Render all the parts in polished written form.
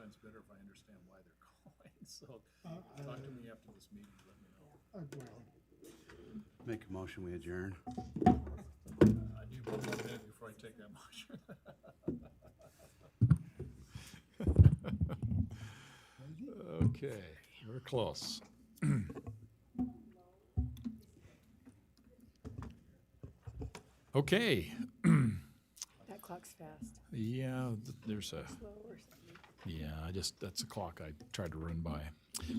sometimes better if I understand why they're calling. So talk to me after this meeting, let me know. Make a motion, we adjourn. I need 1 more minute before I take that motion. Okay, we're close. Okay, That clock's fast. yeah, there's a, Slow or something. yeah, that's a clock I tried to run by.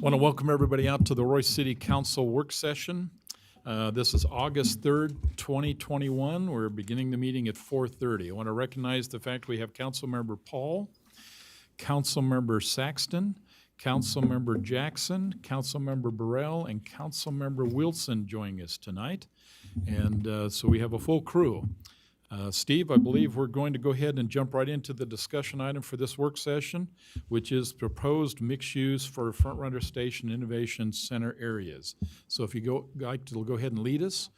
Want to welcome everybody out to the Royce City Council work session. This is August 3rd, 2021. We're beginning the meeting at 4:30. I want to recognize the fact we have Councilmember Paul, Councilmember Saxton, Councilmember Jackson, Councilmember Burrell, and Councilmember Wilson joining us tonight. And so we have a full crew. Steve, I believe we're going to go ahead and jump right into the discussion item for this work session, which is proposed mixed use for Front Runner Station Innovation Center areas. So if you like to go ahead and lead us.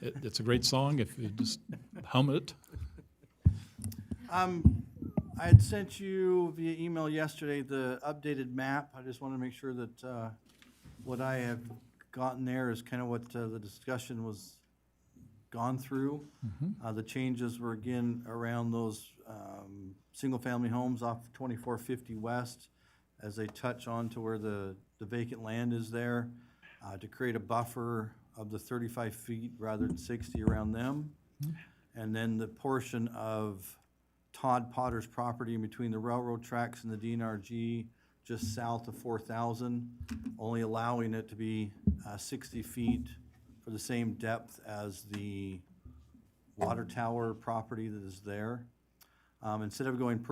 It's a great song if you just hum it. I had sent you via email yesterday the updated map. I just want to make sure that what I have gotten there is kind of what the discussion was gone through. The changes were again around those single-family homes off 2450 West as they touch on to where the vacant land is there, to create a buffer of the 35 feet rather than 60 around them. And then the portion of Todd Potter's property in between the railroad tracks and the DNRG just south of 4,000, only allowing it to be 60 feet for the same depth as the water tower property that is there. Instead of going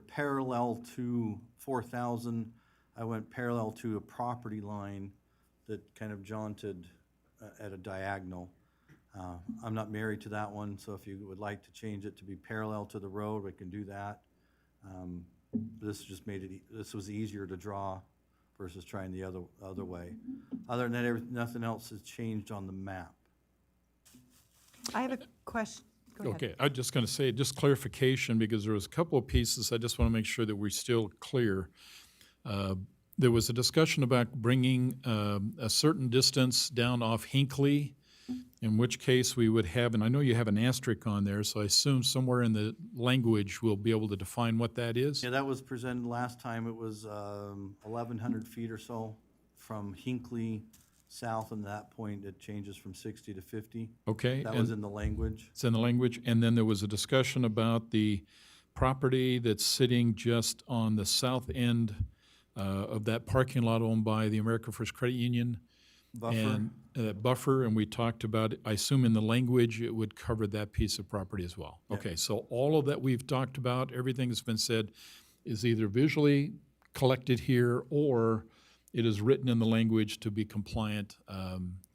parallel to 4,000, I went parallel to a property line that kind of jaunted at a diagonal. I'm not married to that one, so if you would like to change it to be parallel to the road, we can do that. This just made it, this was easier to draw versus trying the other way. Other than that, nothing else has changed on the map. I have a question. Go ahead. Okay, I'm just going to say, just clarification, because there was a couple of pieces, I just want to make sure that we're still clear. There was a discussion about bringing a certain distance down off Hinckley, in which case we would have, and I know you have an asterisk on there, so I assume somewhere in the language we'll be able to define what that is? Yeah, that was presented last time. It was 1,100 feet or so from Hinckley south, and at that point it changes from 60 to 50. Okay. That was in the language. It's in the language, and then there was a discussion about the property that's sitting just on the south end of that parking lot owned by the American First Credit Union. Buffer. And buffer, and we talked about, I assume in the language, it would cover that piece of property as well. Yeah. Okay, so all of that we've talked about, everything that's been said is either visually collected here or it is written in the language to be compliant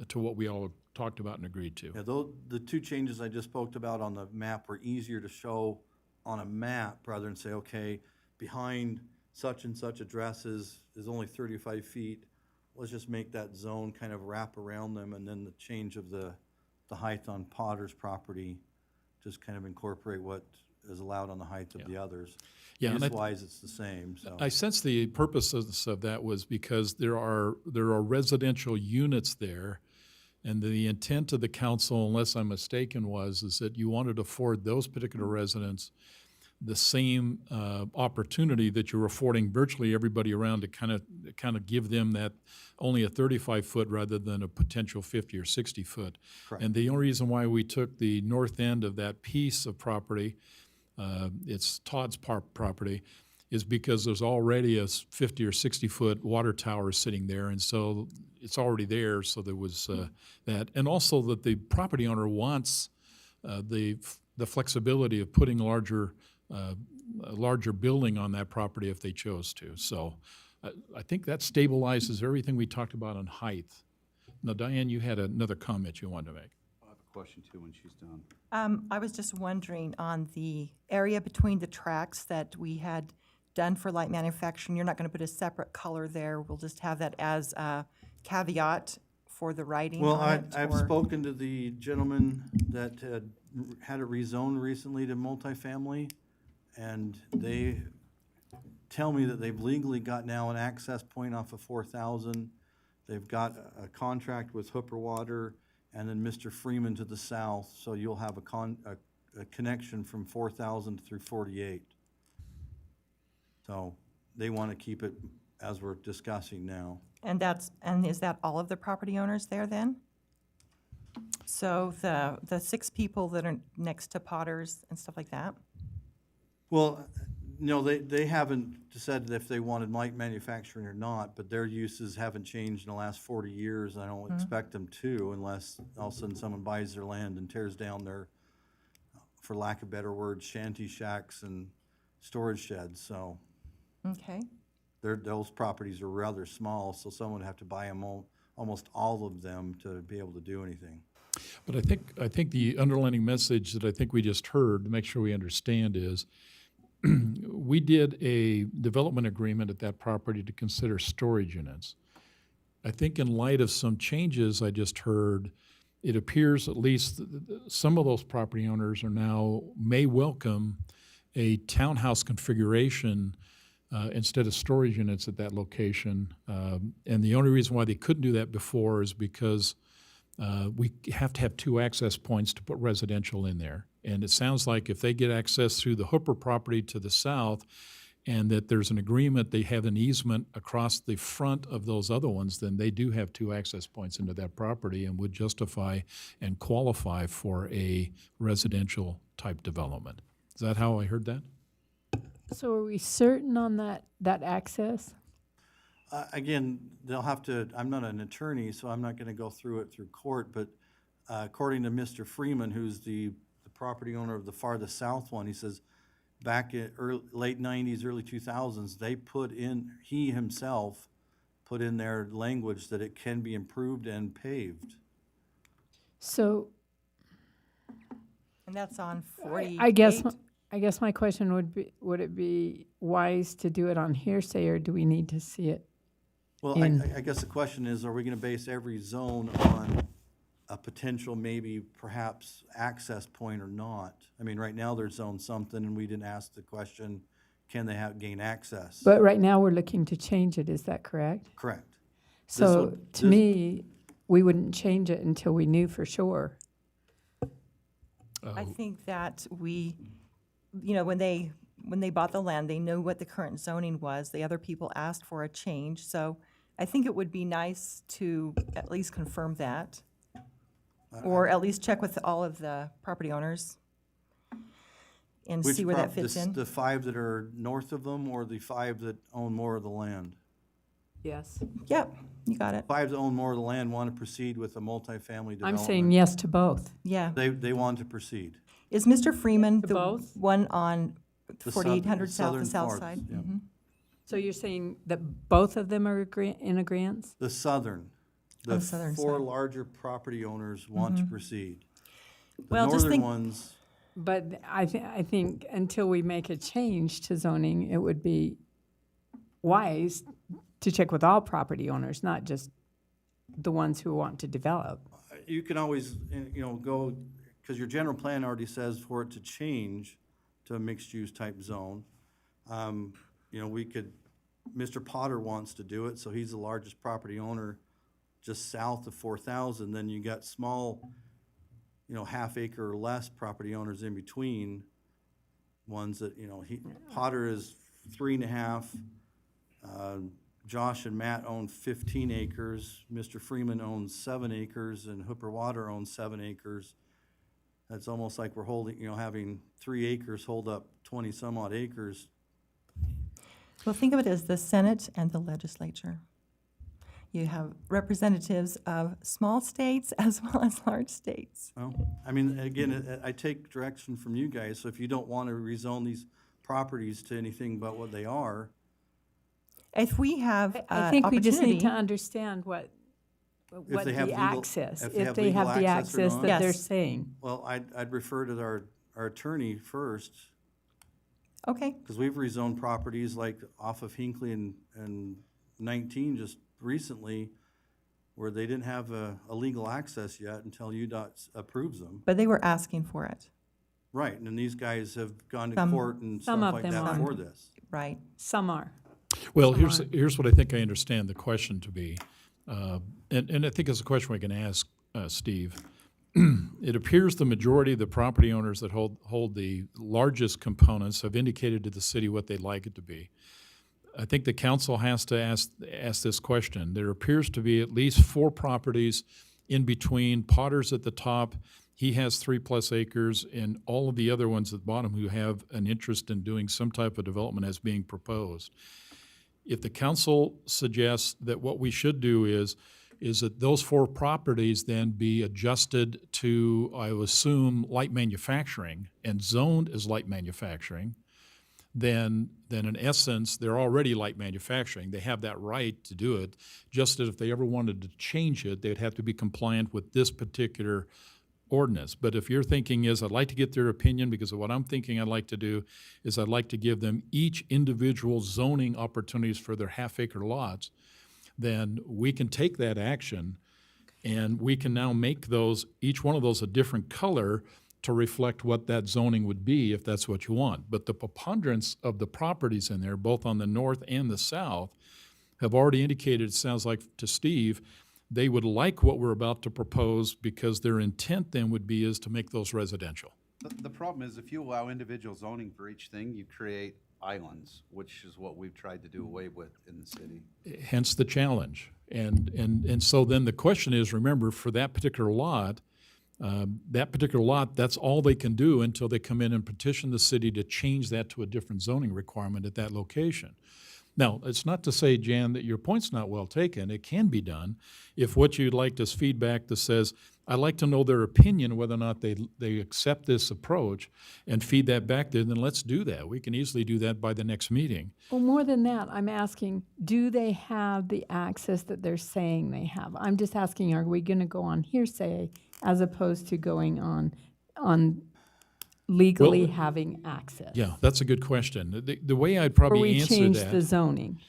to what we all talked about and agreed to. Yeah, the two changes I just spoke about on the map were easier to show on a map rather than say, okay, behind such and such addresses is only 35 feet. Let's just make that zone kind of wrap around them, and then the change of the height on Potter's property, just kind of incorporate what is allowed on the height of the others. Yeah, and Use-wise, it's the same, so. I sense the purpose of that was because there are residential units there, and the intent of the council, unless I'm mistaken, is that you wanted to afford those particular residents the same opportunity that you're affording virtually everybody around, to kind of give them that only a 35-foot rather than a potential 50 or 60-foot. Correct. And the only reason why we took the north end of that piece of property, it's Todd's property, is because there's already a 50 or 60-foot water tower sitting there, and so it's already there. So there was that, and also that the property owner wants the flexibility of putting a larger building on that property if they chose to. So I think that stabilizes everything we talked about on height. Now, Diane, you had another comment you wanted to make. I'll have a question too when she's done. I was just wondering on the area between the tracks that we had done for light manufacturing, you're not going to put a separate color there. We'll just have that as a caveat for the writing Well, on it? I've or- spoken to the gentleman that had it rezoned recently to multifamily, and they tell me that they've legally got now an access point off of 4,000. They've got a contract with Hooper Water and then Mr. Freeman to the south, so you'll have a connection from 4,000 through 48. So they want to keep it as we're discussing now. And is that all of the property owners there then? So the 6 people that are next to Potter's and stuff like that? Well, no, they haven't said if they wanted light manufacturing or not, but their uses haven't changed in the last 40 years. I don't expect them to, unless all of a sudden someone buys their land and tears down their, for lack of better words, shanty shacks and storage sheds. So Okay. those properties are rather small, so someone would have to buy them almost all of them to be able to do anything. But I think the underlining message that I think we just heard, to make sure we understand, is we did a development agreement at that property to consider storage units. I think in light of some changes I just heard, it appears at least some of those property owners are now, may welcome a townhouse configuration instead of storage units at that location. And the only reason why they couldn't do that before is because we have to have 2 access points to put residential in there. And it sounds like if they get access through the Hooper property to the south, and that there's an agreement, they have an easement across the front of those other ones, then they do have 2 access points into that property and would justify and qualify for a residential type development. Is that how I heard that? So are we certain on that access? Again, they'll have to, I'm not an attorney, so I'm not going to go through it through court, but according to Mr. Freeman, who's the property owner of the farthest south one, he says back in late 90s, early 2000s, they put in, he himself put in their language that it can be improved and paved. So And that's on 48? I guess my question would be, would it be wise to do it on hearsay, or do we need to see it? Well, I guess the question is, are we going to base every zone on a potential maybe perhaps access point or not? I mean, right now they're zoned something, and we didn't ask the question, can they gain access? But right now, we're looking to change it, is that correct? Correct. So to me, we wouldn't change it until we knew for sure. I think that we, when they bought the land, they knew what the current zoning was. The other people asked for a change, so I think it would be nice to at least confirm that, or at least check with all of the property owners and see where that fits in. The 5 that are north of them, or the 5 that own more of the land? Yes. Yep, you got it. 5 that own more of the land want to proceed with a multifamily development. I'm saying yes to both. Yeah. They want to proceed. Is Mr. Freeman To the both? one on The 4800 south, the southern south parts, side? yeah. Mhm. So you're saying that both of them are in agreement? The southern, On the southern 4 side. larger property owners want to proceed. The Well, just northern think- ones, But I think until we make a change to zoning, it would be wise to check with all property owners, not just the ones who want to develop. you can always, go, because your general plan already says for it to change to a mixed-use type zone. We could, Mr. Potter wants to do it, so he's the largest property owner just south of 4,000. Then you got small, half acre or less property owners in between, ones that, Potter is 3.5. Josh and Matt own 15 acres. Mr. Freeman owns 7 acres, and Hooper Water owns 7 acres. That's almost like we're holding, having 3 acres hold up 20 some odd acres. Well, think of it as the Senate and the legislature. You have representatives of small states as well as large states. Well, I mean, again, I take direction from you guys, so if you don't want to rezone these properties to anything but what they are, If we have I think we just need to opportunity, understand what they have the legal- access, if they if have they legal have the access or access not. that they're Yes. saying. well, I'd refer to our attorney first, okay, because we've rezoned properties like off of Hinckley and 19 just recently, where they didn't have a legal access yet until UDOT approves them. but they were asking for it. Right, and then these guys have gone to Some- court and some stuff of like them that are. for this. Right. Some are. Well, Come here's what I think I understand the question to be, and I think it's a question we can ask Steve. It appears the majority of the property owners that hold the largest components have indicated to the city what they'd like it to be. I think the council has to ask this question. There appears to be at least 4 properties in between. Potter's at the top. He has 3+ acres, and all of the other ones at the bottom who have an interest in doing some type of development as being proposed. If the council suggests that what we should do is that those 4 properties then be adjusted to, I would assume, light manufacturing and zoned as light manufacturing, then in essence, they're already light manufacturing. They have that right to do it, just as if they ever wanted to change it, they'd have to be compliant with this particular ordinance. But if your thinking is, I'd like to get their opinion, because of what I'm thinking I'd like to do is I'd like to give them each individual zoning opportunities for their half-acre lots, then we can take that action and we can now make those, each one of those a different color to reflect what that zoning would be if that's what you want. But the preponderance of the properties in there, both on the north and the south, have already indicated, it sounds like to Steve, they would like what we're about to propose because their intent then would be is to make those residential. The problem is if you allow individual zoning for each thing, you create islands, which is what we've tried to do away with in the city. Hence the challenge. And so then the question is, remember, for that particular lot, that's all they can do until they come in and petition the city to change that to a different zoning requirement at that location. Now, it's not to say, Jan, that your point's not well taken. It can be done. If what you'd like is feedback that says, I'd like to know their opinion, whether or not they accept this approach and feed that back there, then let's do that. We can easily do that by the next meeting. Well, more than that, I'm asking, do they have the access that they're saying they have? I'm just asking, are we going to go on hearsay as opposed to going on legally Well, having access? Yeah, that's a good question. The way I'd Or probably we answer change the that, zoning?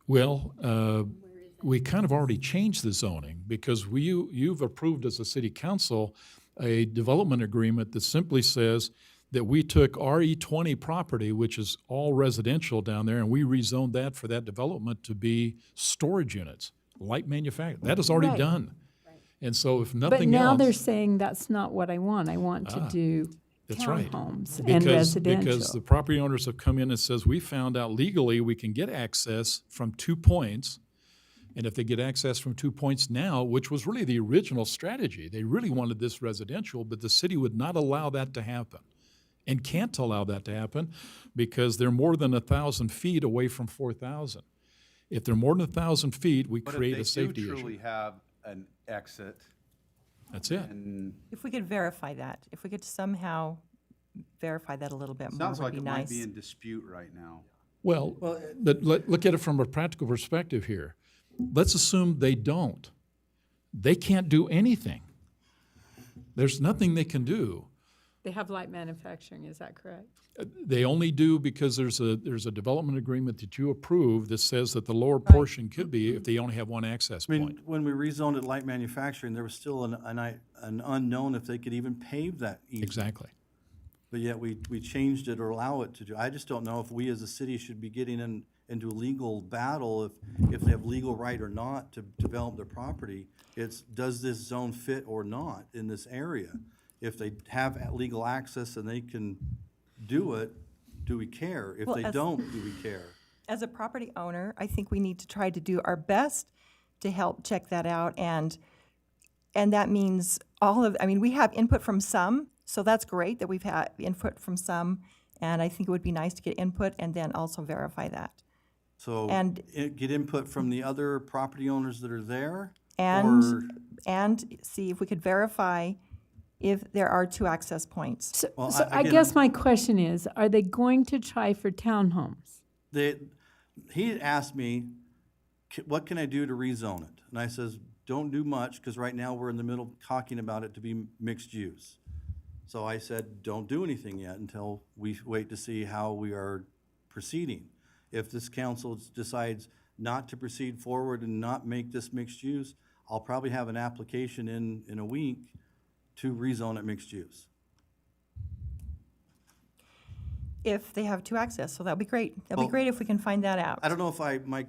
well, we kind of already changed the zoning because you've approved as a city council a development agreement that simply says that we took RE20 property, which is all residential down there, and we rezoned that for that development to be storage units, light manufacturing. That is already Right. done. And so if But nothing now they're else, saying that's not what I want. I want to do that's right. townhomes and Because residential. the property owners have come in and says, we found out legally we can get access from 2 points. And if they get access from 2 points now, which was really the original strategy, they really wanted this residential, but the city would not allow that to happen and can't allow that to happen because they're more than 1,000 feet away from 4,000. If they're more than 1,000 feet, we But create a if they safety do issue. truly have an exit, That's it. and If we could verify that, if we could somehow verify that a little bit it more, sounds would like be it might nice. be in dispute right now. Well, but look at it from a practical perspective here. Let's assume they don't. They can't do anything. There's nothing they can do. They have light manufacturing, is that correct? They only do because there's a development agreement that you approve that says that the lower portion could be if they only have one access I mean, point. when we rezoned it light manufacturing, there was still an unknown if they could even pave that easement. Exactly. But yet we changed it or allow it to do. I just don't know if we as a city should be getting into a legal battle if they have legal right or not to develop their property. It's, does this zone fit or not in this area? If they have legal access and they can do it, do we care? If Well, they as- don't, do we care? As a property owner, I think we need to try to do our best to help check that out, and that means we have input from some, so that's great that we've had input from some, and I think it would be nice to get input and then also verify that. So And- get input from the other property owners that are there? And see if we could verify if there are 2 access points. So, Well, so I again- guess my question is, are they going to try for townhomes? He had asked me, what can I do to rezone it? And I says, don't do much, because right now we're in the middle talking about it to be mixed use. So I said, don't do anything yet until we wait to see how we are proceeding. If this council decides not to proceed forward and not make this mixed use, I'll probably have an application in a week to rezone it mixed use. if they have two access, so that'd be great. That'd be Well, great if we can find that out. I don't know if my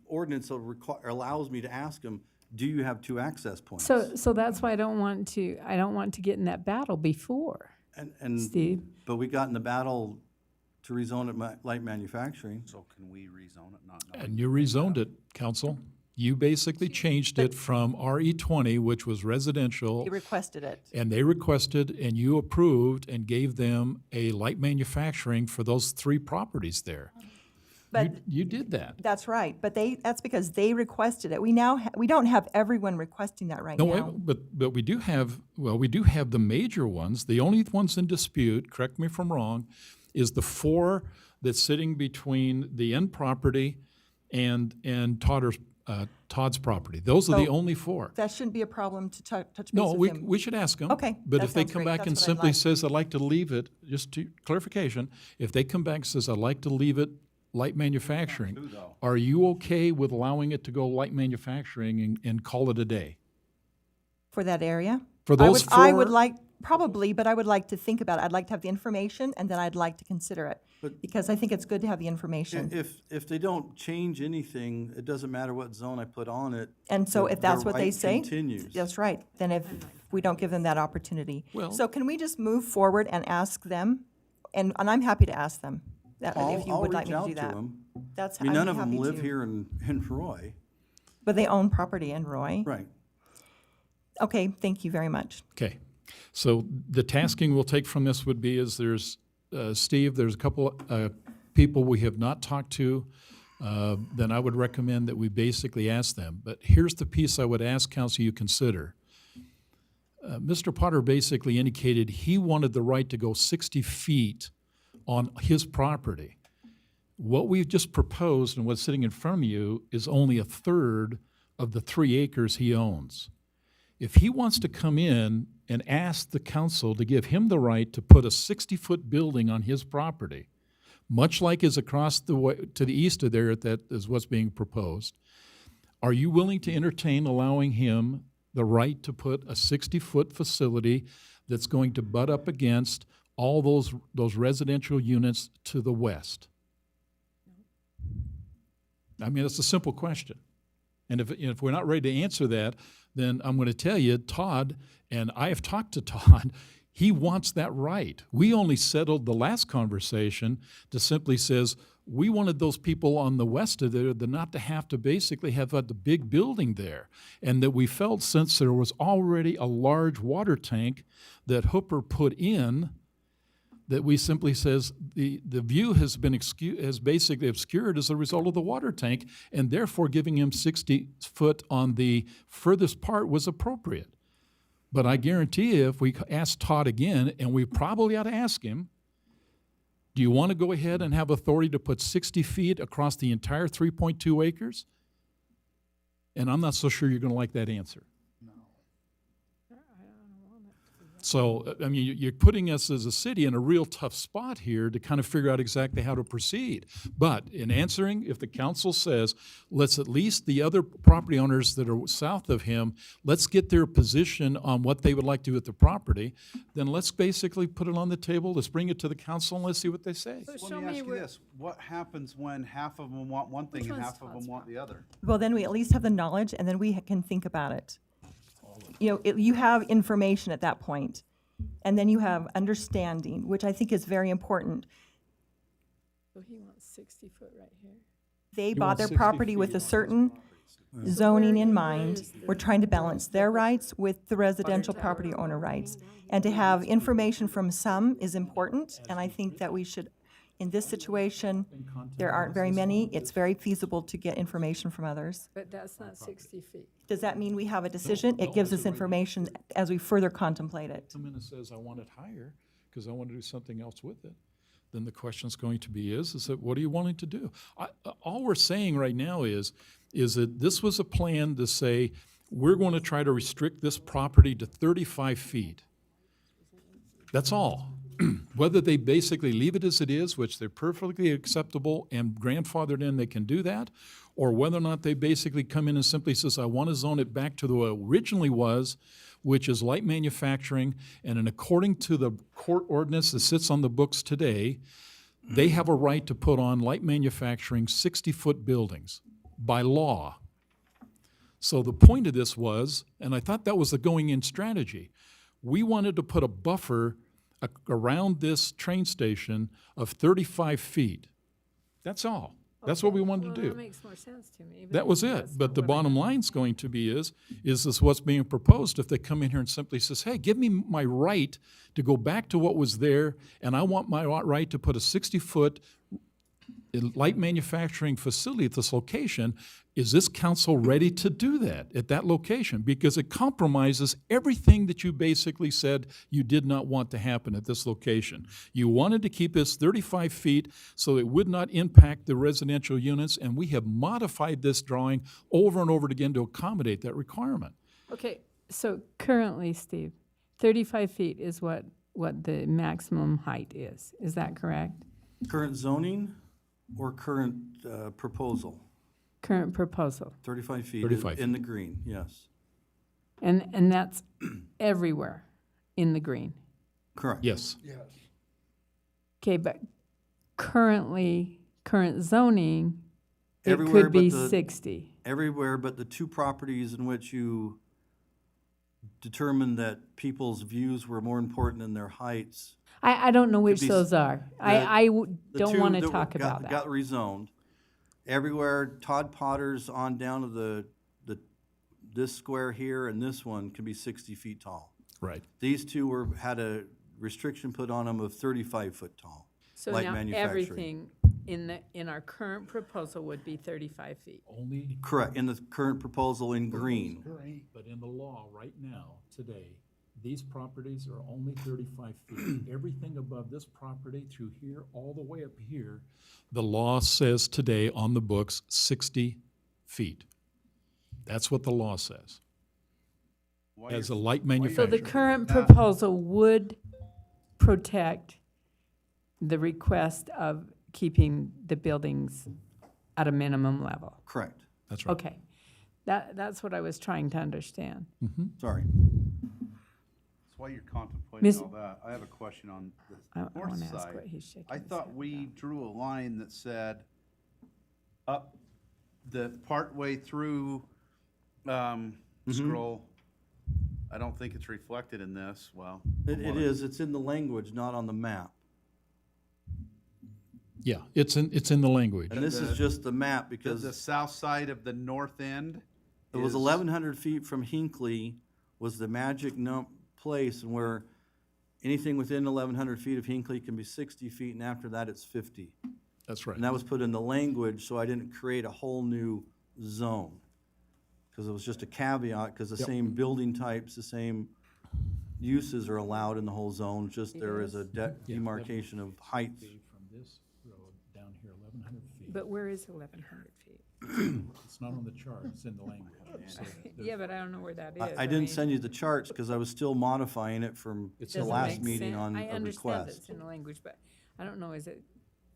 ordinance allows me to ask them, do you have two access points? So that's why I don't want to get in that battle before, And Steve. but we got in the battle to rezone it light manufacturing. So can we rezone it, not knowing? And you rezoned it, council. You basically changed it from RE20, which was residential, They requested it. and they requested, and you approved and gave them a light manufacturing for those 3 properties there. But You did that. that's right, but that's because they requested it. We now, we don't have everyone requesting that right No, now. but we do have, well, we do have the major ones. The only ones in dispute, correct me if I'm wrong, is the 4 that's sitting between the end property and Todd's property. Those are the So- only 4. That shouldn't be a problem to touch base No, with him. we should ask them. Okay, But that if they sounds come great. back and That's what I'd simply like. says, I'd like to leave it, just to clarification, if they come back and says, I'd like to leave it light manufacturing, Who though? are you okay with allowing it to go light manufacturing and call it a day? For that area? For those I would 4 like, probably, but I would like to think about it. I'd like to have the information, and then I'd like to consider it. Because I think it's good to have the information. If they don't change anything, it doesn't matter what zone I put on it. And so if that's what they right say, continues. that's right. Then if we don't give them that opportunity. Well- So can we just move forward and ask them? And I'm happy to ask them, that if you I'll would like reach me to out do to that. them. That's, I mean, I'd none be of them happy live to. here in Roy. But they own property in Roy. Right. Okay, thank you very much. Okay, so the tasking we'll take from this would be is there's, Steve, there's a couple people we have not talked to, then I would recommend that we basically ask them. But here's the piece I would ask council you consider. Mr. Potter basically indicated he wanted the right to go 60 feet on his property. What we've just proposed and what's sitting in front of you is only a third of the 3 acres he owns. If he wants to come in and ask the council to give him the right to put a 60-foot building on his property, much like is across the way, to the east of there, that is what's being proposed, are you willing to entertain allowing him the right to put a 60-foot facility that's going to butt up against all those residential units to the west? I mean, it's a simple question. And if we're not ready to answer that, then I'm going to tell you, Todd, and I have talked to Todd, he wants that right. We only settled the last conversation to simply says, we wanted those people on the west of there not to have to basically have the big building there. And that we felt since there was already a large water tank that Hooper put in, that we simply says the view has been has basically obscured as a result of the water tank, and therefore giving him 60 foot on the furthest part was appropriate. But I guarantee you, if we ask Todd again, and we probably ought to ask him, do you want to go ahead and have authority to put 60 feet across the entire 3.2 acres? And I'm not so sure you're going to like that answer. So, I mean, you're putting us as a city in a real tough spot here to kind of figure out exactly how to proceed. But in answering, if the council says, let's at least the other property owners that are south of him, let's get their position on what they would like to do with the property, then let's basically put it on the table, let's bring it to the council and let's see what they say. So Let show me ask me you where, this, what happens when half of them want one thing Which and one's half of Todd's them want the other? Well, then we at least have the knowledge, and then we can think about it. You know, you have information at that point, and then you have understanding, which I think is very important. so he wants 60 foot right here. They You bought want their 60 property with a certain zoning in mind. We're trying to balance their rights with the residential property owner rights. And to have information from some is important, and I think that we should, in this situation, there aren't very many, it's very feasible to get information from others. But that's not 60 feet. Does that mean we have a decision? It gives us information as we further contemplate it. Come in and says, I want it higher because I want to do something else with it, then the question's going to be is that what are you wanting to do? All we're saying right now is that this was a plan to say, we're going to try to restrict this property to 35 feet. That's all. Whether they basically leave it as it is, which they're perfectly acceptable and grandfathered in, they can do that, or whether or not they basically come in and simply says, I want to zone it back to the way it originally was, which is light manufacturing, and according to the court ordinance that sits on the books today, they have a right to put on light manufacturing 60-foot buildings by law. So the point of this was, and I thought that was the going-in strategy, we wanted to put a buffer around this train station of 35 feet. That's all. That's what we wanted to Well, do. that makes more sense to me. That was it. that's But not the what I- bottom line's going to be is this what's being proposed if they come in here and simply says, hey, give me my right to go back to what was there, and I want my right to put a 60-foot light manufacturing facility at this location. Is this council ready to do that at that location? Because it compromises everything that you basically said you did not want to happen at this location. You wanted to keep this 35 feet so it would not impact the residential units, and we have modified this drawing over and over again to accommodate that requirement. Okay, so currently, Steve, 35 feet is what the maximum height is. Is that correct? Current zoning or current proposal? Current proposal. 35 feet 35 in the green, yes. And that's everywhere in the green. Correct. Yes. Okay, but current zoning, it Everywhere could but be the- 60. Everywhere but the two properties in which you determined that people's views were more important than their heights. I don't know which be those are. The Don't two want to that talk got- about that. Got rezoned. Everywhere, Todd Potter's on down to this square here and this one can be 60 feet tall. Right. These two had a restriction put on them of 35 foot tall. So light now manufacturing. everything in our current proposal would be 35 feet. Only, Correct, in the current proposal in green. but in the law right now, today, these properties are only 35 feet. Everything above this property through here, all the way up here, the law says today on the books, 60 feet. That's what the law says. Why As a you're- light So manufacturer. the current proposal would protect the request of keeping the buildings at a minimum level. Correct, That's right. Okay, that's what I was trying to understand. sorry. That's why you're contemplating Miss- all that. I have a question on I the north want to ask side. what he's shaking I his thought head we about. drew a line that said up the partway through, scroll. I don't think it's reflected in this, well. It is, it's in the language, not on the map. Yeah, it's in the language. And this is just the map because The south side of the north end it was is- 1,100 feet from Hinckley was the magic place, and where anything within 1,100 feet of Hinckley can be 60 feet, and after that, it's 50. That's right. And that was put in the language, so I didn't create a whole new zone. Because it was just a caveat, because the Yep. same building types, the same uses are allowed in the whole zone, just there is a demarcation of heights. From this road down here, 1,100 feet. But where is 1,100 feet? It's not on the chart, it's in the language. So Yeah, but I don't know where that is. I didn't send you the charts, because I was still modifying it from It's the in the last language. meeting on I a understand request. it's in the language, but I don't know, is it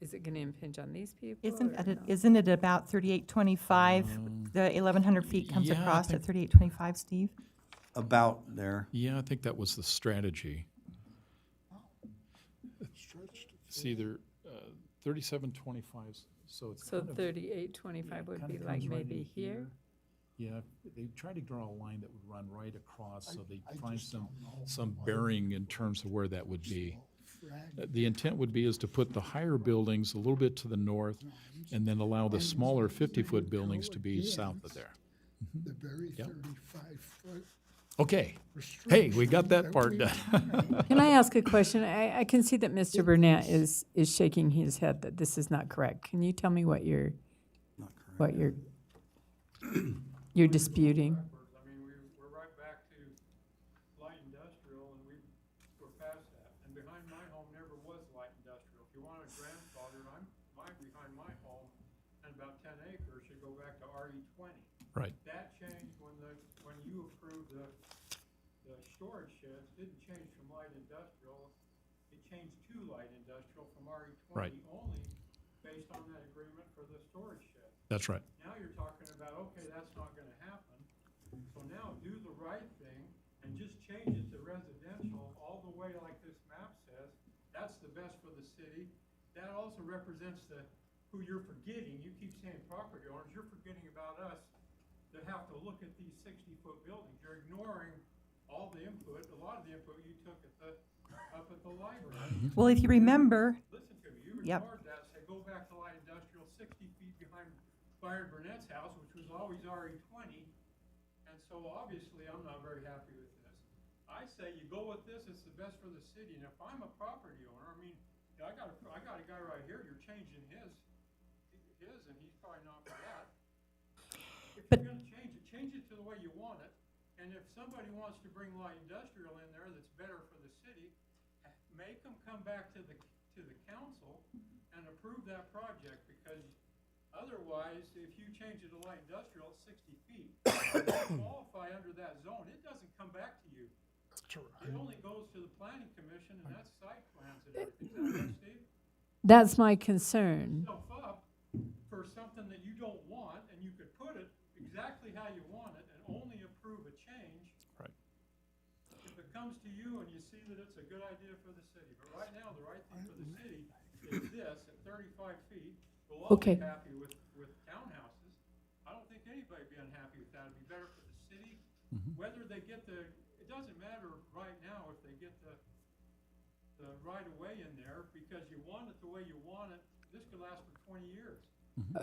going to impinge on these people? Isn't or it, no? isn't it about 3825? The 1,100 feet comes yeah, I across think- at 3825, Steve? About there. Yeah, I think that was the strategy. It's either 3725, so it's So kind of. 3825 would kind be of like comes right maybe in here? Yeah, they try to draw a line that would run right across, so they find some bearing in terms of where that would be. The intent would be is to put the higher buildings a little bit to the north, and then allow the smaller 50-foot buildings to be south of there. The very Yep. 35-foot. Okay, hey, we got that part done. Can I ask a question? I can see that Mr. Burnett is shaking his head that this is not correct. Can you tell me what you're disputing? I mean, we're right back to light industrial, and we're past that. And behind my home never was light industrial. If you want a grandfather, behind my home, and about 10 acres should go back to RE 20. Right, That changed when you approved the storage sheds, didn't change from light industrial. It changed to light industrial from RE 20 Right. only, based on that agreement for the storage shed. that's right. Now you're talking about, okay, that's not gonna happen, so now do the right thing and just change it to residential all the way like this map says. That's the best for the city, that also represents who you're forgetting. You keep saying property owners, you're forgetting about us that have to look at these 60-foot buildings. You're ignoring all the input, a lot of the input you took up at the library. Well, if you remember, Listen to me, you Yep. ignored that, say, go back to light industrial, 60 feet behind Byron Burnett's house, which was always RE20. And so obviously, I'm not very happy with this. I say you go with this, it's the best for the city. And if I'm a property owner, I mean, I got a guy right here, you're changing his, and he's probably not for that. If But- you're gonna change it to the way you want it. And if somebody wants to bring light industrial in there that's better for the city, make them come back to the council and approve that project, because otherwise, if you change it to light industrial, it's 60 feet. If you qualify under that zone, it doesn't come back to you. It only goes to the planning commission, and that's site plans and everything. Is that right, Steve? That's my concern. Yourself up for something that you don't want, and you could put it exactly how you want it and only approve a change. Right. If it comes to you and you see that it's a good idea for the city, but right now, the right thing for the city is this, at 35 feet. We'll all Okay. be happy with townhouses. I don't think anybody'd be unhappy with that. It'd be better for the city, whether they get it doesn't matter right now if they get the right of way in there, because you want it the way you want it. This could last for 20 years.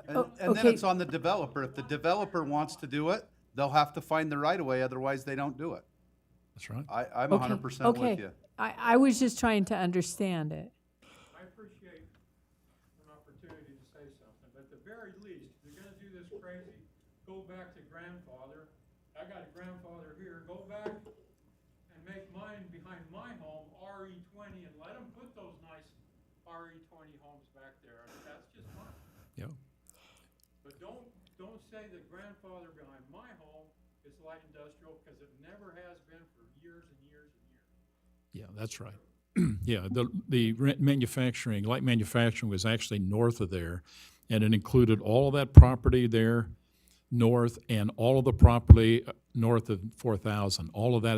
And then okay. it's on the developer. If the developer wants to do it, they'll have to find the right of way, otherwise they don't do it. That's right. I'm Okay, 100% with okay. you. I was just trying to understand it. I appreciate an opportunity to say something, but at the very least, if you're gonna do this crazy, go back to grandfather. I got a grandfather here, go back and make mine behind my home RE20 and let them put those nice RE20 homes back there. That's just mine. Yeah. But don't say that grandfather behind my home is light industrial, because it never has been for years and years and years. Yeah, that's right. Yeah, the light manufacturing was actually north of there, and it included all of that property there north and all of the property north of 4,000. All of that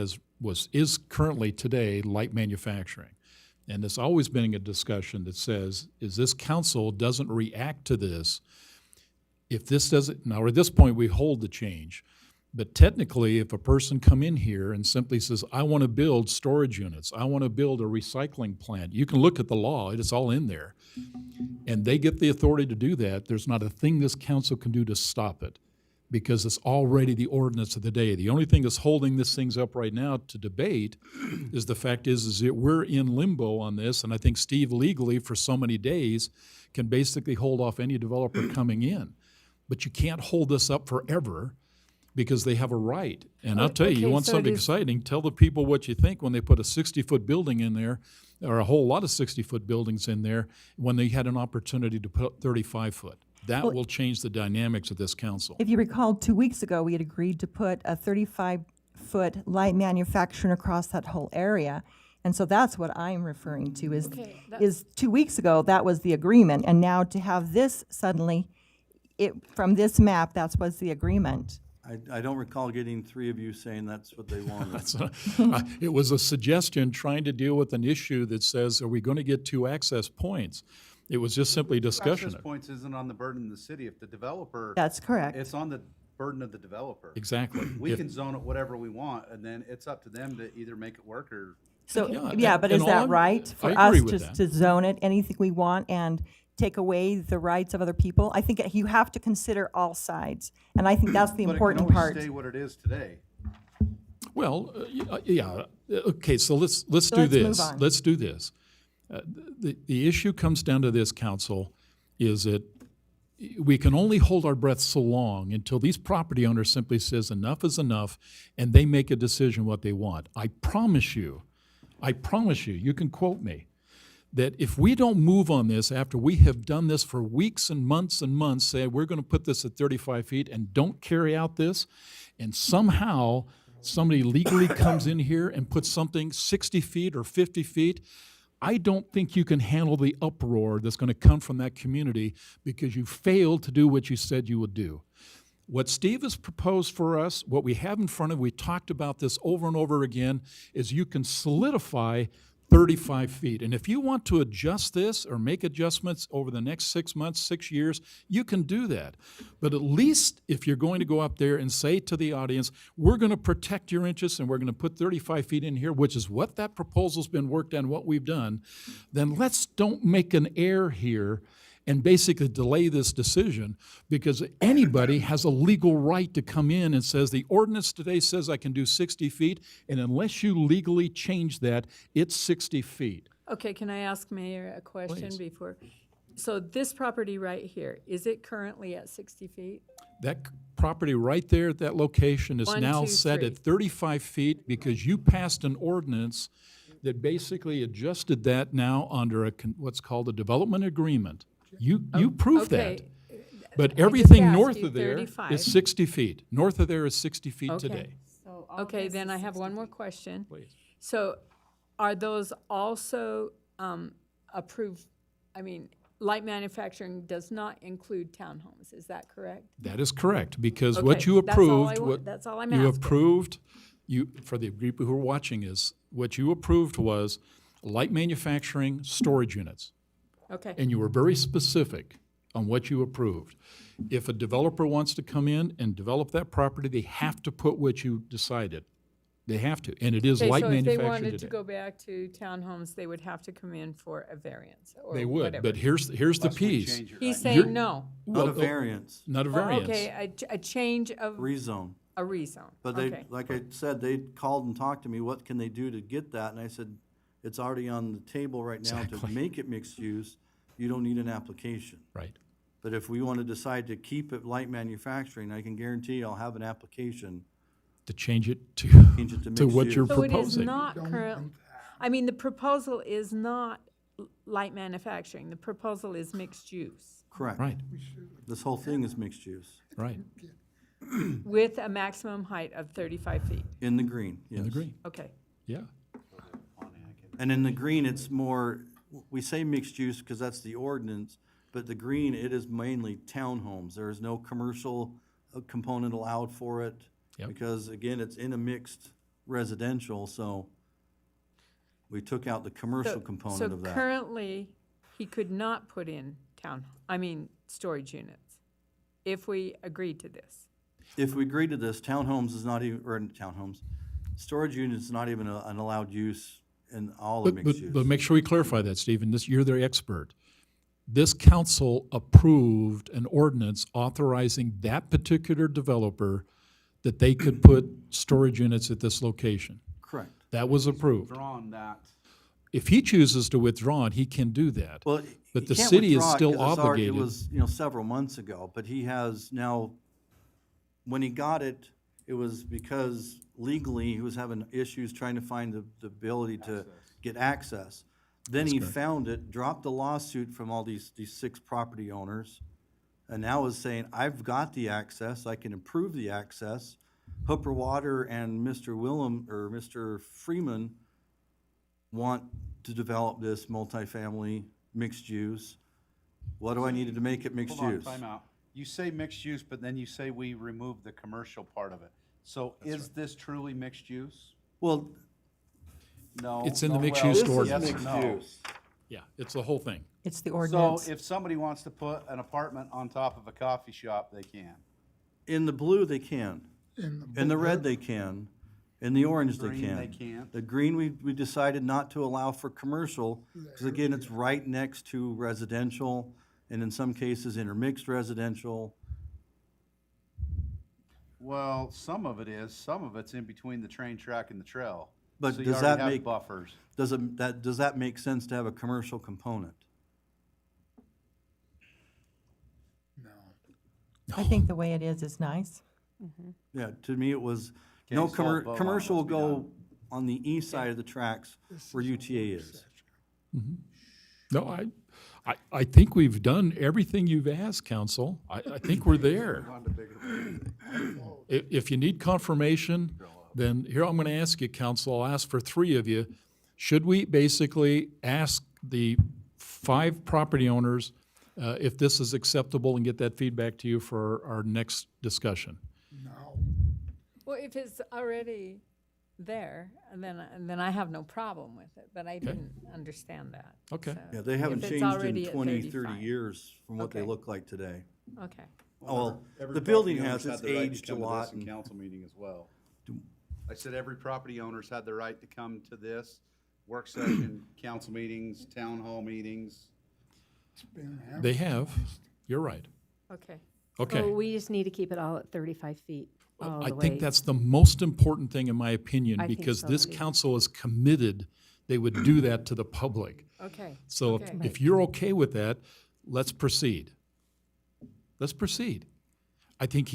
is currently today light manufacturing. And there's always been a discussion that says, is this council doesn't react to this, if this doesn't, now at this point we hold the change, but technically if a person come in here and simply says, I want to build storage units, I want to build a recycling plant, you can look at the law, it's all in there, and they get the authority to do that, there's not a thing this council can do to stop it, because it's already the ordinance of the day. The only thing that's holding this things up right now to debate is the fact is that we're in limbo on this, and I think Steve legally for so many days can basically hold off any developer coming in. But you can't hold this up forever because they have a right. And I'll tell you, you Okay, want so something it is- exciting, tell the people what you think when they put a 60-foot building in there, or a whole lot of 60-foot buildings in there, when they had an opportunity to put 35-foot. That Well- will change the dynamics of this council. if you recall, 2 weeks ago, we had agreed to put a 35-foot light manufacturing across that whole area. And so that's what I'm referring to Okay, is 2 weeks ago, that was the agreement. And now to have this suddenly, from this map, that was the agreement. I don't recall getting three of you saying that's what they wanted. So, it was a suggestion trying to deal with an issue that says, are we going to get 2 access points? It was just simply discussion. Access points isn't on the burden of the city. If the developer, That's correct. it's on the burden of the developer. Exactly. We If- can zone it whatever we want, and then it's up to them to either make it work or. So, Yeah, yeah, and- but and is all that I'm- right for I agree us with just that. to zone it anything we want and take away the rights of other people? I think you have to consider all sides, and I think that's the But important it can part. always stay what it is today. Well, yeah, okay, so let's do let's move this. on. Let's do this. The issue comes down to this, council, is that we can only hold our breath so long until these property owners simply says enough is enough, and they make a decision what they want. I promise you, you can quote me, that if we don't move on this after we have done this for weeks and months, say we're going to put this at 35 feet and don't carry out this, and somehow somebody legally comes in here and puts something 60 feet or 50 feet, I don't think you can handle the uproar that's going to come from that community because you failed to do what you said you would do. What Steve has proposed for us, what we have in front of, we talked about this over and over again, is you can solidify 35 feet. And if you want to adjust this or make adjustments over the next 6 months, 6 years, you can do that. But at least if you're going to go up there and say to the audience, we're going to protect your interests and we're going to put 35 feet in here, which is what that proposal's been worked on, what we've done, then let's don't make an error here and basically delay this decision, because anybody has a legal right to come in and says, the ordinance today says I can do 60 feet, and unless you legally change that, it's 60 feet. Okay, can I ask Mayor a question Please. before? So this property right here, is it currently at 60 feet? That property right there at that location is 1, now 2, set 3. at 35 feet because you passed an ordinance that basically adjusted that now under what's called a development agreement. You proved that. Okay, But everything asked north you of there 35. is 60 feet. North of there is 60 feet Okay. today. okay, then I have one more question. Please. So are those also approved, I mean, light manufacturing does not include townhomes, is that correct? That is correct, because what Okay, you that's all I approved, want- that's all I'm you asking. approved, for the people who are watching is, what you approved was light manufacturing storage units. Okay, And you were very specific on what you approved. If a developer wants to come in and develop that property, they have to put what you decided. They have to, and it is okay, light so if they manufacturing wanted to today. go back to townhomes, they would have to come in for a variance or They would, whatever. but here's the Unless we piece. change it He's right saying no. Not a Well, variance, Not a Oh, variance. okay, a change of rezone. a rezone, But they, okay. like I said, they called and talked to me, what can they do to get that? And I said, it's already on the table right now to Exactly. make it mixed use. You don't need an application. Right. But if we want to decide to keep it light manufacturing, I can guarantee I'll have an application, To change it change it to to mixed what use. you're So it is proposing. not Don't current, want that. I mean, the proposal is not light manufacturing, the proposal is mixed use Correct. Right, This whole thing is mixed use, right, with a maximum height of 35 feet. in the green, yes. in the green, Okay, yeah. And in the green, it's more, we say mixed use because that's the ordinance, but the green, it is mainly townhomes. There is no commercial component allowed for it. Yep. Because again, it's in a mixed residential, so we took out the commercial component of so that. currently, he could not put in storage units, if we agreed to this. If we agree to this, townhomes is not even, or townhomes, storage unit is not even an allowed use in all of mixed use. But make sure we clarify that, Stephen, you're the expert. This council approved an ordinance authorizing that particular developer that they could put storage units at this location. Correct. That was approved. Drawn that. If he chooses to withdraw it, he can do that. Well, But he the can't city is withdraw it still 'cause it's already- obligated. It was, several months ago, but he has now, when he got it, it was because legally he was having issues trying to find the ability to get access. Then he found it, dropped the lawsuit from all these 6 property owners, and now is saying, I've got the access, I can improve the access. Hooper Water and Mr. Freeman want to develop this multifamily mixed use. What do I need to make it mixed Hold on, use? time out. You say mixed use, but then you say we remove the commercial part of it. So is this truly mixed use? Well, No. It's in the no, mixed well, use this is ordinance. yes or mixed no. use. Yeah, it's the whole thing. It's the So ordinance. if somebody wants to put an apartment on top of a coffee shop, they can. In the blue, they can. In the red, they can. In the orange, they Green, can. they can't. The green, we decided not to allow for commercial, because again, it's right next to residential, and in some cases intermixed residential. Well, some of it is, some of it's in between the train track and the trail. But So you does already that have make- buffers. Does that make sense to have a commercial component? No. I think the way it is nice. Yeah, to me, it was, Okay, no, so Beaumont commercial will must be go done. on the east side of the tracks where UTA is. No, I think we've done everything you've asked, council. I think we're there. If you need confirmation, then here I'm going to ask you, council, I'll ask for 3 of you. Should we basically ask the 5 property owners if this is acceptable and get that feedback to you for our next discussion? No. Well, if it's already there, and then I have no problem with it, but I didn't understand that. Okay. so Yeah, they haven't if it's changed already in at 20, 30 35. years from what they Okay. look like today. Okay, Well, Every the building property has, owner's it's had the right to aged a come to lot. this in and- council meeting as well. I said every property owner's had the right to come to this work session, council meetings, town hall meetings. They have. You're right. okay. Okay. So we just need to keep it all at 35 feet all I the think way. that's the most important thing, in my opinion, I think because so, this too. council is committed they would do that to the public. Okay. So Okay. if you're okay with that, let's proceed. Let's proceed. I think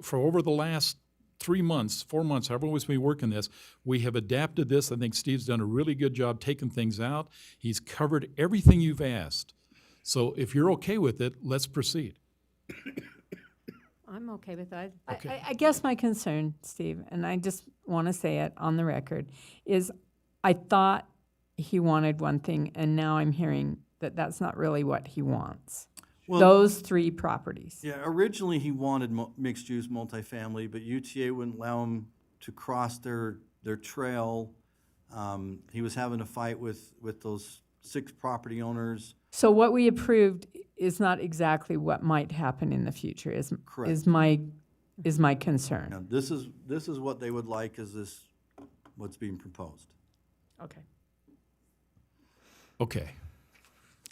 for over the last 3 months, 4 months, however long we've been working this, we have adapted this. I think Steve's done a really good job taking things out. He's covered everything you've asked. So if you're okay with it, let's proceed. I'm okay with that. Okay. I guess my concern, Steve, and I just want to say it on the record, is I thought he wanted one thing, and now I'm hearing that that's not really what he wants. Well- Those 3 properties. Yeah, originally he wanted mixed-use multifamily, but UTA wouldn't allow him to cross their trail. He was having a fight with those 6 property owners. So what we approved is not exactly what might happen in the future, is Correct. my concern. Now, this is what they would like, is this what's being proposed. Okay. Okay.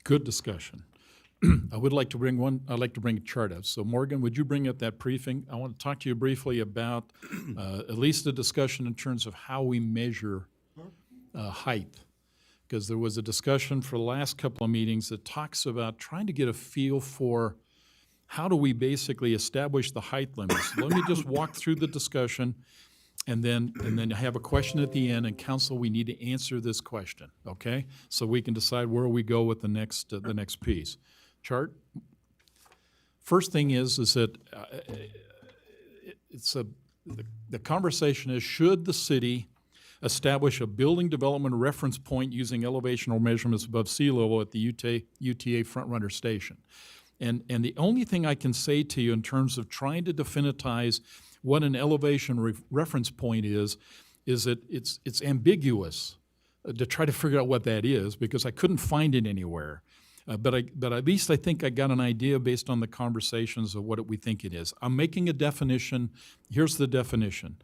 Good discussion. I'd like to bring a chart up. So Morgan, would you bring up that briefing? I want to talk to you briefly about at least a discussion in terms of how we measure height. Because there was a discussion for the last couple of meetings that talks about trying to get a feel for how do we basically establish the height limits. Let me just walk through the discussion, and then I have a question at the end, and council, we need to answer this question, okay? So we can decide where we go with the next piece. Chart. First thing is that the conversation is, should the city establish a building development reference point using elevational measurements above sea level at the UTA Front Runner Station? And the only thing I can say to you in terms of trying to definitize what an elevation reference point is that it's ambiguous to try to figure out what that is, because I couldn't find it anywhere. But at least I think I got an idea based on the conversations of what we think it is. I'm making a definition. Here's the definition.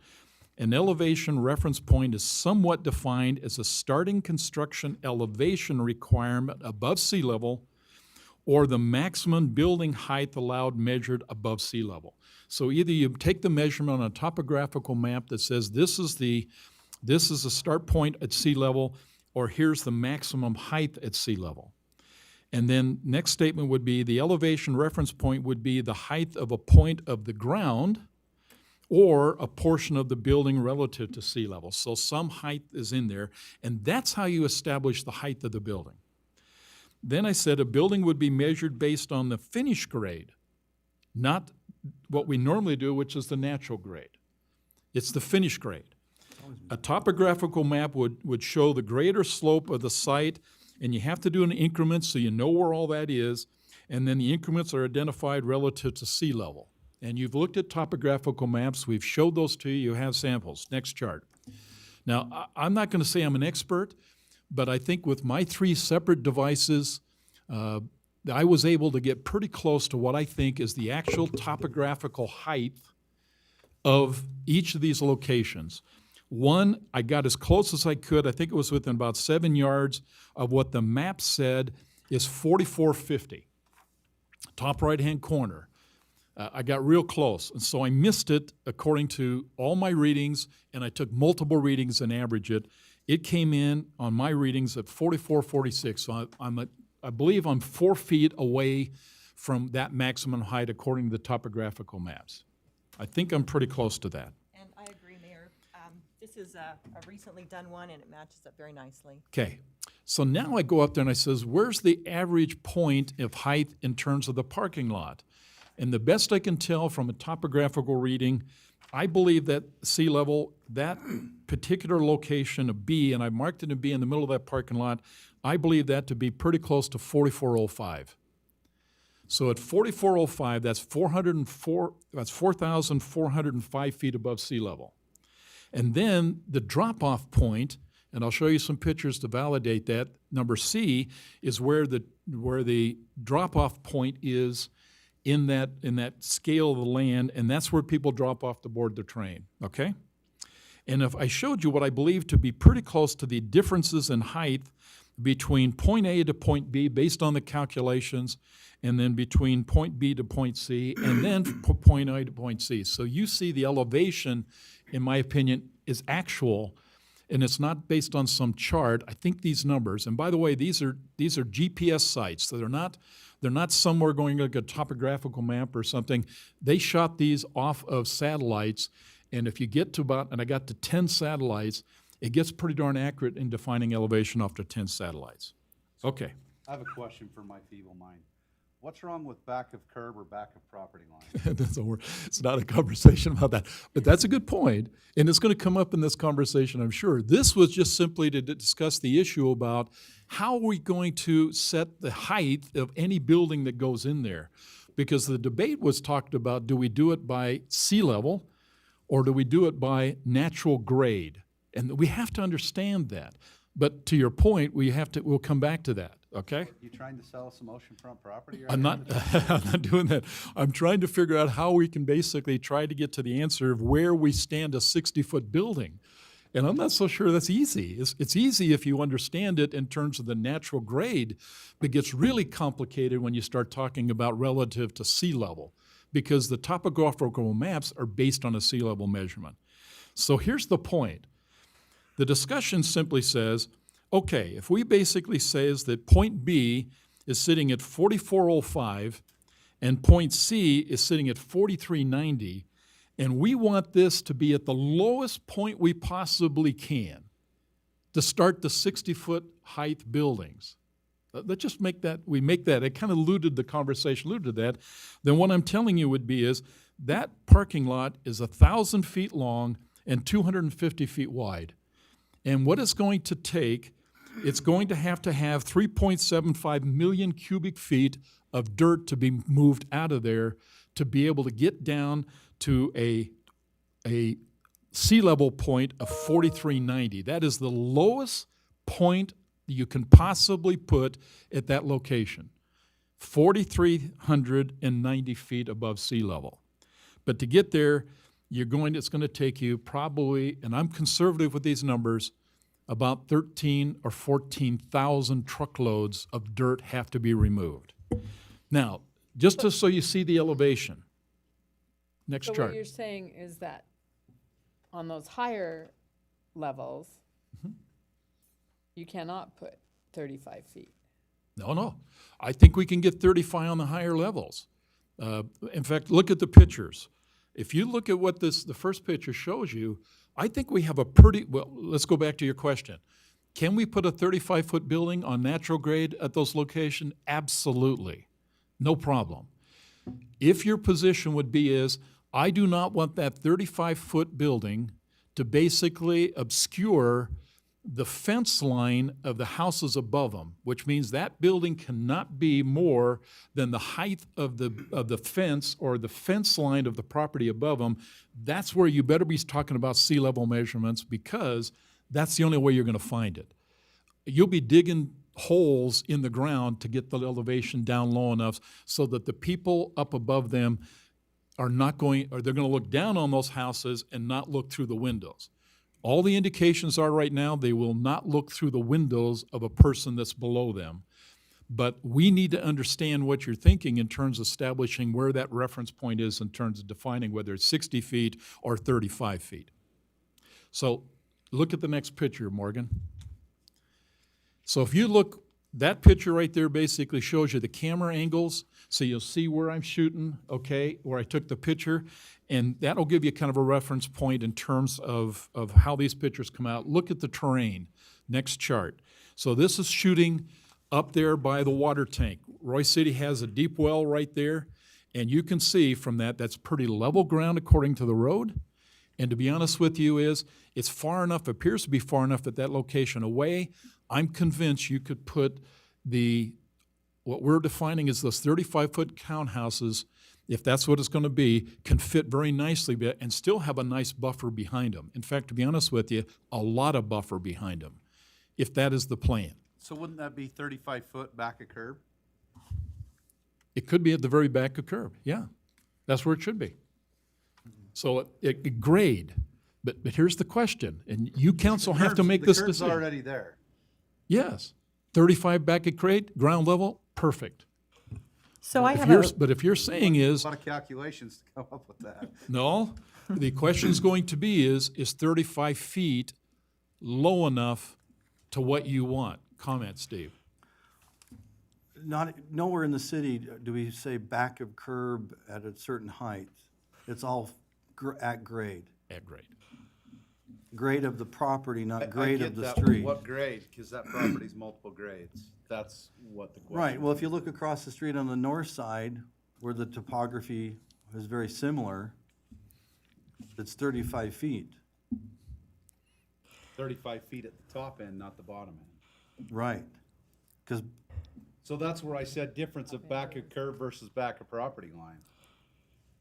An elevation reference point is somewhat defined as a starting construction elevation requirement above sea level, or the maximum building height allowed measured above sea level. So either you take the measurement on a topographical map that says this is the start point at sea level, or here's the maximum height at sea level. And then next statement would be the elevation reference point would be the height of a point of the ground or a portion of the building relative to sea level. So some height is in there, and that's how you establish the height of the building. Then I said a building would be measured based on the finish grade, not what we normally do, which is the natural grade. It's the finish grade. A topographical map would show the grade or slope of the site, and you have to do an increment so you know where all that is, and then the increments are identified relative to sea level. And you've looked at topographical maps. We've showed those to you. You have samples. Next chart. Now, I'm not going to say I'm an expert, but I think with my 3 separate devices, I was able to get pretty close to what I think is the actual topographical height of each of these locations. One, I got as close as I could. I think it was within about 7 yards of what the map said is 4450. Top right-hand corner. I got real close, and so I missed it according to all my readings, and I took multiple readings and averaged it. It came in on my readings at 4446, so I believe I'm 4 feet away from that maximum height according to the topographical maps. I think I'm pretty close to that. And I agree, Mayor. This is a recently done one, and it matches up very nicely. Okay, so now I go up there and I says, where's the average point of height in terms of the parking lot? And the best I can tell from a topographical reading, I believe that sea level, that particular location of B, and I marked it in B in the middle of that parking lot, I believe that to be pretty close to 4405. So at 4405, that's 4,405 feet above sea level. And then the drop-off point, and I'll show you some pictures to validate that, number C, is where the drop-off point is in that scale of the land, and that's where people drop off to board the train, okay? And if I showed you what I believe to be pretty close to the differences in height between point A to point B based on the calculations, and then between point B to point C, and then point A to point C. So you see the elevation, in my opinion, is actual, and it's not based on some chart. I think these numbers, and by the way, these are GPS sites, so they're not somewhere going like a topographical map or something. They shot these off of satellites, and if you get to about, and I got to 10 satellites, it gets pretty darn accurate in defining elevation after 10 satellites. Okay. I have a question for my feeble mind. What's wrong with back of curb or back of property line? It's not a conversation about that. But that's a good point, and it's going to come up in this conversation, I'm sure. This was just simply to discuss the issue about how are we going to set the height of any building that goes in there. Because the debate was talked about, do we do it by sea level or do we do it by natural grade? And we have to understand that. But to your point, we'll come back to that, okay? You trying to sell us some oceanfront property? I'm not doing that. I'm trying to figure out how we can basically try to get to the answer of where we stand a 60-foot building. And I'm not so sure that's easy. It's easy if you understand it in terms of the natural grade, but it gets really complicated when you start talking about relative to sea level, because the topographical maps are based on a sea level measurement. So here's the point. The discussion simply says, okay, if we basically says that point B is sitting at 4405 and point C is sitting at 4390, and we want this to be at the lowest point we possibly can to start the 60-foot height buildings. Let's just make that, it kind of alluded to that, then what I'm telling you would be is that parking lot is 1,000 feet long and 250 feet wide. And what it's going to take, it's going to have 3.75 million cubic feet of dirt to be moved out of there to be able to get down to a sea level point of 4390. That is the lowest point you can possibly put at that location, 4,390 feet above sea level. But to get there, it's going to take you probably, and I'm conservative with these numbers, about 13 or 14,000 truckloads of dirt have to be removed. Now, just so you see the elevation. Next So chart. what you're saying is that on those higher levels, you cannot put 35 feet. No. I think we can get 35 on the higher levels. In fact, look at the pictures. If you look at what the first picture shows you, I think we have let's go back to your question. Can we put a 35-foot building on natural grade at those locations? Absolutely. No problem. If your position would be is, I do not want that 35-foot building to basically obscure the fence line of the houses above them, which means that building cannot be more than the height of the fence or the fence line of the property above them. That's where you better be talking about sea level measurements, because that's the only way you're going to find it. You'll be digging holes in the ground to get the elevation down low enough so that the people up above them they're going to look down on those houses and not look through the windows. All the indications are right now they will not look through the windows of a person that's below them. But we need to understand what you're thinking in terms of establishing where that reference point is in terms of defining whether it's 60 feet or 35 feet. So look at the next picture, Morgan. So if you look, that picture right there basically shows you the camera angles, so you'll see where I'm shooting, okay, where I took the picture, and that'll give you kind of a reference point in terms of how these pictures come out. Look at the terrain. Next chart. So this is shooting up there by the water tank. Royce City has a deep well right there, and you can see from that, that's pretty level ground according to the road. And to be honest with you it's far enough, appears to be far enough at that location away. I'm convinced you could put the what we're defining is those 35-foot townhouses, if that's what it's going to be, can fit very nicely and still have a nice buffer behind them. In fact, to be honest with you, a lot of buffer behind them, if that is the plan. So wouldn't that be 35 foot back of curb? It could be at the very back of curb, yeah. That's where it should be. So it grade, but here's the question, and you council have to make this The curb's decision. already there. Yes, 35 back at grade, ground level, perfect. So I If have you're, a, but if you're saying A is, lot of calculations to come up with that. no, the question's going to be is 35 feet low enough to what you want? Comment, Steve. Nowhere in the city do we say back of curb at a certain height. It's all at grade. At grade. Grade of the property, I not grade get of the that, street. What grade? Because that property's multiple grades. That's what the question. Right, well, if you look across the street on the north side, where the topography is very similar, it's 35 feet. 35 feet at the top end, not the bottom end. Right. Because, So that's where I said difference of back of curb versus back of property line.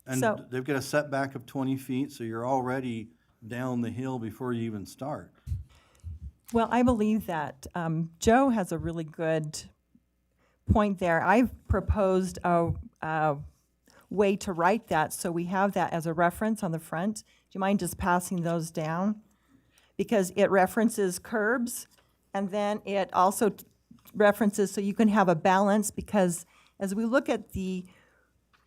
and So- they've got a setback of 20 feet, so you're already down the hill before you even start. well, I believe that Joe has a really good point there. I've proposed a way to write that, so we have that as a reference on the front. Do you mind just passing those down? Because it references curbs, and then it also references, so you can have a balance, because as we look at the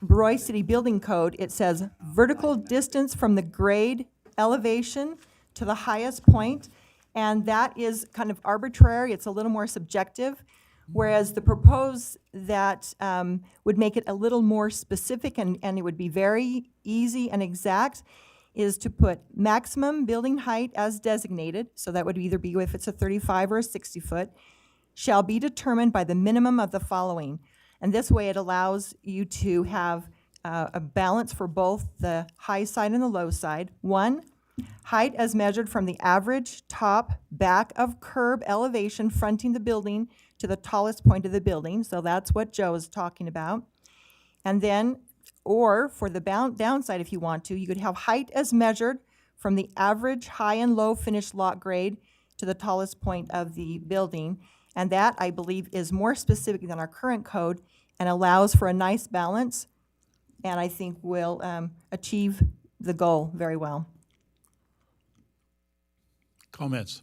Roy City Building Code, it says vertical distance from the grade elevation to the highest point, and that is kind of arbitrary, it's a little more subjective, whereas the proposed that would make it a little more specific, and it would be very easy and exact, is to put maximum building height as designated, so that would either be if it's a 35 or a 60 foot, shall be determined by the minimum of the following. And this way it allows you to have a balance for both the high side and the low side. One, height as measured from the average top back of curb elevation fronting the building to the tallest point of the building. So that's what Joe is talking about. And then, or for the downside, if you want to, you could have height as measured from the average high and low finished lot grade to the tallest point of the building. And that, I believe, is more specific than our current code and allows for a nice balance, and I think will achieve the goal very well. Comments?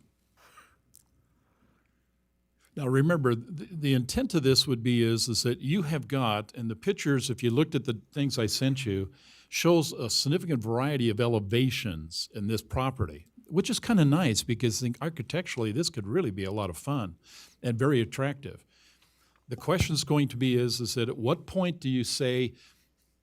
Now, remember, the intent of this would be is that you have got, and the pictures, if you looked at the things I sent you, shows a significant variety of elevations in this property, which is kind of nice because I think architecturally this could really be a lot of fun and very attractive. The question is going to be is that at what point do you say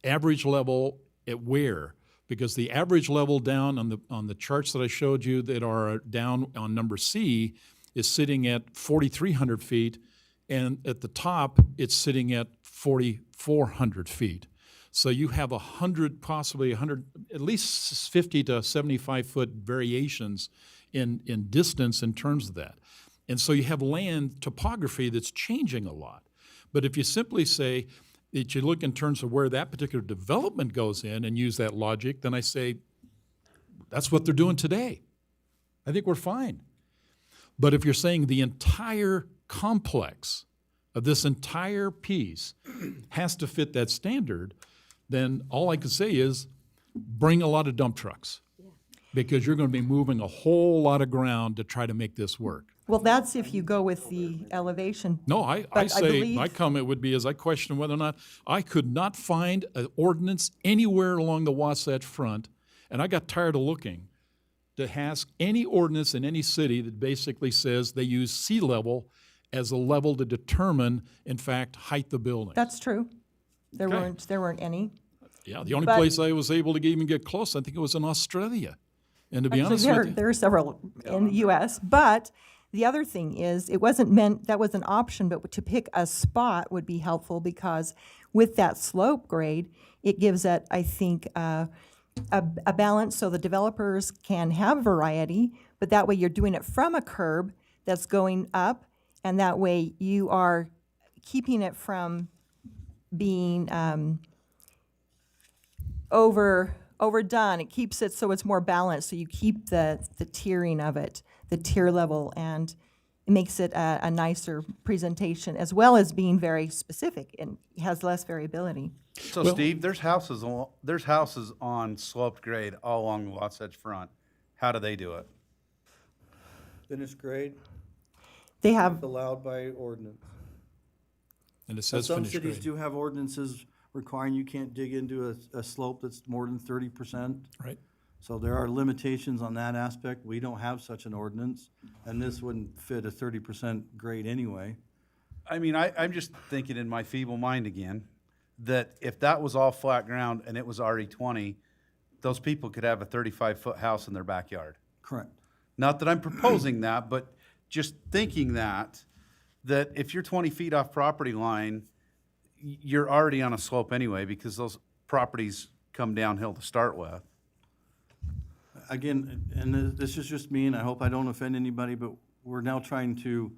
average level at where? Because the average level down on the charts that I showed you that are down on number C is sitting at 4,300 feet, and at the top it's sitting at 4,400 feet. So you have 100, possibly 100, at least 50 to 75 foot variations in distance in terms of that. And so you have land topography that's changing a lot. But if you simply say that you look in terms of where that particular development goes in and use that logic, then I say that's what they're doing today. I think we're fine. But if you're saying the entire complex of this entire piece has to fit that standard, then all I can say is bring a lot of dump trucks. Because you're going to be moving a whole lot of ground to try to make this work. Well, that's if you go with the elevation. No, I But I say, believe- my comment would be is I question whether or not, I could not find an ordinance anywhere along the Wasatch Front, and I got tired of looking, to ask any ordinance in any city that basically says they use sea level as a level to determine, in fact, height of building. That's true. There Okay. weren't any. Yeah, the only but- place I was able to even get close, I think it was in Australia. And to be honest Actually, with you. there are several in the US, but the other thing is, it wasn't meant, that was an option, but to pick a spot would be helpful, because with that slope grade, it gives it, I think, a balance so the developers can have variety, but that way you're doing it from a curb that's going up, and that way you are keeping it from being overdone. It keeps it so it's more balanced, so you keep the tiering of it, the tier level, and it makes it a nicer presentation, as well as being very specific and has less variability. So Well- Steve, there's houses on sloped grade all along the Wasatch Front. How do they do it? Finished grade, They have, allowed by ordinance. And it But says some finished cities grade, do have ordinances requiring you can't dig into a slope that's more than 30%. right? So there are limitations on that aspect. We don't have such an ordinance, and this wouldn't fit a 30% grade anyway. I mean, I'm just thinking in my feeble mind again, that if that was all flat ground and it was already 20, those people could have a 35-foot house in their backyard. Correct. Not that I'm proposing that, but just thinking that if you're 20 feet off property line, you're already on a slope anyway, because those properties come downhill to start with. Again, and this is just me, and I hope I don't offend anybody, but we're now trying to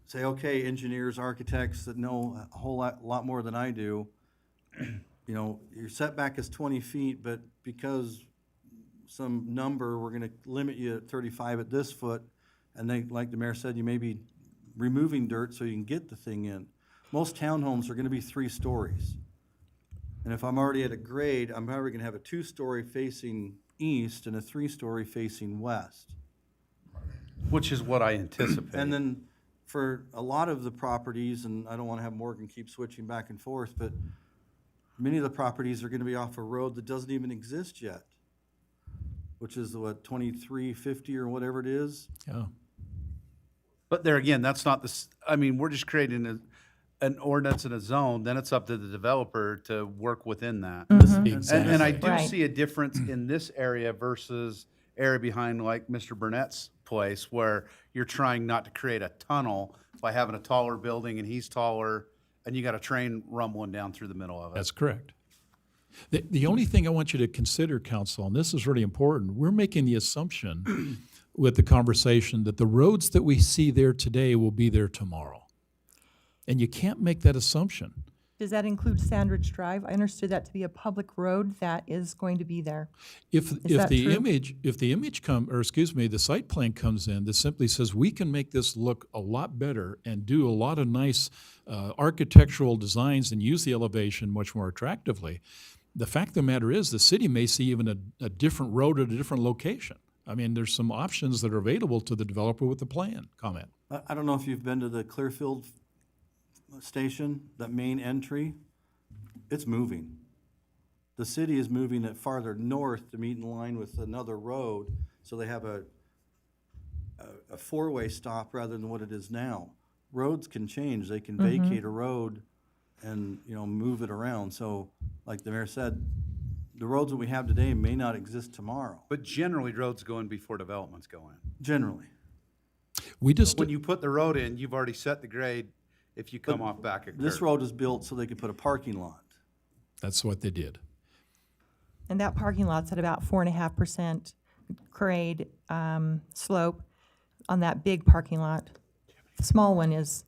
say, okay, engineers, architects that know a whole lot more than I do, you know, your setback is 20 feet, but because some number, we're gonna limit you at 35 at this foot, and they, like the mayor said, you may be removing dirt so you can get the thing in. Most townhomes are gonna be 3 stories. And if I'm already at a grade, I'm probably gonna have a 2-story facing east and a 3-story facing west. Which is what I anticipate. And then for a lot of the properties, and I don't wanna have Morgan keep switching back and forth, but many of the properties are gonna be off a road that doesn't even exist yet, which is what, 2350 or whatever it is? Yeah. But there again, that's not I mean, we're just creating an ordinance and a zone, then it's up to the developer to work within that. And I do Right. see a difference in this area versus area behind like Mr. Burnett's place, where you're trying not to create a tunnel by having a taller building and he's taller, and you got a train rumbling down through the middle of it. That's correct. The only thing I want you to consider, council, and this is really important, we're making the assumption with the conversation that the roads that we see there today will be there tomorrow. And you can't make that assumption. does that include Sandridge Drive? I understood that to be a public road that is going to be there. If that the true? the site plan comes in that simply says we can make this look a lot better and do a lot of nice architectural designs and use the elevation much more attractively, the fact of the matter is the city may see even a different road at a different location. I mean, there's some options that are available to the developer with the plan. Comment. I don't know if you've been to the Clearfield station, that main entry, it's moving. The city is moving it farther north to meet in line with another road, so they have a 4-way stop rather than what it is now. Roads can change, they can vacate a road and, you know, move it around. So, like the mayor said, the roads that we have today may not exist tomorrow, But generally, roads go in before developments go in. generally. We just, When you put the road in, you've already set the grade if you come off back a curve. This road is built so they could put a parking lot. that's what they did. And that parking lot's at about 4.5% grade slope on that big parking lot. The small one is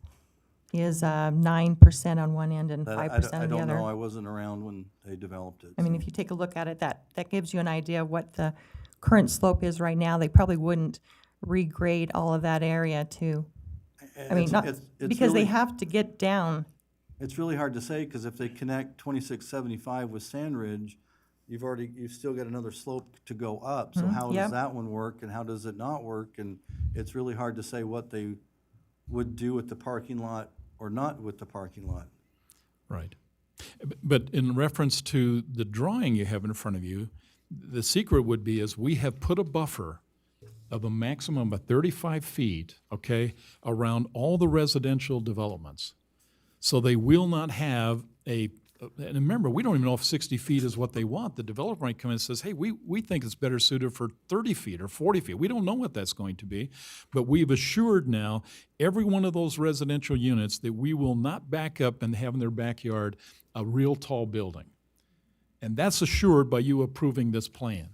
9% on one end and That 5% I on the don't know, other. I wasn't around when they developed it. I mean, if you take a look at it, that gives you an idea of what the current slope is right now. They probably wouldn't regrade all of that area to, I mean, It's- not, it's because they really- have to get down. It's really hard to say, because if they connect 2675 with Sandridge, you've still got another slope to go up. So how yep. does that one work and how does it not work? And it's really hard to say what they would do with the parking lot or not with the parking lot. Right. But in reference to the drawing you have in front of you, the secret would be is we have put a buffer of a maximum of 35 feet, okay, around all the residential developments. So they will not have and remember, we don't even know if 60 feet is what they want. The developer might come in and says, hey, we think it's better suited for 30 feet or 40 feet. We don't know what that's going to be, but we've assured now every one of those residential units that we will not back up and have in their backyard a real tall building. And that's assured by you approving this plan.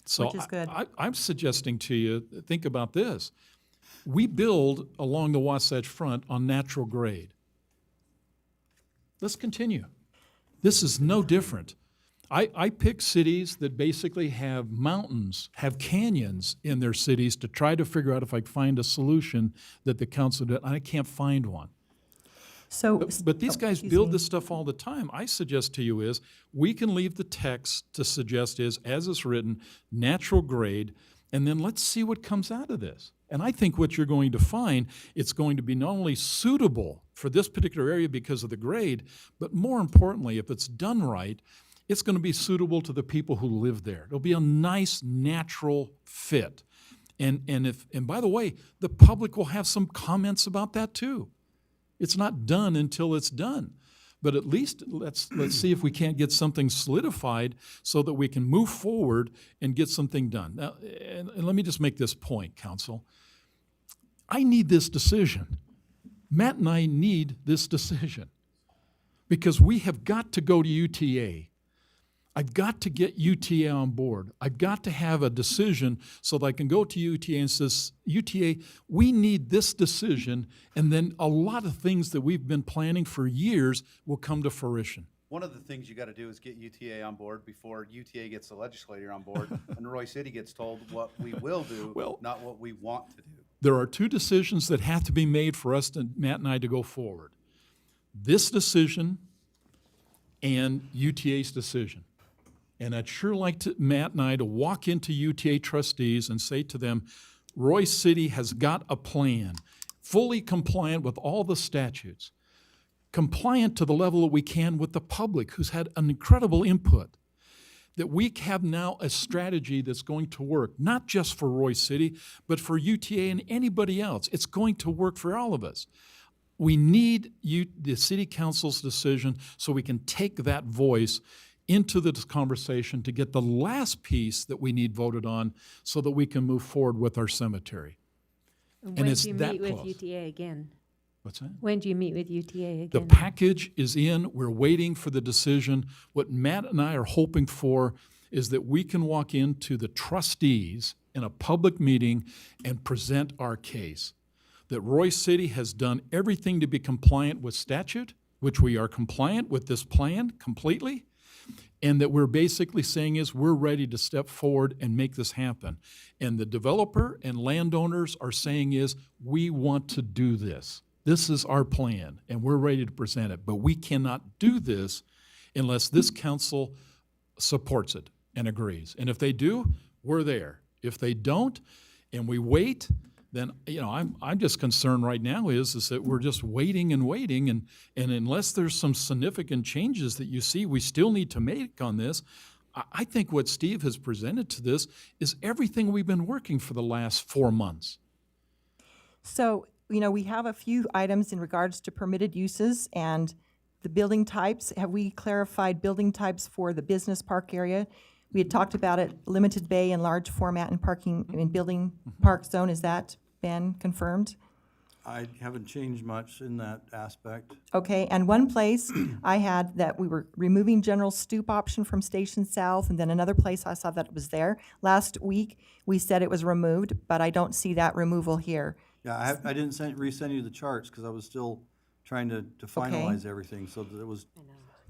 So Which is good. I'm suggesting to you, think about this. We build along the Wasatch Front on natural grade. Let's continue. This is no different. I pick cities that basically have mountains, have canyons in their cities to try to figure out if I can find a solution that the council did. I can't find one. So. But these oh, guys excuse build me. this stuff all the time. I suggest to you is, we can leave the text to suggest is, as it's written, natural grade, and then let's see what comes out of this. And I think what you're going to find, it's going to be not only suitable for this particular area because of the grade, but more importantly, if it's done right, it's going to be suitable to the people who live there. It'll be a nice, natural fit. And by the way, the public will have some comments about that too. It's not done until it's done. But at least let's see if we can't get something solidified so that we can move forward and get something done. Now, and let me just make this point, council. I need this decision. Matt and I need this decision because we have got to go to UTA. I've got to get UTA on board. I've got to have a decision so that I can go to UTA and says, UTA, we need this decision, and then a lot of things that we've been planning for years will come to fruition. One of the things you got to do is get UTA on board before UTA gets the legislature on board, and Roy City gets told what we will do, Well, not what we want to do. There are two decisions that have to be made for us, Matt and I, to go forward. This decision and UTA's decision. And I'd sure like Matt and I to walk into UTA trustees and say to them, Roy City has got a plan, fully compliant with all the statutes, compliant to the level that we can with the public, who's had an incredible input, that we have now a strategy that's going to work, not just for Roy City, but for UTA and anybody else. It's going to work for all of us. We need the city council's decision so we can take that voice into this conversation to get the last piece that we need voted on so that we can move forward with our cemetery. When it's do you that meet with close. UTA again? What's that? When do you meet with UTA The again? package is in, we're waiting for the decision. What Matt and I are hoping for is that we can walk into the trustees in a public meeting and present our case. That Roy City has done everything to be compliant with statute, which we are compliant with this plan completely, and that we're basically saying is we're ready to step forward and make this happen. And the developer and landowners are saying is we want to do this. This is our plan, and we're ready to present it. But we cannot do this unless this council supports it and agrees. And if they do, we're there. If they don't, and we wait, then I'm just concerned right now is that we're just waiting, and unless there's some significant changes that you see we still need to make on this, I think what Steve has presented to this is everything we've been working for the last 4 months. So, we have a few items in regards to permitted uses and the building types. Have we clarified building types for the business park area? We had talked about it, limited bay and large format and parking in building park zone. Has that been confirmed? I haven't changed much in that aspect. Okay, and one place I had that we were removing general stoop option from Station South, and then another place I saw that it was there. Last week, we said it was removed, but I don't see that removal here. Yeah, I didn't resend you the charts because I was still trying to finalize everything. So that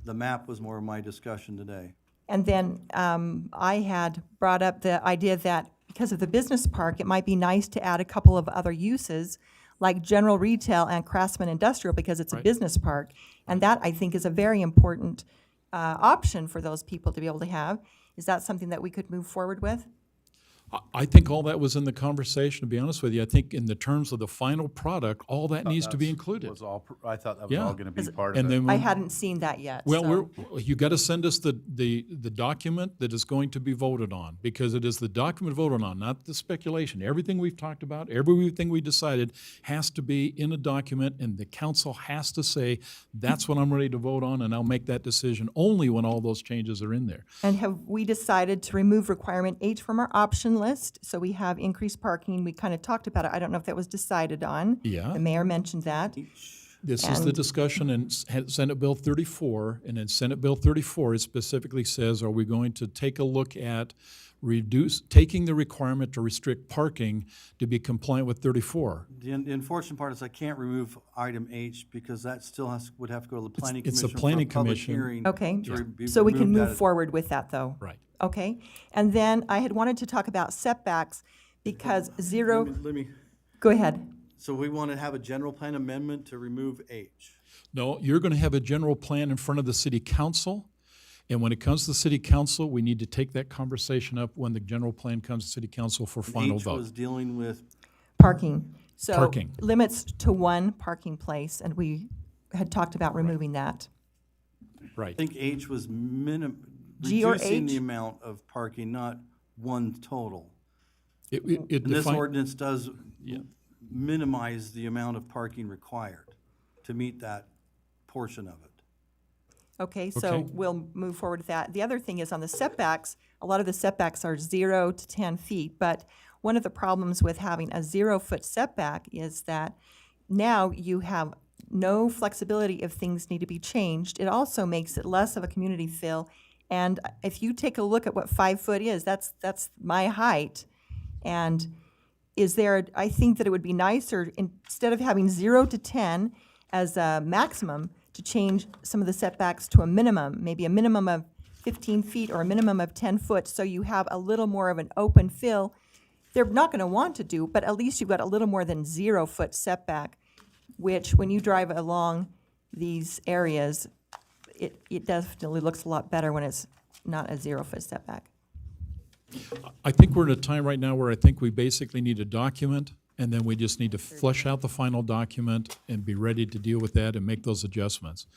the map was more of my discussion today. And then I had brought up the idea that because of the business park, it might be nice to add a couple of other uses, like general retail and craftsman industrial, because it's a Right. business park. And that, I think, is a very important option for those people to be able to have. Is that something that we could move forward with? I think all that was in the conversation, to be honest with you. I think in the terms of the final product, all that needs to be included. I thought that was Yeah. all going to be part of And it. then I when- hadn't seen that yet. Well, so- you got to send us the document that is going to be voted on, because it is the document voted on, not the speculation. Everything we've talked about, everything we decided has to be in a document, and the council has to say, that's what I'm ready to vote on, and I'll make that decision only when all those changes are in there. And have we decided to remove requirement H from our option list? So we have increased parking. We kind of talked about it. I don't know if that was decided on. Yeah. The mayor mentioned that. This is the And- discussion in Senate Bill 34, and in Senate Bill 34, it specifically says, are we going to take a look at taking the requirement to restrict parking to be compliant with 34? The unfortunate part is I can't remove item H because that still would have to go to the planning it's a commission for planning a public commission. hearing. Okay, to be so we can removed move out of- forward with that, though. Right. Okay, and then I had wanted to talk about setbacks because zero, Let me, go ahead. so we want to have a general plan amendment to remove H. No, you're going to have a general plan in front of the city council. And when it comes to the city council, we need to take that conversation up when the general plan comes to city council for final H was vote. dealing with, Parking. So Parking. limits to one parking place, and we had talked about removing that. I Right. think H was G or reducing the H? amount of parking, not one total. It And this define- ordinance does Yeah. minimize the amount of parking required to meet that portion of it. Okay, so Okay. we'll move forward with that. The other thing is on the setbacks, a lot of the setbacks are 0 to 10 feet, but one of the problems with having a 0-foot setback is that now you have no flexibility if things need to be changed. It also makes it less of a community feel. And if you take a look at what 5 foot is, that's my height. And I think that it would be nicer, instead of having 0 to 10 as a maximum, to change some of the setbacks to a minimum, maybe a minimum of 15 feet or a minimum of 10 foot, so you have a little more of an open fill. They're not gonna want to do, but at least you've got a little more than 0-foot setback, which, when you drive along these areas, it definitely looks a lot better when it's not a 0-foot setback. I think we're at a time right now where I think we basically need a document, and then we just need to flesh out the final document and be ready to deal with that and make those adjustments.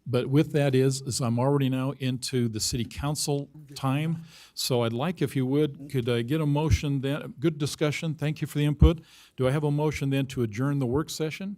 But with that is I'm already now into the city council time, so I'd like, if you would, could I get a motion then, good discussion, thank you for the input. Do I have a motion then to adjourn the work session?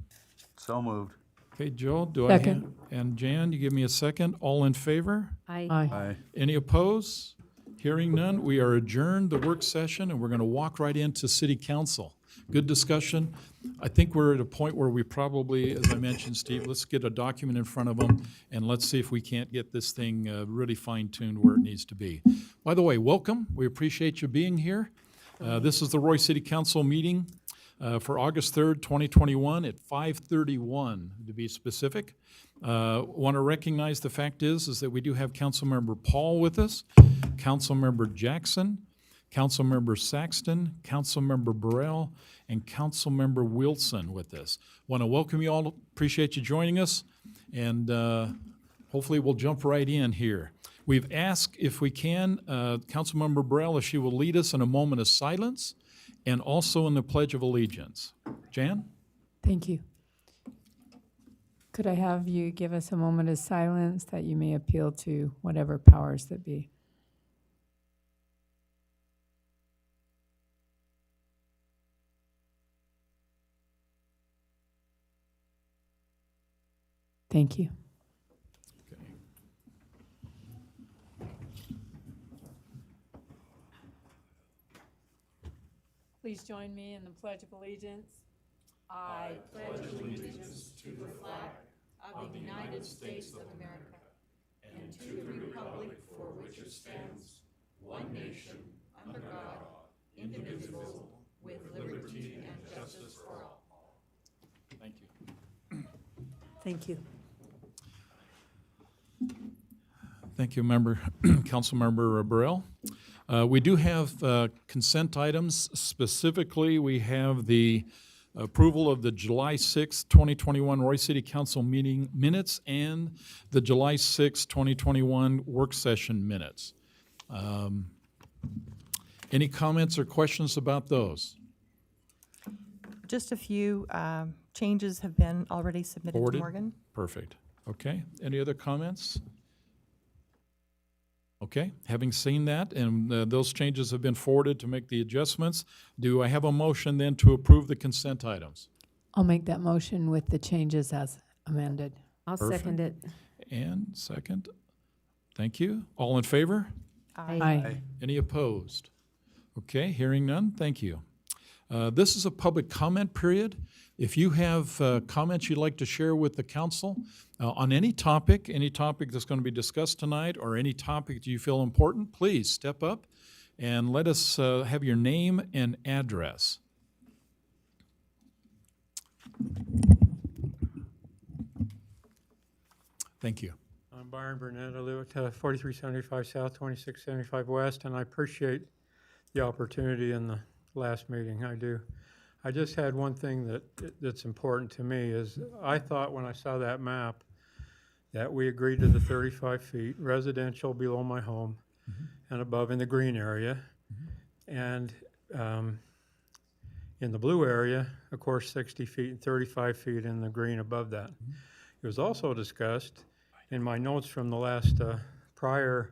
So moved. Okay, Joel, do I have? Second. And Jan, you give me a second, all in favor? I Aye. Any opposed? Hearing none, we are adjourned the work session, and we're going to walk right into city council. Good discussion. I think we're at a point where we probably, as I mentioned, Steve, let's get a document in front of them, and let's see if we can't get this thing really fine-tuned where it needs to be. By the way, welcome. We appreciate you being here. This is the Roy City Council meeting for August 3rd, 2021 at 5:31, to be specific. Want to recognize the fact is that we do have Councilmember Paul with us, Councilmember Jackson, Councilmember Saxton, Councilmember Burrell, and Councilmember Wilson with us. Want to welcome you all. Appreciate you joining us, and hopefully we'll jump right in here. We've asked if we can, Councilmember Burrell, if she will lead us in a moment of silence and also in the Pledge of Allegiance. Jan? Thank you. Could I have you give us a moment of silence that you may appeal to whatever powers that be? Thank you. Please join me in the Pledge of Allegiance. I pledge allegiance to the flag of the United States of America and to the republic for which it stands, one nation, under God, indivisible, with liberty and justice for all. Thank you. Thank you. Thank you, Councilmember Burrell. We do have consent items. Specifically, we have the approval of the July 6th, 2021 Roy City Council meeting minutes and the July 6th, 2021 work session minutes. Any comments or questions about those? Just a few changes have been already submitted to Forwarded? Morgan. Perfect. Okay. Any other comments? Okay. Having seen that, and those changes have been forwarded to make the adjustments, do I have a motion then to approve the consent items? I'll make that motion with the changes as amended. I'll Perfect. second it. And second. Thank you. All in favor? Aye. Any opposed? Okay, hearing none, thank you. This is a public comment period. If you have comments you'd like to share with the council on any topic that's going to be discussed tonight, or any topic that you feel important, please step up and let us have your name and address. Thank you. I'm Byron Burnett. I live at 4375 South, 2675 West, and I appreciate the opportunity in the last meeting. I do. I just had one thing that's important to me is I thought when I saw that map that we agreed to the 35 feet residential below my home and above in the green area. And in the blue area, of course, 60 feet and 35 feet in the green above that. It was also discussed in my notes from the last prior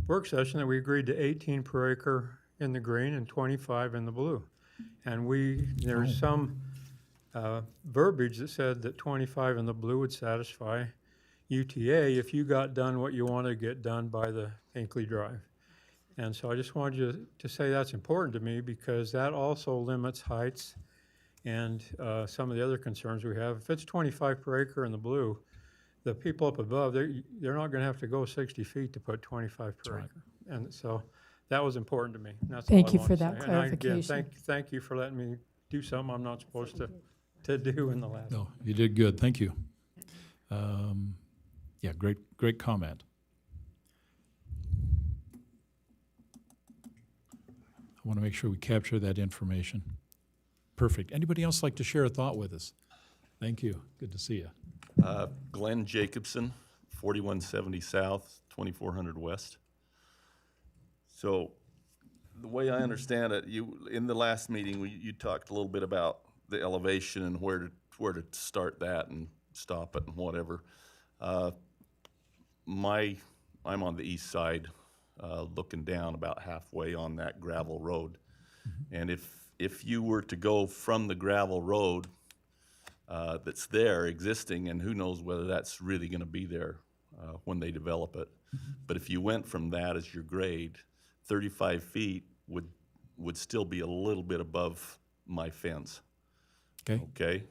work session that we agreed to 18 per acre in the green and 25 in the blue. And there's some verbiage that said that 25 in the blue would satisfy UTA if you got done what you want to get done by the Hinkley Drive. And so I just wanted you to say that's important to me, because that also limits heights and some of the other concerns we have. If it's 25 per acre in the blue, the people up above, they're not going to have to go 60 feet to put 25 per acre. And so that was important to me. And that's all I Thank you wanted for to that say. And I, again, clarification. thank you for letting me do something I'm not supposed to do in the last. No, you did good. Thank you. Yeah, great comment. I want to make sure we capture that information. Perfect. Anybody else like to share a thought with us? Thank you. Good to see you. Glenn Jacobson, 4170 South, 2400 West. So the way I understand it, in the last meeting, you talked a little bit about the elevation and where to start that and stop it and whatever. I'm on the east side, looking down about halfway on that gravel road. And if you were to go from the gravel road that's there existing, and who knows whether that's really going to be there when they develop it, but if you went from that as your grade, 35 feet would still be a little bit above my fence. Okay?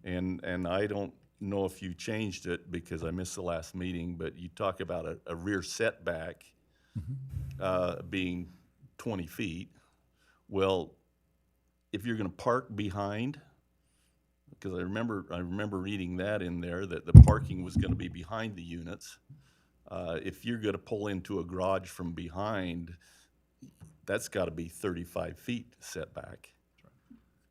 And I don't know if you changed it because I missed the last meeting, but you talk about a rear setback being 20 feet. Well, if you're going to park behind, because I remember reading that in there, that the parking was going to be behind the units. If you're going to pull into a garage from behind, that's got to be 35 feet setback.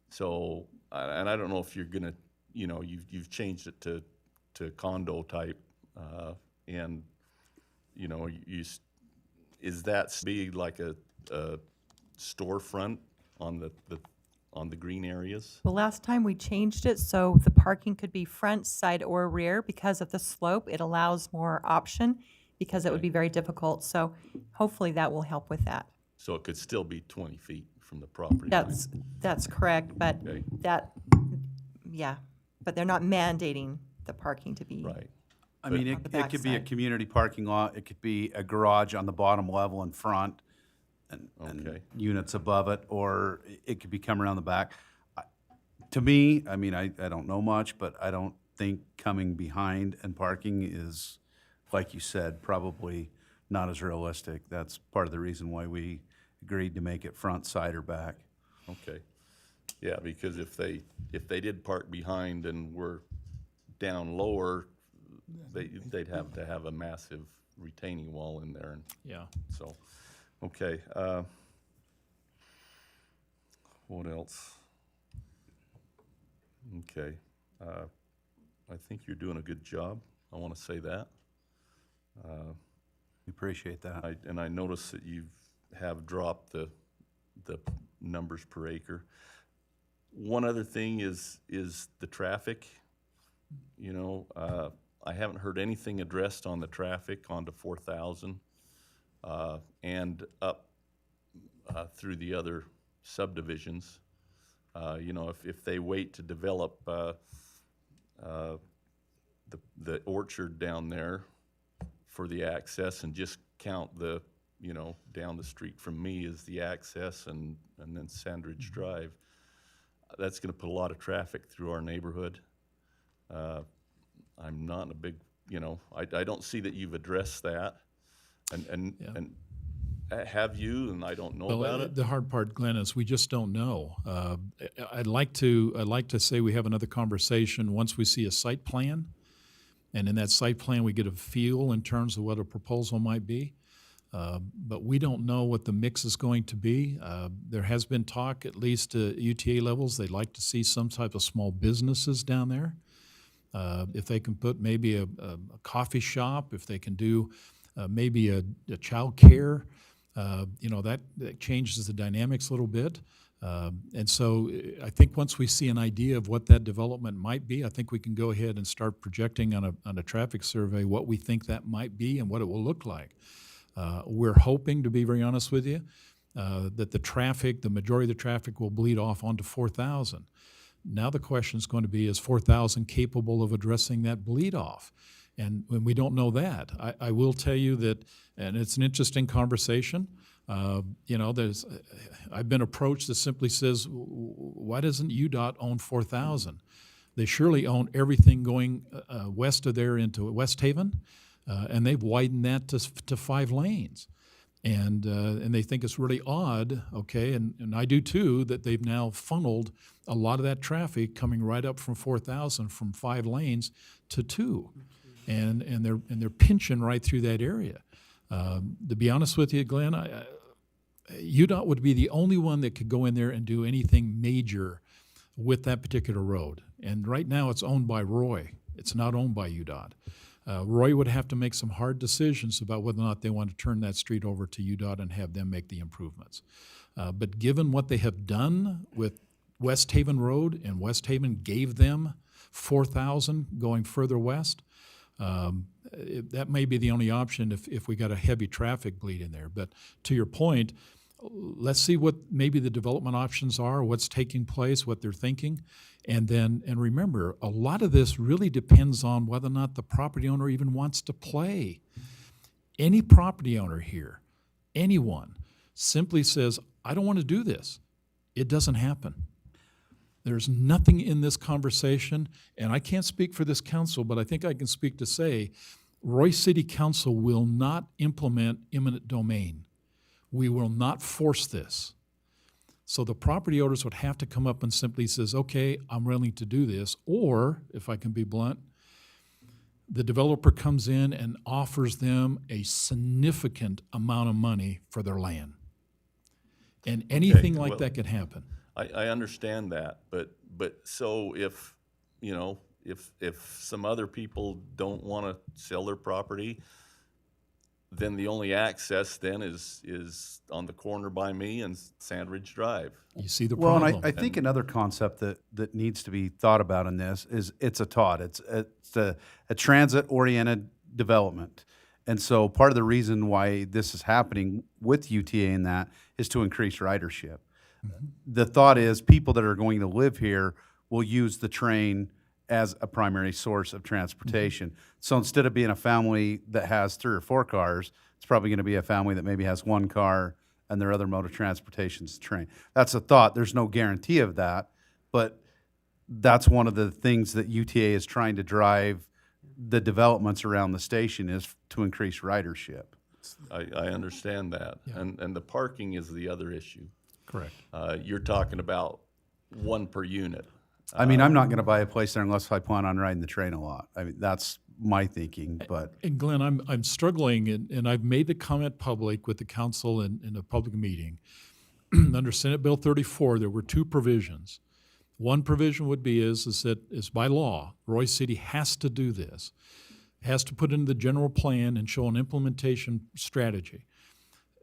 So, and I don't know if you're going to, you've changed it to condo type, and is that be like a storefront on the green areas? The last time we changed it, so the parking could be front, side, or rear. Because of the slope, it allows more option, because it would be very difficult. So hopefully that will help with that. So it could still be 20 feet from the property line. That's correct, but Okay. but they're not mandating the parking to be. Right. I mean, On the it could be a backside. community parking lot, it could be a garage on the bottom level in front, and Okay. units above it, or it could be come around the back. To me, I mean, I don't know much, but I don't think coming behind and parking is, like you said, probably not as realistic. That's part of the reason why we agreed to make it front, side, or back. Okay. Yeah, because if they did park behind and were down lower, they'd have to have a massive retaining wall in there, and Yeah. so, okay. What else? Okay. I think you're doing a good job. I want to say that. We appreciate that. I noticed that you have dropped the numbers per acre. One other thing is the traffic. I haven't heard anything addressed on the traffic onto 4,000 and up through the other subdivisions. If they wait to develop the orchard down there for the access and just count down the street from me as the access and then Sandridge Drive, that's gonna put a lot of traffic through our neighborhood. I'm not a big, I don't see that you've addressed that. And have you, and I don't know Well, about it? the hard part, Glenn, is we just don't know. I'd like to say we have another conversation once we see a site plan, and in that site plan, we get a feel in terms of what a proposal might be. But we don't know what the mix is going to be. There has been talk, at least at UTA levels, they'd like to see some type of small businesses down there. If they can put maybe a coffee shop, if they can do maybe a child care, that changes the dynamics a little bit. And so I think once we see an idea of what that development might be, I think we can go ahead and start projecting on a traffic survey what we think that might be and what it will look like. We're hoping, to be very honest with you, that the majority of the traffic will bleed off onto 4,000. Now the question is going to be, is 4,000 capable of addressing that bleed off? And when we don't know that, I will tell you that, and it's an interesting conversation. I've been approached that simply says, why doesn't UDOT own 4,000? They surely own everything going west of there into West Haven, and they've widened that to 5 lanes. And they think it's really odd, okay, and I do too, that they've now funneled a lot of that traffic coming right up from 4,000 from 5 lanes to 2. And they're pinching right through that area. To be honest with you, Glenn, UDOT would be the only one that could go in there and do anything major with that particular road. And right now, it's owned by Roy. It's not owned by UDOT. Roy would have to make some hard decisions about whether or not they want to turn that street over to UDOT and have them make the improvements. But given what they have done with West Haven Road, and West Haven gave them 4,000 going further west, that may be the only option if we got a heavy traffic bleed in there. But to your point, let's see what maybe the development options are, what's taking place, what they're thinking. And remember, a lot of this really depends on whether or not the property owner even wants to play. Any property owner here, anyone, simply says, I don't want to do this. It doesn't happen. There's nothing in this conversation, and I can't speak for this council, but I think I can speak to say, Royce City Council will not implement eminent domain. We will not force this. So the property owners would have to come up and simply says, okay, I'm willing to do this. Or, if I can be blunt, the developer comes in and offers them a significant amount of money for their land. And anything like that could happen. I understand that, but so if some other people don't want to sell their property, then the only access then is on the corner by me and Sandridge Drive. You see the Well, problem. and I think another concept that needs to be thought about in this is it's a TOD. It's a transit-oriented development. And so part of the reason why this is happening with UTA in that is to increase ridership. Mm-hmm. The thought is people that are going to live here will use the train as a primary source of transportation. Mm-hmm. So instead of being a family that has 3 or 4 cars, it's probably going to be a family that maybe has 1 car and their other mode of transportation is the train. That's a thought. There's no guarantee of that, but that's one of the things that UTA is trying to drive the developments around the station is to increase ridership. I understand that, yeah. And the parking is the other issue. Correct. You're talking about 1 per unit. I mean, I'm not going to buy a place there unless I plan on riding the train a lot. I mean, that's my thinking, but. And Glenn, I'm struggling, and I've made the comment public with the council in a public meeting. Under Senate Bill 34, there were 2 provisions. One provision would be is that by law, Royce City has to do this, has to put in the general plan and show an implementation strategy.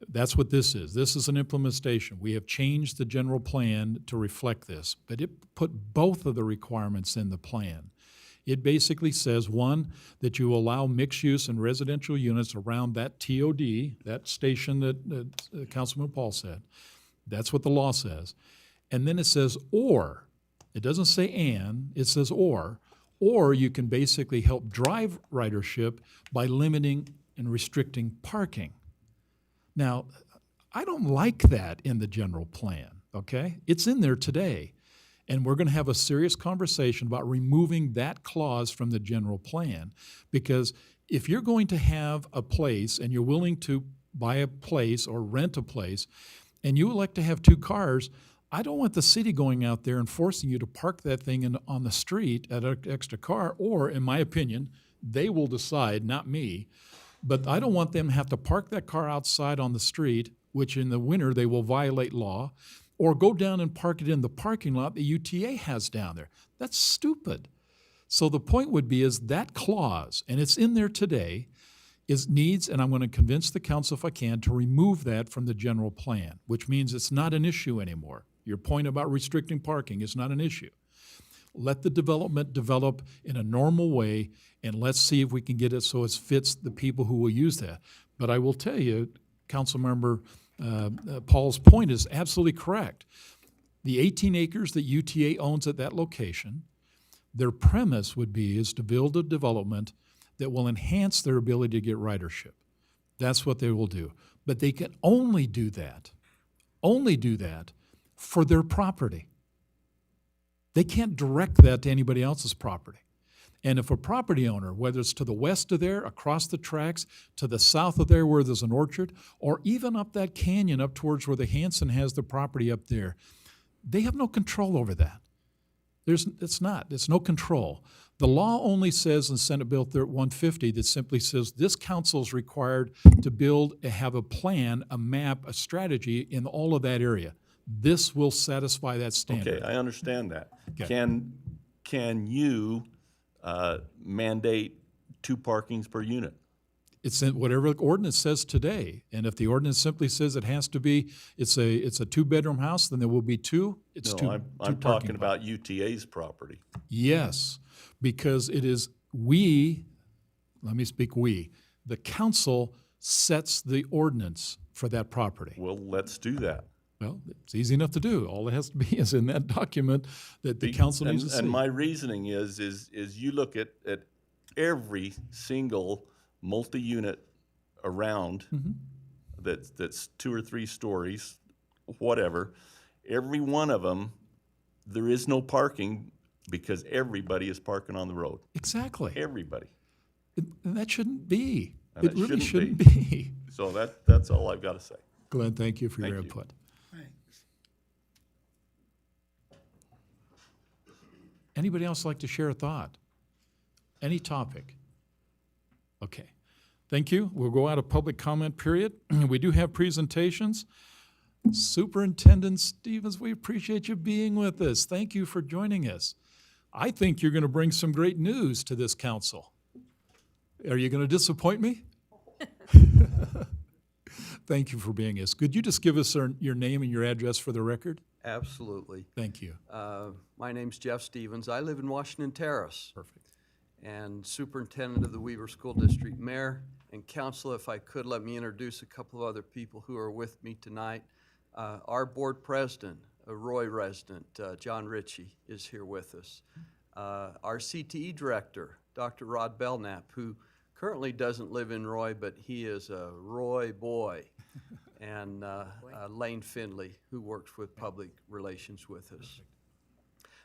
That's what this is. This is an implementation. We have changed the general plan to reflect this, but it put both of the requirements in the plan. It basically says, 1, that you allow mixed use and residential units around that TOD, that station that Councilman Paul said. That's what the law says. And then it says, or. It doesn't say and, it says or you can basically help drive ridership by limiting and restricting parking. Now, I don't like that in the general plan, okay? It's in there today. And we're going to have a serious conversation about removing that clause from the general plan. Because if you're going to have a place and you're willing to buy a place or rent a place, and you elect to have two cars, I don't want the city going out there and forcing you to park that thing on the street at an extra car, or, in my opinion, they will decide, not me, but I don't want them to have to park that car outside on the street, which in the winter they will violate law, or go down and park it in the parking lot the UTA has down there. That's stupid. So the point would be is that clause, and it's in there today, needs, and I'm going to convince the council if I can, to remove that from the general plan, which means it's not an issue anymore. Your point about restricting parking is not an issue. Let the development develop in a normal way, and let's see if we can get it so it fits the people who will use that. But I will tell you, Councilmember Paul's point is absolutely correct. The 18 acres that UTA owns at that location, their premise would be is to build a development that will enhance their ability to get ridership. That's what they will do. But they can only do that for their property. They can't direct that to anybody else's property. And if a property owner, whether it's to the west of there, across the tracks, to the south of there where there's an orchard, or even up that canyon up towards where the Hanson has the property up there, they have no control over that. It's no control. The law only says in Senate Bill 150 that simply says this council is required to have a plan, a map, a strategy in all of that area. This will satisfy that standard. Okay, I understand that. Okay. Can you mandate 2 parkings per unit? It's in whatever the ordinance says today. And if the ordinance simply says it has to be, it's a 2-bedroom house, then there will be 2. It's two. No, I'm parking talking lots. about UTA's property. Yes, because it is let me speak the council sets the ordinance for that property. Well, let's do that. Well, it's easy enough to do. All it has to be is in that document that the council needs to see. And my reasoning is you look at every single multi-unit around that's 2 or 3 stories, whatever, every one of them, there is no parking because everybody is parking on the road. Exactly. Everybody. And that shouldn't be. And It it really shouldn't shouldn't be. So that's all I've got to say. Glenn, thank you for your Thank you. input. Thanks. Anybody else like to share a thought? Any topic? Okay. Thank you. We'll go out of public comment period. We do have presentations. Superintendent Stevens, we appreciate you being with us. Thank you for joining us. I think you're going to bring some great news to this council. Are you going to disappoint me? Thank you for being us. Could you just give us your name and your address for the record? Absolutely. Thank you. My name's Jeff Stevens. I live in Washington Terrace. Perfect. And superintendent of the Weaver School District. Mayor and council, if I could, let me introduce a couple of other people who are with me tonight. Our board president, a Roy resident, John Ritchie, is here with us. Our CTE director, Dr. Rod Belknap, who currently doesn't live in Roy, but he is a Roy boy. And Lane Findley, who works with public relations with us.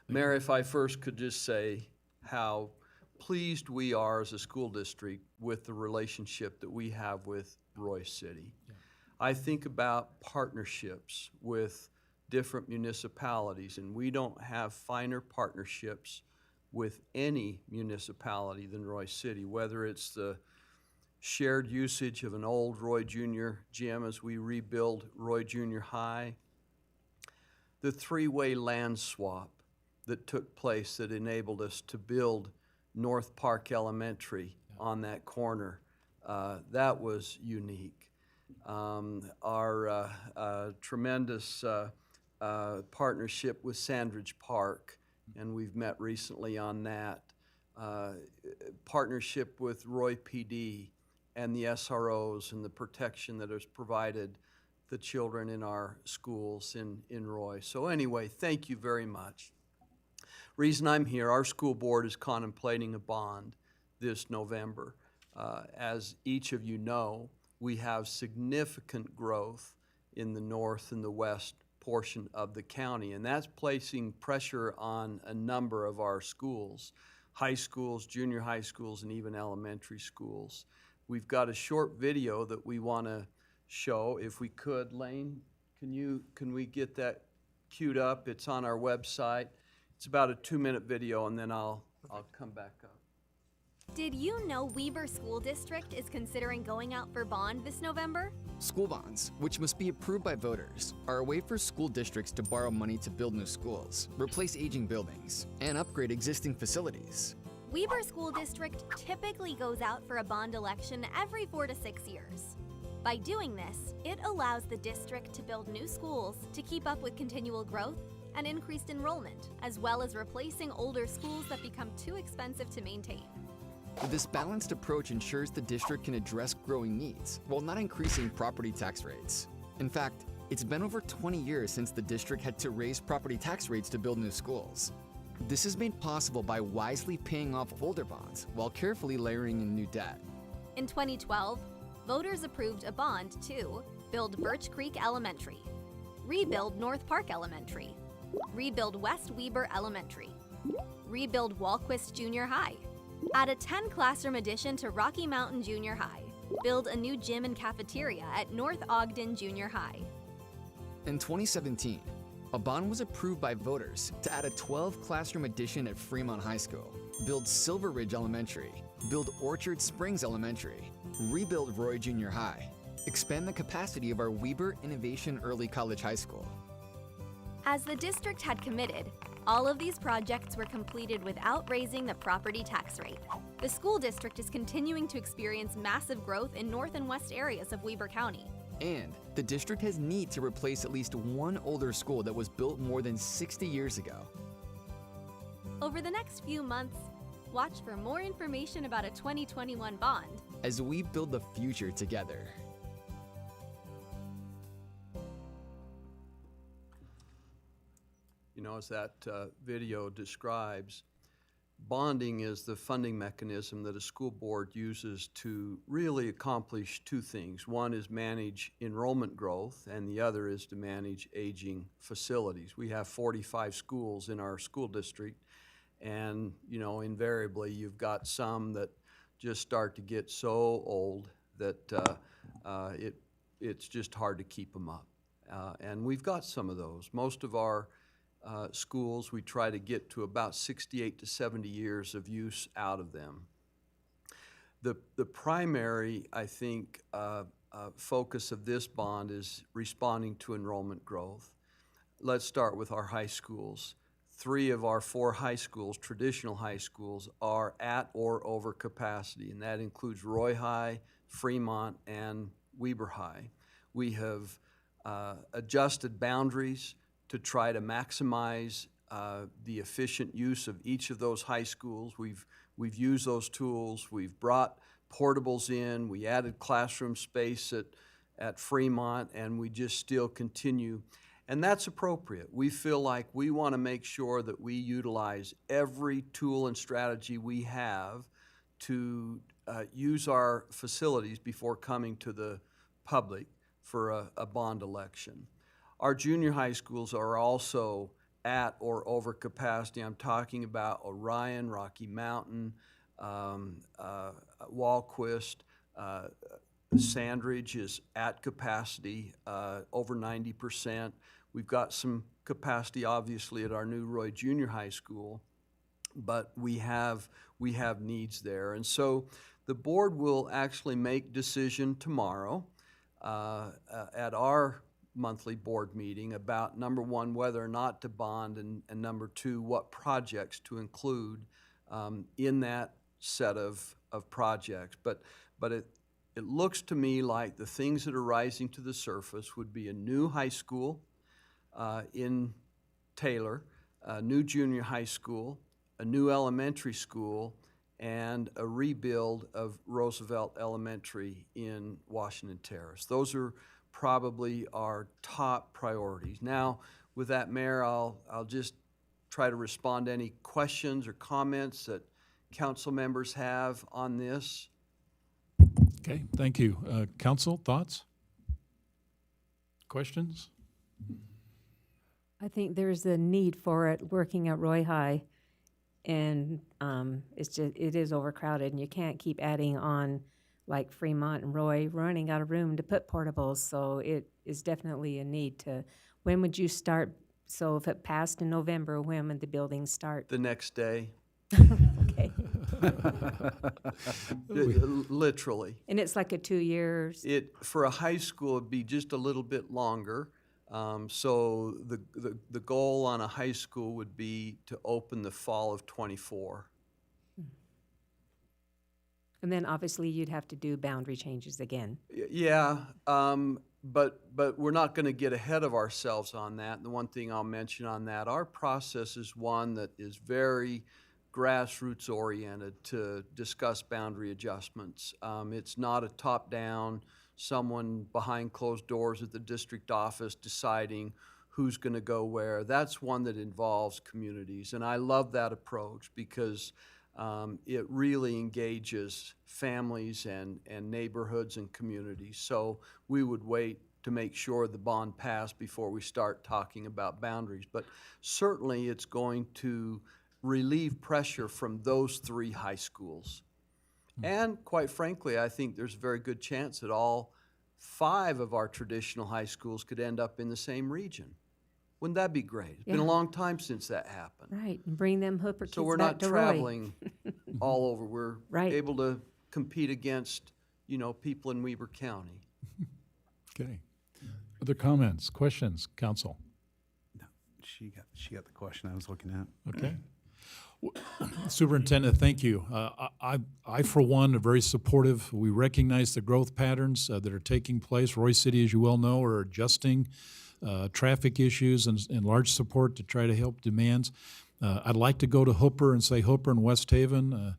Mayor, if I first could just say how pleased we are as a school district with the relationship that we have with Roy City. Yeah. I think about partnerships with different municipalities, and we don't have finer partnerships with any municipality than Roy City, whether it's the shared usage of an old Roy Junior gym as we rebuild Roy Junior High, the 3-way land swap that took place that enabled us to build North Park Elementary on that corner. That was unique. Our tremendous partnership with Sandridge Park, and we've met recently on that. Partnership with Roy PD and the SROs and the protection that is provided the children in our schools in Roy. So anyway, thank you very much. Reason I'm here, our school board is contemplating a bond this November. As each of you know, we have significant growth in the north and the west portion of the county, and that's placing pressure on a number of our schools, high schools, junior high schools, and even elementary schools. We've got a short video that we want to show. If we could, Lane, can we get that queued up? It's on our website. It's about a 2-minute video, and then I'll come back up. Did you know Weber School District is considering going out for bond this November? School bonds, which must be approved by voters, are a way for school districts to borrow money to build new schools, replace aging buildings, and upgrade existing facilities. Weber School District typically goes out for a bond election every 4 to 6 years. By doing this, it allows the district to build new schools to keep up with continual growth and increased enrollment, as well as replacing older schools that become too expensive to maintain. This balanced approach ensures the district can address growing needs while not increasing property tax rates. In fact, it's been over 20 years since the district had to raise property tax rates to build new schools. This is made possible by wisely paying off older bonds while carefully layering in new debt. In 2012, voters approved a bond to build Birch Creek Elementary, rebuild North Park Elementary, rebuild West Weber Elementary, rebuild Walquist Junior High, add a 10-classroom addition to Rocky Mountain Junior High, build a new gym and cafeteria at North Ogden Junior High. In 2017, a bond was approved by voters to add a 12-classroom addition at Fremont High School, build Silver Ridge Elementary, build Orchard Springs Elementary, rebuild Roy Junior High, expand the capacity of our Weber Innovation Early College High School. As the district had committed, all of these projects were completed without raising the property tax rate. The school district is continuing to experience massive growth in north and west areas of Weber County. And the district has need to replace at least one older school that was built more than 60 years ago. Over the next few months, watch for more information about a 2021 bond. As we build the future together. You know, as that video describes, bonding is the funding mechanism that a school board uses to really accomplish two things. One is manage enrollment growth, and the other is to manage aging facilities. We have 45 schools in our school district, and, you know, invariably you've got some that just start to get so old that it's just hard to keep them up. And we've got some of those. Most of our schools, we try to get to about 68 to 70 years of use out of them. The primary, I think, focus of this bond is responding to enrollment growth. Let's start with our high schools. 3 of our 4 high schools, traditional high schools, are at or over capacity, and that includes Roy High, Fremont, and Weber High. We have adjusted boundaries to try to maximize the efficient use of each of those high schools. We've used those tools. We've brought portables in. We added classroom space at Fremont, and we just still continue. And that's appropriate. We feel like we want to make sure that we utilize every tool and strategy we have to use our facilities before coming to the public for a bond election. Our junior high schools are also at or over capacity. I'm talking about Orion, Rocky Mountain, Walquist, Sandridge is at capacity, over 90%. We've got some capacity, obviously, at our new Roy Junior High School, but we have needs there. And so the board will actually make decision tomorrow at our monthly board meeting about, number one, whether or not to bond, and number two, what projects to include in that set of projects. But it looks to me like the things that are rising to the surface would be a new high school in Taylor, a new junior high school, a new elementary school, and a rebuild of Roosevelt Elementary in Washington Terrace. Those are probably our top priorities. Now, with that, Mayor, I'll just try to respond to any questions or comments that council members have on this. Okay, thank you. Council, thoughts? Questions? I think there's a need for it working at Roy High. And it is overcrowded and you can't keep adding on like Fremont and Roy running out of room to put portables. So it is definitely a need to, when would you start? So if it passed in November, when would the building start? The next day, Okay. literally. And it's like a 2 years. For a high school, it'd be just a little bit longer. So the goal on a high school would be to open the fall of '24. And then obviously you'd have to do boundary changes again. Yeah, but we're not going to get ahead of ourselves on that. The one thing I'll mention on that, our process is one that is very grassroots oriented to discuss boundary adjustments. It's not a top-down, someone behind closed doors at the district office deciding who's going to go where. That's one that involves communities, and I love that approach because it really engages families and neighborhoods and communities. So we would wait to make sure the bond passed before we start talking about boundaries. But certainly it's going to relieve pressure from those 3 high schools. And quite frankly, I think there's a very good chance that all 5 of our traditional high schools could end up in the same region. Wouldn't that be great? It's been a Yeah. long time since that happened. Right, and bring them Hooper kids So we're back not to Roy. traveling all over. We're Right. able to compete against, people in Weber County. Okay. Other comments, questions, council? She got the question I was looking at. Okay. Superintendent, thank you. I, for one, are very supportive. We recognize the growth patterns that are taking place. Roy City, as you well know, are adjusting traffic issues and large support to try to help demands. I'd like to go to Hooper and say, Hooper and West Haven,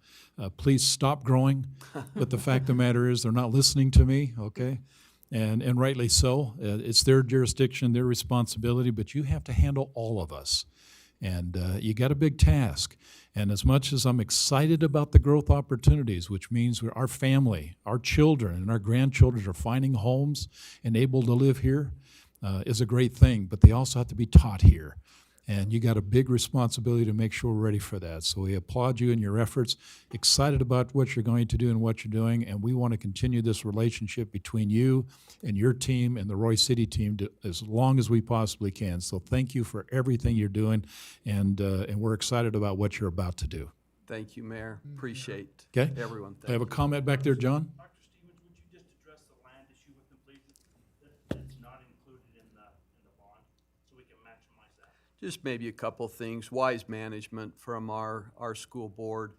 please stop growing. But the fact of the matter is, they're not listening to me, okay? And rightly so. It's their jurisdiction, their responsibility, but you have to handle all of us. And you got a big task. And as much as I'm excited about the growth opportunities, which means our family, our children, and our grandchildren are finding homes and able to live here, is a great thing. But they also have to be taught here. And you got a big responsibility to make sure we're ready for that. So we applaud you in your efforts, excited about what you're going to do and what you're doing, and we want to continue this relationship between you and your team and the Roy City team as long as we possibly can. So thank you for everything you're doing, and we're excited about what you're about to do. Thank you, Mayor. Appreciate Okay. everyone. I have a comment back there, John? Dr. Stevens, would you just address the land issue with them, please? That's not included in the bond, so we can maximize that. Just maybe a couple things. Wise management from our school board.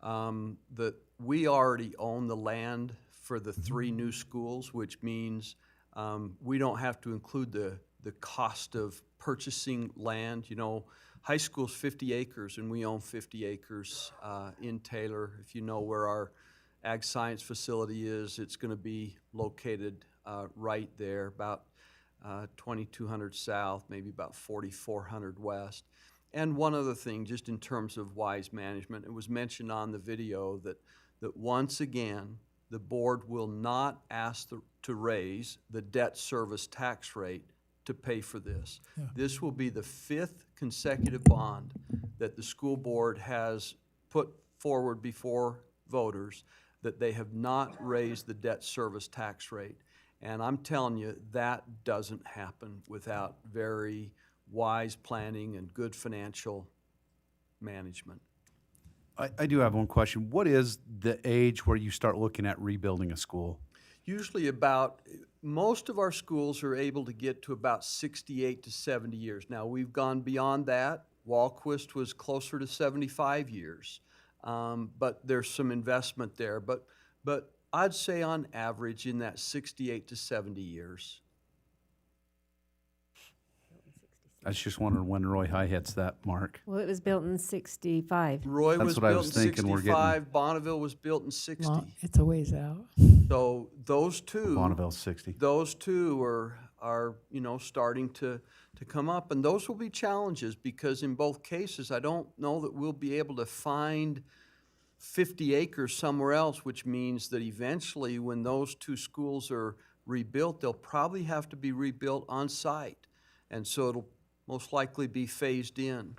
That we already own the land for the 3 new schools, which means we don't have to include the cost of purchasing land. High school's 50 acres, and we own 50 acres in Taylor. If you know where our ag science facility is, it's going to be located right there, about 2200 south, maybe about 4400 west. And one other thing, just in terms of wise management, it was mentioned on the video that once again, the board will not ask to raise the debt service tax rate to pay for this. Yeah. This will be the 5th consecutive bond that the school board has put forward before voters that they have not raised the debt service tax rate. And I'm telling you, that doesn't happen without very wise planning and good financial management. I do have one question. What is the age where you start looking at rebuilding a school? Usually most of our schools are able to get to about 68 to 70 years. Now, we've gone beyond that. Walquist was closer to 75 years. But there's some investment there. But I'd say on average in that 68 to 70 years. I was just wondering when Roy High hits that mark. Well, it was built in 65. Roy That's was what I built was in thinking, we're getting- 65, Bonneville was built in 60. Well, it's a ways out. So those two. Bonneville's 60. Those two are starting to come up, and those will be challenges because in both cases, I don't know that we'll be able to find 50 acres somewhere else, which means that eventually when those 2 schools are rebuilt, they'll probably have to be rebuilt on site. And so it'll most likely be phased in.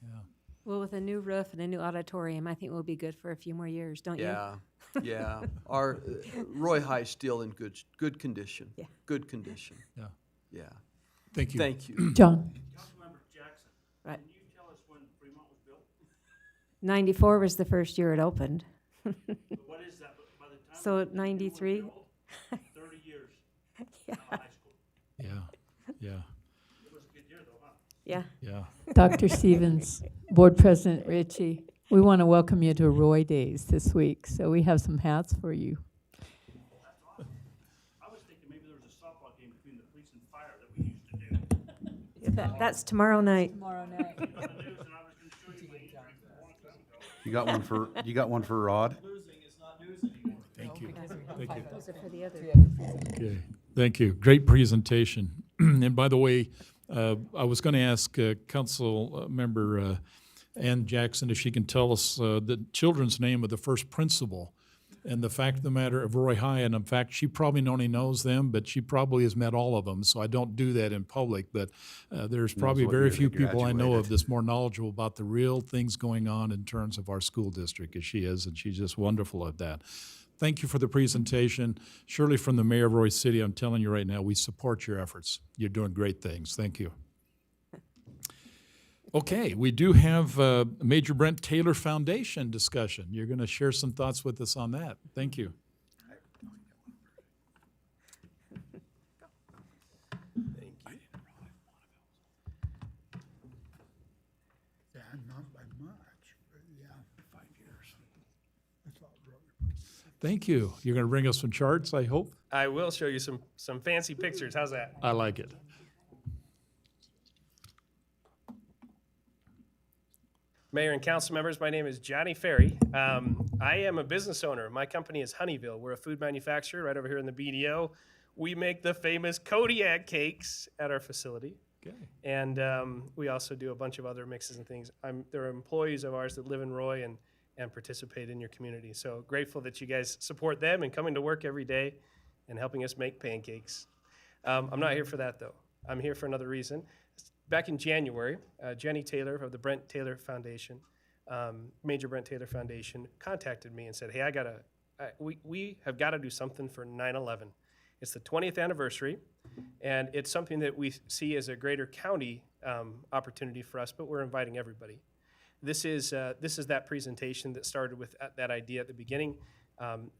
Yeah. Well, with a new roof and a new auditorium, I think we'll be good for a few more years, don't you? Yeah, yeah. Our Roy High's still in good condition. Yeah. Good condition. Yeah. Yeah. Thank you. Thank you. John? Councilmember Jackson, Right. can you tell us when Fremont was built? 94 was the first year it opened. What is that, by the time? So it was 93? built, 30 years Yeah. out of high school. Yeah, yeah, It was a good year though, huh? Yeah. yeah. Dr. Stevens, Board President Ritchie, we want to welcome you to Roy Days this week, so we have some hats for you. That's awesome. I was thinking maybe there was a softball game between the police and fire that we used to do. That's tomorrow night. Tomorrow night. On the news, and I was gonna show you my injury from a long time ago. You got one for Rod? Losing is not news anymore. Thank you. Thank you. Those are for the other. Okay, thank you. Great presentation. And by the way, I was going to ask Council Member Ann Jackson if she can tell us the children's name of the first principal and the fact of the matter of Roy High. And in fact, she probably only knows them, but she probably has met all of them. So I don't do that in public. But there's probably what very year they few people I know of graduated. that's more knowledgeable about the real things going on in terms of our school district as she is. And she's just wonderful at that. Thank you for the presentation. Surely from the mayor of Roy City, I'm telling you right now, we support your efforts. You're doing great things. Thank you. Okay, we do have Major Brent Taylor Foundation discussion. You're going to share some thoughts with us on that. Thank you. Yeah, not by much, but yeah, 5 years. That's all really. Thank you. You're going to bring us some charts, I hope? I will show you some fancy pictures. How's that? I like it. Mayor and council members, my name is Johnny Ferry. I am a business owner. My company is Honeyville. We're a food manufacturer right over here in the BDO. We make the famous Kodiak cakes at our facility. Okay. And we also do a bunch of other mixes and things. There are employees of ours that live in Roy and participate in your community. So grateful that you guys support them and coming to work every day and helping us make pancakes. I'm not here for that, though. I'm here for another reason. Back in January, Jenny Taylor of the Brent Taylor Foundation, Major Brent Taylor Foundation, contacted me and said, hey, we have got to do something for 9/11. It's the 20th anniversary, and it's something that we see as a greater county opportunity for us, but we're inviting everybody. This is that presentation that started with that idea at the beginning.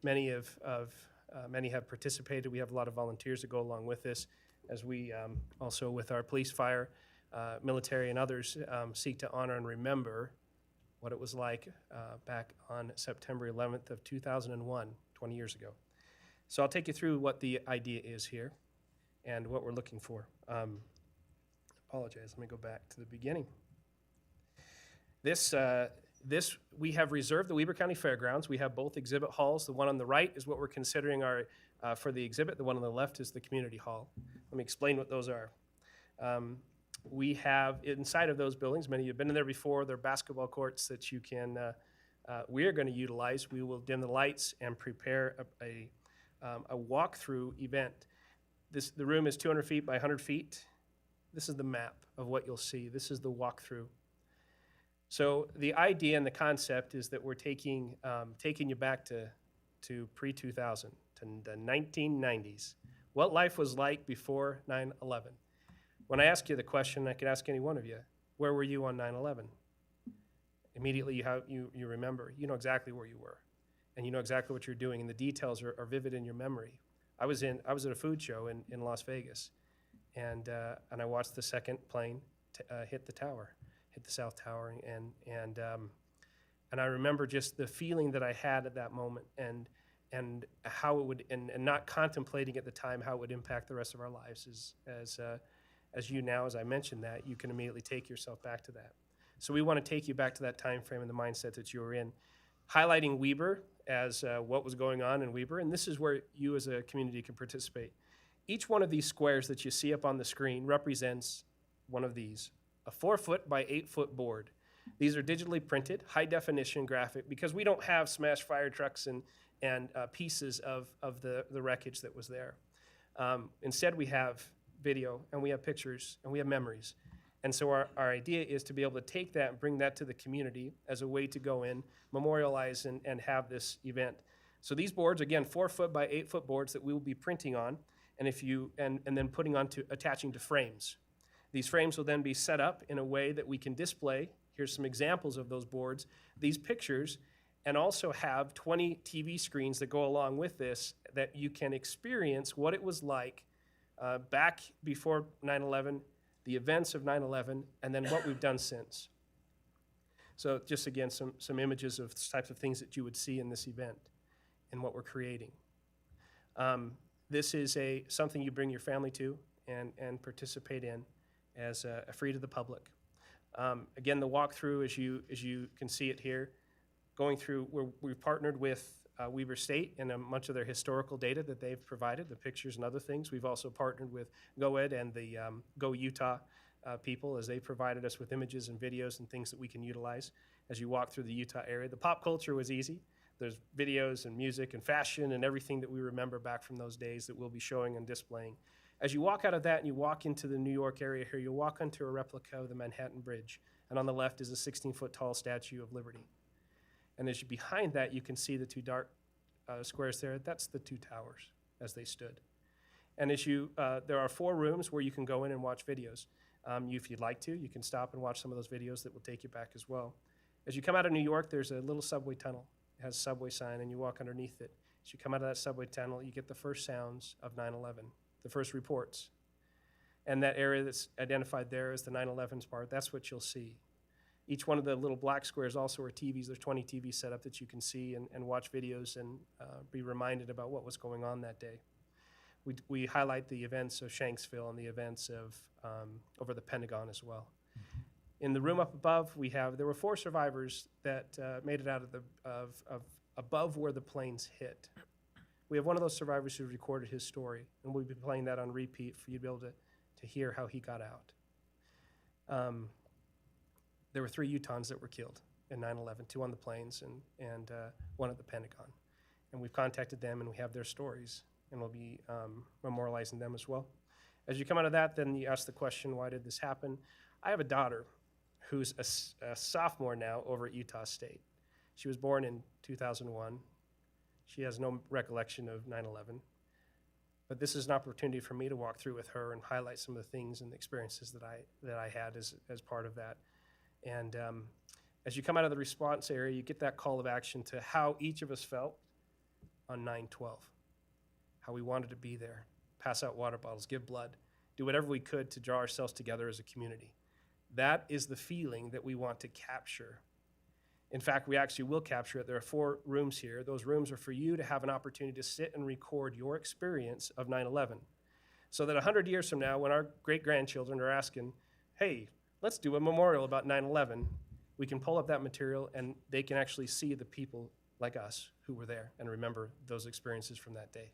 Many have participated. We have a lot of volunteers that go along with this, as we also with our police, fire, military, and others seek to honor and remember what it was like back on September 11th of 2001, 20 years ago. So I'll take you through what the idea is here and what we're looking for. Apologize, let me go back to the beginning. This we have reserved the Weber County Fairgrounds. We have both exhibit halls. The one on the right is what we're considering our for the exhibit. The one on the left is the community hall. Let me explain what those are. We have inside of those buildings, many of you have been in there before, there are basketball courts that you can, we are going to utilize. We will dim the lights and prepare a walkthrough event. The room is 200 feet by 100 feet. This is the map of what you'll see. This is the walkthrough. So the idea and the concept is that we're taking you back to pre-2000, to the 1990s. What life was like before 9/11. When I ask you the question, I could ask any one of you, where were you on 9/11? Immediately you remember, you know exactly where you were, and you know exactly what you're doing, and the details are vivid in your memory. I was at a food show in Las Vegas, and I watched the second plane hit the tower, hit the South Tower, and I remember just the feeling that I had at that moment, and how it would, and not contemplating at the time how it would impact the rest of our lives. As you now, as I mentioned that, you can immediately take yourself back to that. So we want to take you back to that time frame and the mindset that you were in, highlighting Weber as what was going on in Weber, and this is where you as a community can participate. Each one of these squares that you see up on the screen represents one of these, a 4-foot by 8-foot board. These are digitally printed, high definition graphic, because we don't have smashed fire trucks and pieces of the wreckage that was there. Instead, we have video, and we have pictures, and we have memories. And so our idea is to be able to take that and bring that to the community as a way to go in, memorialize, and have this event. So these boards, again, 4-foot by 8-foot boards that we will be printing on, and then putting attaching to frames. These frames will then be set up in a way that we can display. Here's some examples of those boards, these pictures, and also have 20 TV screens that go along with this that you can experience what it was like back before 9/11, the events of 9/11, and then what we've done since. So just again, some images of types of things that you would see in this event and what we're creating. This is something you bring your family to and participate in as free to the public. Again, the walkthrough, as you can see it here, going through, we've partnered with Weber State and much of their historical data that they've provided, the pictures and other things. We've also partnered with GoEd and the Go Utah people as they provided us with images and videos and things that we can utilize as you walk through the Utah area. The pop culture was easy. There's videos and music and fashion and everything that we remember back from those days that we'll be showing and displaying. As you walk out of that and you walk into the New York area here, you'll walk onto a replica of the Manhattan Bridge. And on the left is a 16-foot tall Statue of Liberty. And as behind that, you can see the two dark squares there. That's the two towers as they stood. And there are 4 rooms where you can go in and watch videos. If you'd like to, you can stop and watch some of those videos that will take you back as well. As you come out of New York, there's a little subway tunnel. It has a subway sign, and you walk underneath it. As you come out of that subway tunnel, you get the first sounds of 9/11, the first reports. And that area that's identified there as the 9/11's part, that's what you'll see. Each one of the little black squares also are TVs. There's 20 TVs set up that you can see and watch videos and be reminded about what was going on that day. We highlight the events of Shanksville and the events of over the Pentagon as well. In the room up above, there were 4 survivors that made it out of above where the planes hit. We have one of those survivors who recorded his story, and we'll be playing that on repeat for you to be able to hear how he got out. There were 3 Utahns that were killed in 9/11, 2 on the planes and 1 at the Pentagon. And we've contacted them, and we have their stories, and we'll be memorializing them as well. As you come out of that, then you ask the question, why did this happen? I have a daughter who's a sophomore now over at Utah State. She was born in 2001. She has no recollection of 9/11. But this is an opportunity for me to walk through with her and highlight some of the things and the experiences that I had as part of that. And as you come out of the response area, you get that call of action to how each of us felt on 9/12, how we wanted to be there, pass out water bottles, give blood, do whatever we could to draw ourselves together as a community. That is the feeling that we want to capture. In fact, we actually will capture it. There are 4 rooms here. Those rooms are for you to have an opportunity to sit and record your experience of 9/11. So that 100 years from now, when our great-grandchildren are asking, hey, let's do a memorial about 9/11, we can pull up that material and they can actually see the people like us who were there and remember those experiences from that day.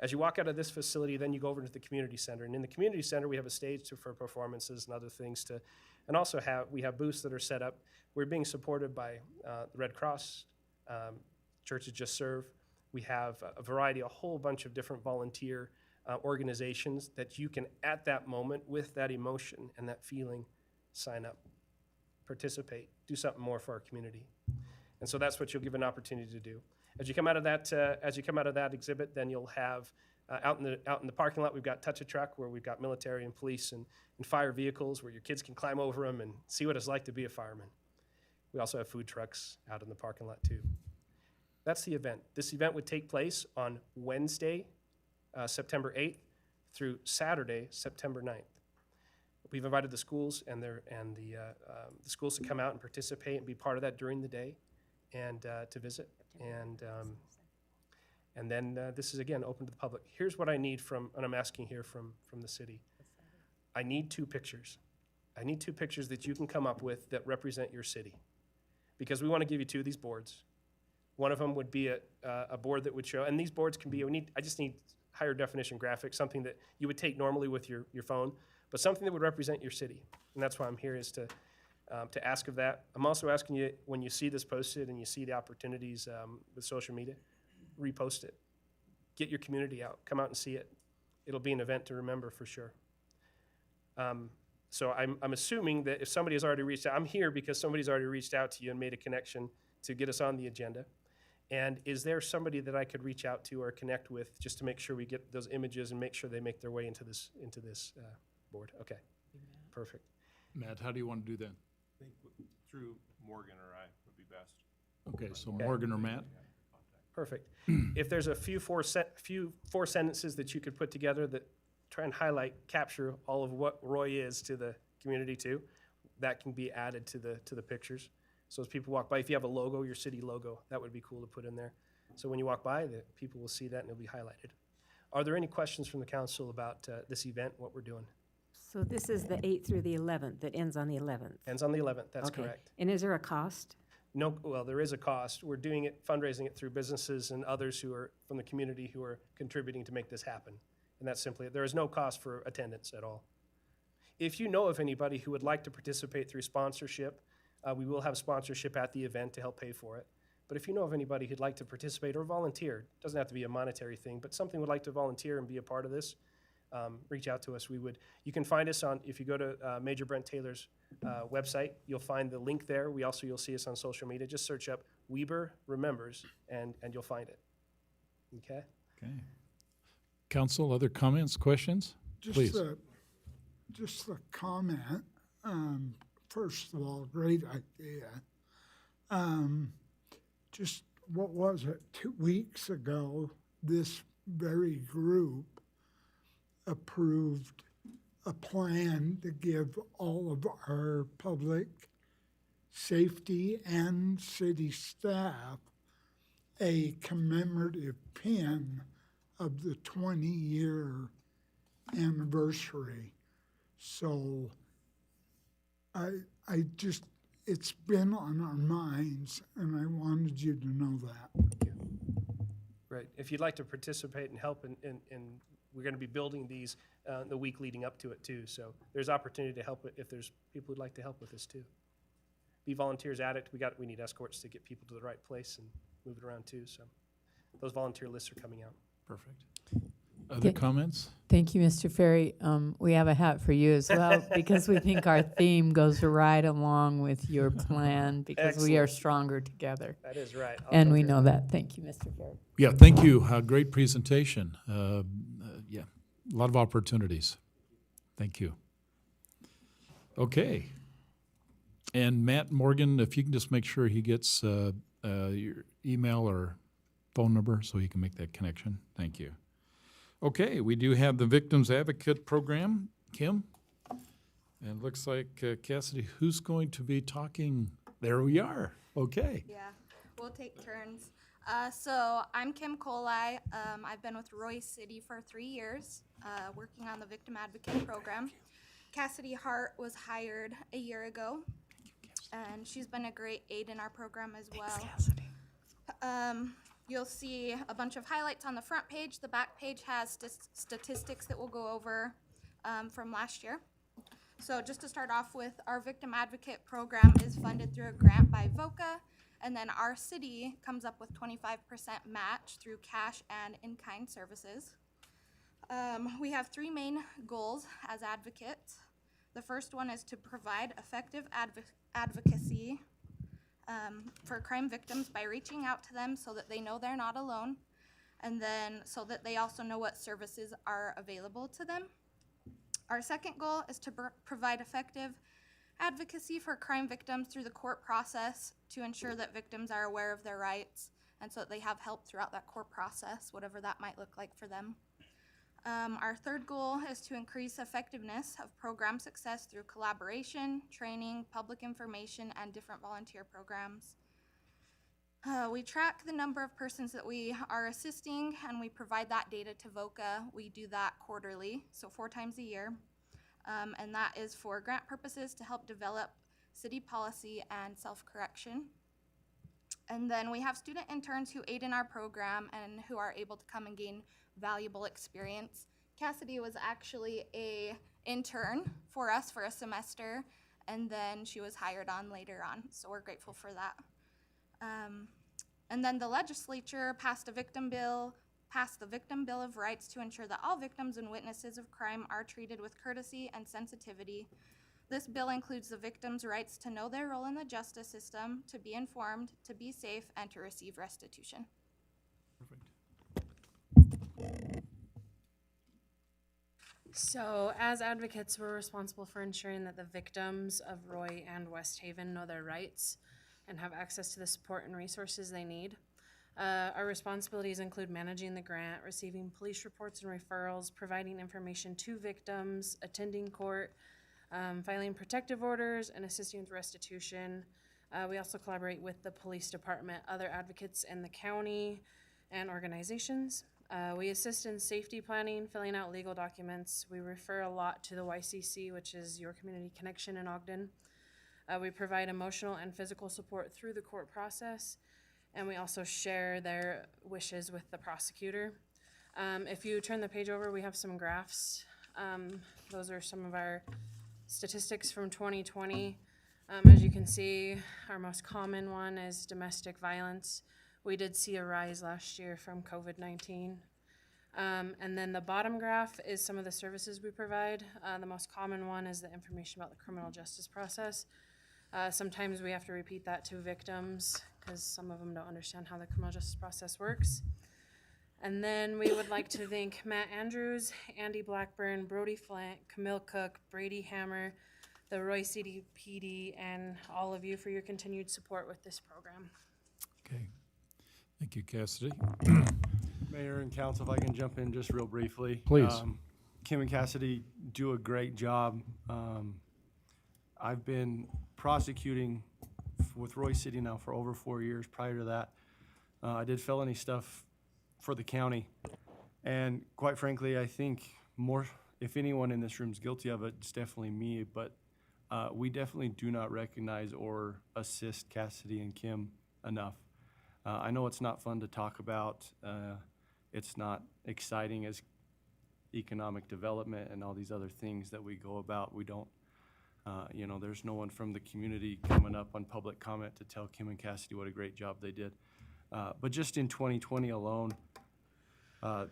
As you walk out of this facility, then you go over to the community center. And in the community center, we have a stage for performances and other things and also we have booths that are set up. We're being supported by the Red Cross, Churches Just Serve. We have a variety, a whole bunch of different volunteer organizations that you can, at that moment, with that emotion and that feeling, sign up, participate, do something more for our community. And so that's what you'll give an opportunity to do. As you come out of that exhibit, then you'll have out in the parking lot, we've got Touch a Truck, where we've got military and police and fire vehicles where your kids can climb over them and see what it's like to be a fireman. We also have food trucks out in the parking lot too. That's the event. This event would take place on Wednesday, September 8th through Saturday, September 9th. We've invited the schools and the schools to come out and participate and be part of that during the day and to visit. And then this is, again, open to the public. Here's what I need and I'm asking here from the city. I need 2 pictures. I need 2 pictures that you can come up with that represent your city. Because we want to give you 2 of these boards. One of them would be a board that would show, and these boards can be, I just need higher definition graphics, something that you would take normally with your phone, but something that would represent your city. And that's why I'm here, is to ask of that. I'm also asking you, when you see this posted and you see the opportunities with social media, repost it. Get your community out. Come out and see it. it'll be an event to remember for sure. So I'm assuming that if somebody has already reached out, I'm here because somebody's already reached out to you and made a connection to get us on the agenda. And is there somebody that I could reach out to or connect with just to make sure we get those images and make sure they make their way into this board? Okay, perfect. Matt, how do you want to do that? I think through Morgan or I would be best. Okay, so Morgan or Matt? Perfect. If there's a few four sentences that you could put together that try and capture all of what Roy is to the community too, that can be added to the pictures. So as people walk by, if you have a logo, your city logo, that would be cool to put in there. So when you walk by, the people will see that and it'll be highlighted. Are there any questions from the council about this event, what we're doing? So this is the 8th through the 11th, that ends on the 11th? Ends on the 11th, that's Okay. correct. And is there a cost? No, well, there is a cost. We're doing it, fundraising it through businesses and others who are from the community who are contributing to make this happen. And that's simply it. There is no cost for attendance at all. If you know of anybody who would like to participate through sponsorship, we will have sponsorship at the event to help pay for it. But if you know of anybody who'd like to participate or volunteer, it doesn't have to be a monetary thing, but something would like to volunteer and be a part of this, reach out to us. You can find us on, if you go to Major Brent Taylor's website, you'll find the link there. You'll see us on social media. Just search up Weber Remembers and you'll find it. Okay? Okay. Council, other comments, questions? Please. Just a comment. First of all, great idea. Just, what was it, 2 weeks ago, this very group approved a plan to give all of our public safety and city staff a commemorative pin of the 20-year anniversary. So I just, it's been on our minds, and I wanted you to know that. Right. If you'd like to participate and help in we're going to be building these the week leading up to it too. So there's opportunity to help if there's people who'd like to help with this too. Be volunteers at it. We need escorts to get people to the right place and move it around too. So those volunteer lists are coming out. Perfect. Other comments? Thank you, Mr. Ferry. We have a hat for you as well because we think our theme goes right along with your plan because we are stronger together. That is right. And we know that. Thank you, Mr. Ferry. Yeah, thank you. Great presentation. Yeah, a lot of opportunities. Thank you. Okay. And Matt Morgan, if you can just make sure he gets your email or phone number so he can make that connection. Thank you. Okay, we do have the Victims Advocate Program, Kim. And it looks like Cassidy, who's going to be talking? There we are. Okay. Yeah, we'll take turns. So I'm Kim Colai. I've been with Roy City for 3 years, working on the Victim Advocate Program. Cassidy Hart was hired a year ago, and she's been a great aid in our program as well. Thanks, Cassidy. You'll see a bunch of highlights on the front page. The back page has statistics that we'll go over from last year. So just to start off with, our Victim Advocate Program is funded through a grant by VOCA, and then our city comes up with 25% match through cash and in-kind services. We have 3 main goals as advocates. The first one is to provide effective advocacy for crime victims by reaching out to them so that they know they're not alone, and then so that they also know what services are available to them. Our second goal is to provide effective advocacy for crime victims through the court process to ensure that victims are aware of their rights and so that they have help throughout that court process, whatever that might look like for them. Our third goal is to increase effectiveness of program success through collaboration, training, public information, and different volunteer programs. We track the number of persons that we are assisting, and we provide that data to VOCA. We do that quarterly, so 4 times a year. And that is for grant purposes to help develop city policy and self-correction. And then we have student interns who aid in our program and who are able to come and gain valuable experience. Cassidy was actually an intern for us for a semester, and then she was hired on later on, so we're grateful for that. And then the legislature passed a victim bill passed the Victim Bill of Rights to ensure that all victims and witnesses of crime are treated with courtesy and sensitivity. This bill includes the victims' rights to know their role in the justice system, to be informed, to be safe, and to receive restitution. So, as advocates, we're responsible for ensuring that the victims of Roy and West Haven know their rights and have access to the support and resources they need. Our responsibilities include managing the grant, receiving police reports and referrals, providing information to victims, attending court, filing protective orders, and assisting with restitution. We also collaborate with the police department, other advocates in the county, and organizations. We assist in safety planning, filling out legal documents. We refer a lot to the YCC, which is Your Community Connection in Ogden. We provide emotional and physical support through the court process, and we also share their wishes with the prosecutor. If you turn the page over, we have some graphs. Those are some of our statistics from 2020. As you can see, our most common one is domestic violence. We did see a rise last year from COVID-19. And then the bottom graph is some of the services we provide. The most common one is the information about the criminal justice process. Sometimes we have to repeat that to victims because some of them don't understand how the criminal justice process works. And then we would like to thank Matt Andrews, Andy Blackburn, Brody Flint, Camille Cook, Brady Hammer, the Roy City PD, and all of you for your continued support with this program. Okay. Thank you, Cassidy. Mayor and council, if I can jump in just real briefly. Please. Kim and Cassidy do a great job. I've been prosecuting with Roy City now for over 4 years. Prior to that, I did felony stuff for the county. And quite frankly, I think more, if anyone in this room is guilty of it, it's definitely me. But we definitely do not recognize or assist Cassidy and Kim enough. I know it's not fun to talk about. It's not exciting as economic development and all these other things that we go about. We don't, there's no one from the community coming up on public comment to tell Kim and Cassidy what a great job they did. But just in 2020 alone,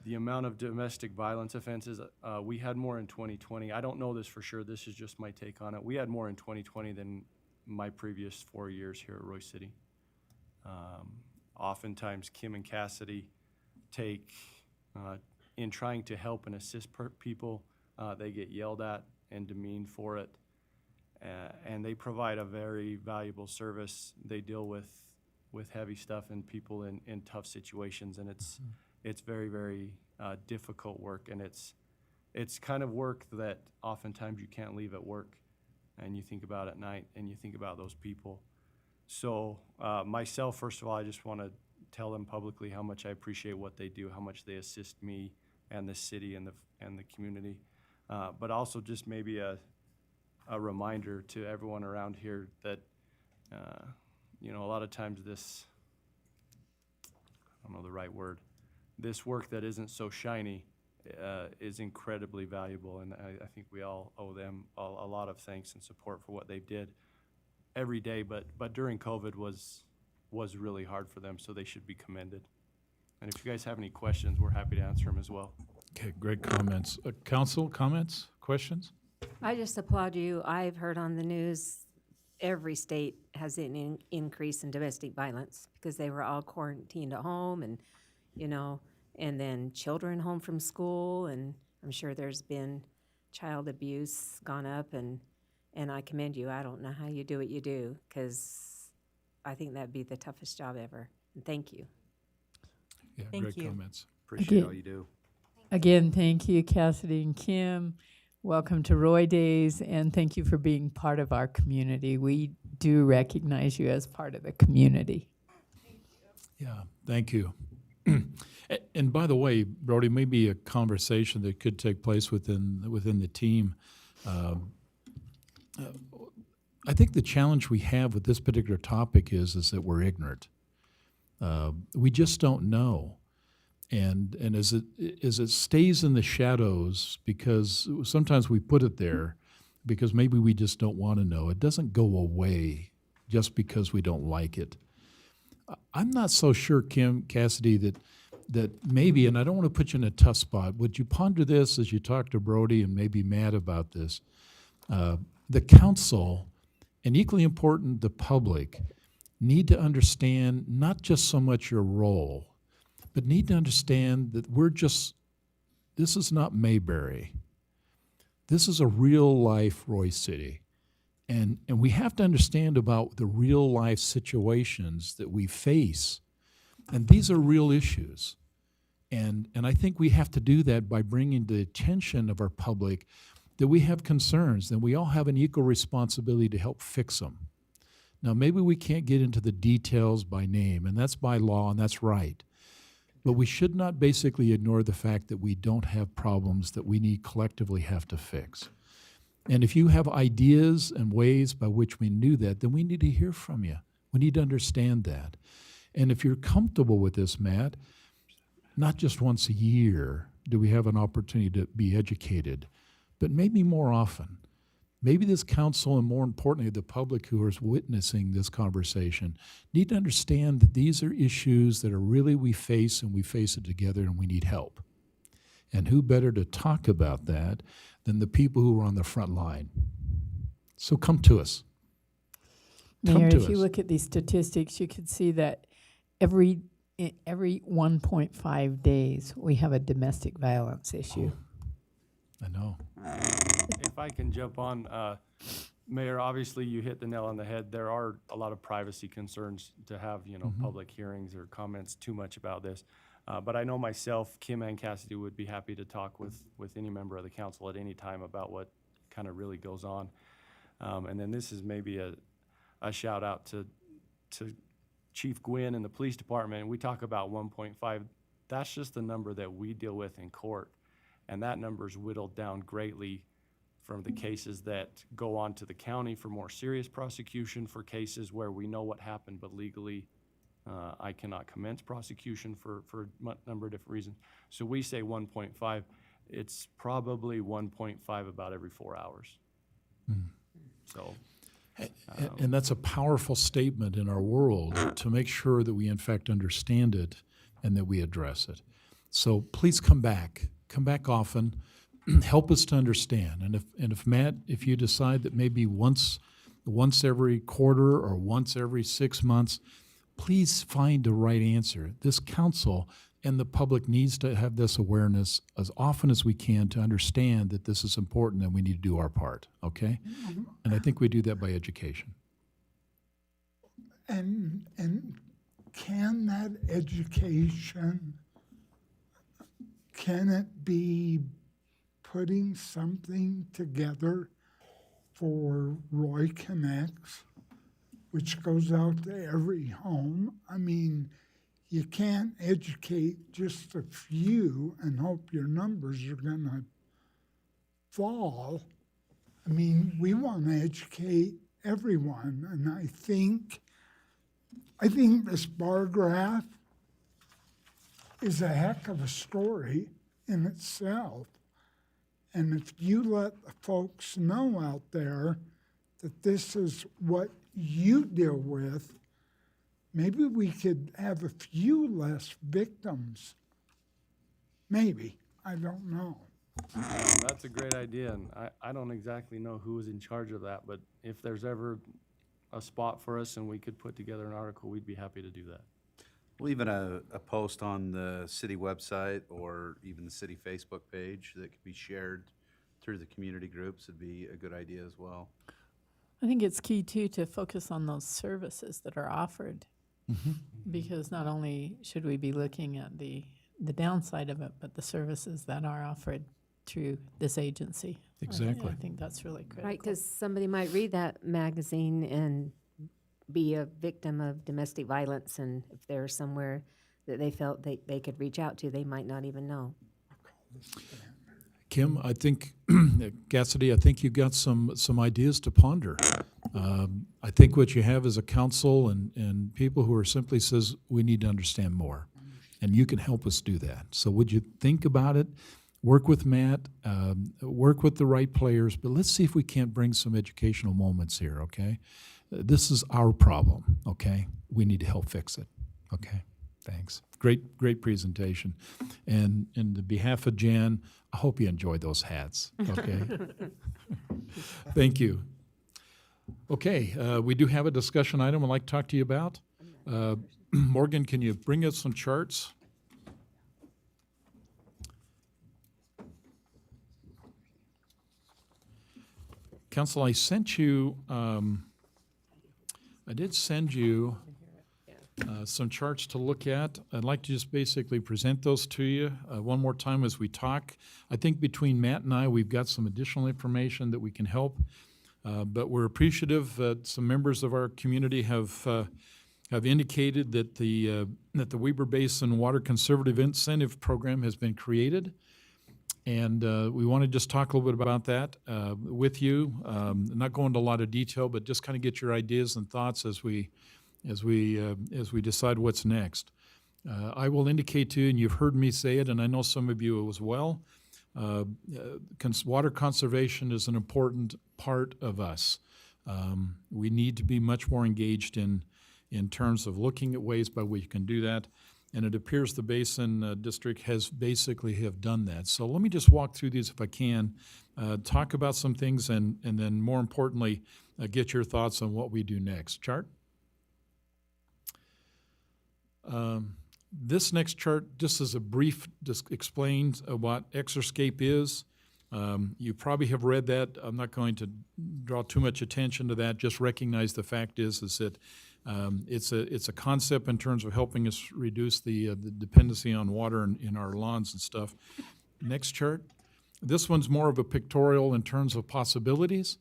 the amount of domestic violence offenses, we had more in 2020. I don't know this for sure. This is just my take on it. We had more in 2020 than my previous 4 years here at Roy City. Oftentimes, Kim and Cassidy take, in trying to help and assist people, they get yelled at and demeaned for it. And they provide a very valuable service. They deal with heavy stuff and people in tough situations, and it's very, very difficult work, and it's kind of work that oftentimes you can't leave at work, and you think about at night, and you think about those people. So myself, first of all, I just want to tell them publicly how much I appreciate what they do, how much they assist me and the city and the community, but also just maybe a reminder to everyone around here that a lot of times this, I don't know the right word, this work that isn't so shiny is incredibly valuable, and I think we all owe them a lot of thanks and support for what they did every day, but during COVID was really hard for them, so they should be commended. And if you guys have any questions, we're happy to answer them as well. Okay, great comments. Council, comments, questions? I just applaud you. I've heard on the news every state has an increase in domestic violence because they were all quarantined at home and, and then children home from school, and I'm sure there's been child abuse gone up, and I commend you. I don't know how you do what you do because I think that'd be the toughest job ever. And thank you. Yeah, Thank great you. comments. Appreciate all you do. Again, thank you, Cassidy and Kim. Welcome to Roy Days, and thank you for being part of our community. We do recognize you as part of the community. Yeah, thank you. And by the way, Brody, maybe a conversation that could take place within the team. I think the challenge we have with this particular topic is that we're ignorant. We just don't know. And as it stays in the shadows, because sometimes we put it there because maybe we just don't want to know. It doesn't go away just because we don't like it. I'm not so sure, Kim, Cassidy, that that maybe, and I don't want to put you in a tough spot, would you ponder this as you talk to Brody and maybe Matt about this? The council, and equally important, the public, need to understand not just so much your role, but need to understand that this is not Mayberry. This is a real life Roy City. And we have to understand about the real life situations that we face. And these are real issues. And I think we have to do that by bringing the attention of our public that we have concerns, and we all have an equal responsibility to help fix them. Now, maybe we can't get into the details by name, and that's by law, and that's right. But we should not basically ignore the fact that we don't have problems that we need collectively have to fix. And if you have ideas and ways by which we do that, then we need to hear from you. We need to understand that. And if you're comfortable with this, Matt, not just once a year do we have an opportunity to be educated, but maybe more often. Maybe this council, and more importantly, the public who is witnessing this conversation, need to understand that these are issues that are really we face, and we face it together, and we need help. And who better to talk about that than the people who are on the front line? So come to us. Mayor, if you look at these statistics, you can see that every 1.5 days, we have a domestic violence issue. I know. If I can jump on, Mayor, obviously you hit the nail on the head. There are a lot of privacy concerns to have, public hearings or comments too much about this. But I know myself, Kim and Cassidy would be happy to talk with any member of the council at any time about what kind of really goes on. And then this is maybe a shout out to Chief Gwynn and the police department. We talk about 1.5. That's just the number that we deal with in court. And that number's whittled down greatly from the cases that go on to the county for more serious prosecution, for cases where we know what happened, but legally I cannot commence prosecution for a number of different reasons. So we say 1.5. It's probably 1.5 about every 4 hours. So. And that's a powerful statement in our world to make sure that we in fact understand it and that we address it. So please come back often, help us to understand. And if Matt, if you decide that maybe once every quarter or once every 6 months, please find the right answer. This council and the public needs to have this awareness as often as we can to understand that this is important and we need to do our part, okay? And I think we do that by education. And can that education, can it be putting something together for Roy Connects, which goes out to every home? I mean, you can't educate just a few and hope your numbers are going to fall. I mean, we want to educate everyone, and I think this bar graph is a heck of a story in itself. And if you let the folks know out there that this is what you deal with, maybe we could have a few less victims. Maybe. I don't know. That's a great idea, and I don't exactly know who is in charge of that, but if there's ever a spot for us and we could put together an article, we'd be happy to do that. Well, even a post on the city website or even the city Facebook page that could be shared through the community groups would be a good idea as well. I think it's key, too, to focus on those services that are offered. Because not only should we be looking at the downside of it, but the services that are offered through this agency. Exactly. I think that's really critical. Right, because somebody might read that magazine and be a victim of domestic violence, and if they're somewhere that they felt they could reach out to, they might not even know. Kim, I think, Cassidy, I think you've got some ideas to ponder. I think what you have is a council and people who are simply says, we need to understand more. And you can help us do that. So would you think about it? Work with Matt, work with the right players, but let's see if we can't bring some educational moments here, okay? This is our problem, okay? We need to help fix it, okay? Thanks. Great presentation. And in the behalf of Jan, I hope you enjoy those hats, okay? Thank you. Okay, we do have a discussion item I'd like to talk to you about. Morgan, can you bring us some charts? Council, I sent you, I did send you some charts to look at. I'd like to just basically present those to you one more time as we talk. I think between Matt and I, we've got some additional information that we can help. But we're appreciative that some members of our community have indicated that the Weber Basin Water Conservative Incentive Program has been created. And we want to just talk a little bit about that with you. Not go into a lot of detail, but just kind of get your ideas and thoughts as we decide what's next. I will indicate to you, and you've heard me say it, and I know some of you as well, water conservation is an important part of us. We need to be much more engaged in terms of looking at ways by which we can do that. And it appears the Basin District has basically have done that. So let me just walk through these if I can, talk about some things, and then more importantly, get your thoughts on what we do next. Chart? This next chart, just as a brief, just explains what Exerscape is. You probably have read that. I'm not going to draw too much attention to that. Just recognize the fact is that it's a concept in terms of helping us reduce the dependency on water in our lawns and stuff. Next chart. This one's more of a pictorial in terms of possibilities.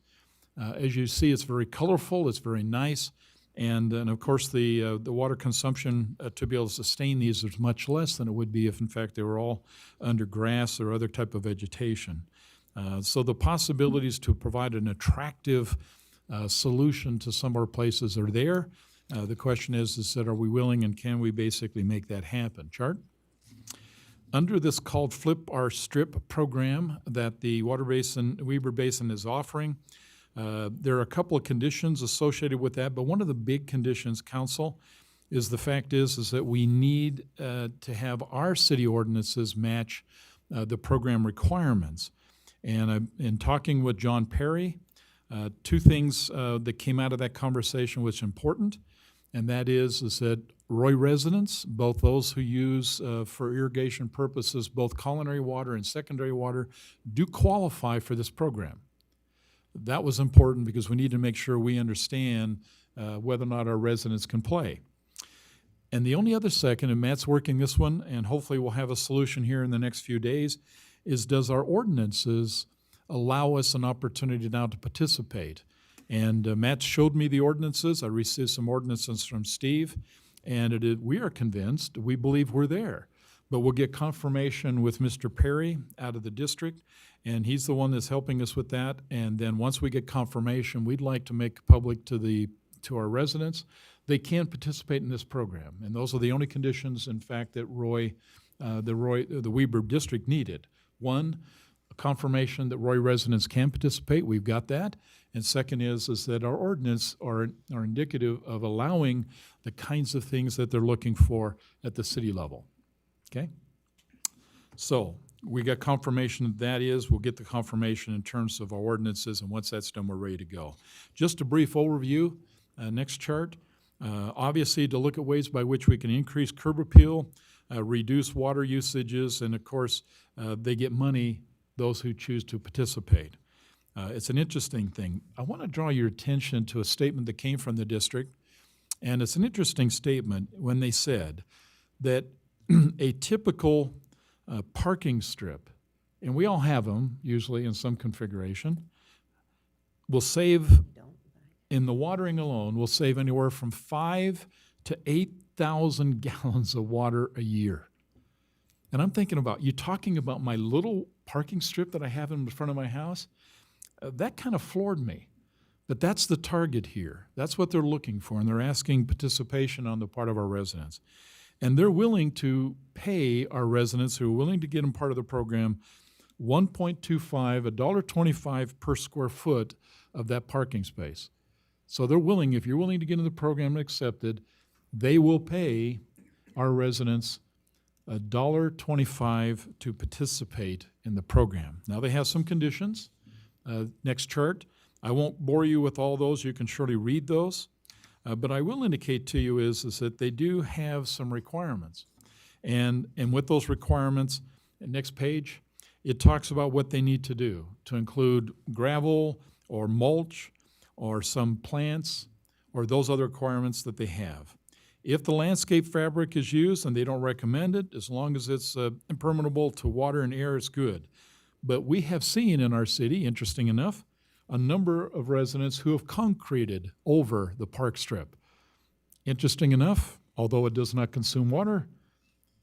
As you see, it's very colorful. It's very nice. And of course, the water consumption to be able to sustain these is much less than it would be if, in fact, they were all under grass or other type of vegetation. So the possibilities to provide an attractive solution to some of our places are there. The question is that are we willing and can we basically make that happen? Chart? Under this called Flip Our Strip program that the Weber Basin is offering, there are a couple of conditions associated with that, but one of the big conditions, Council, is the fact is that we need to have our city ordinances match the program requirements. And in talking with John Perry, two things that came out of that conversation which are important, and that is that Roy residents, both those who use for irrigation purposes, both culinary water and secondary water, do qualify for this program. That was important because we need to make sure we understand whether or not our residents can play. And the only other second, and Matt's working this one, and hopefully we'll have a solution here in the next few days, is does our ordinances allow us an opportunity now to participate? And Matt showed me the ordinances. I received some ordinances from Steve, and we are convinced, we believe we're there. But we'll get confirmation with Mr. Perry out of the district, and he's the one that's helping us with that. And then once we get confirmation, we'd like to make public to our residents, they can participate in this program. And those are the only conditions, in fact, that the Weber District needed. One, a confirmation that Roy residents can participate. We've got that. And second is that our ordinance are indicative of allowing the kinds of things that they're looking for at the city level. Okay? So we got confirmation that is. We'll get the confirmation in terms of our ordinances, and once that's done, we're ready to go. Just a brief overview. Next chart. Obviously, to look at ways by which we can increase curb appeal, reduce water usages, and of course, they get money, those who choose to participate. It's an interesting thing. I want to draw your attention to a statement that came from the district, and it's an interesting statement when they said that a typical parking strip, and we all have them usually in some configuration, will save, in the watering alone, will save anywhere from 5,000 to 8,000 gallons of water a year. And I'm thinking about, you talking about my little parking strip that I have in front of my house? That kind of floored me. But that's the target here. That's what they're looking for, and they're asking participation on the part of our residents. And they're willing to pay our residents who are willing to get them part of the program $1.25, $1.25 per square foot of that parking space. So they're willing, if you're willing to get into the program and accepted, they will pay our residents $1.25 to participate in the program. Now, they have some conditions. Next chart. I won't bore you with all those. You can surely read those. But I will indicate to you is that they do have some requirements. And with those requirements, next page, it talks about what they need to do to include gravel or mulch or some plants or those other requirements that they have. If the landscape fabric is used, and they don't recommend it, as long as it's impermeable to water and air, it's good. But we have seen in our city, interesting enough, a number of residents who have concreted over the park strip. Interesting enough, although it does not consume water,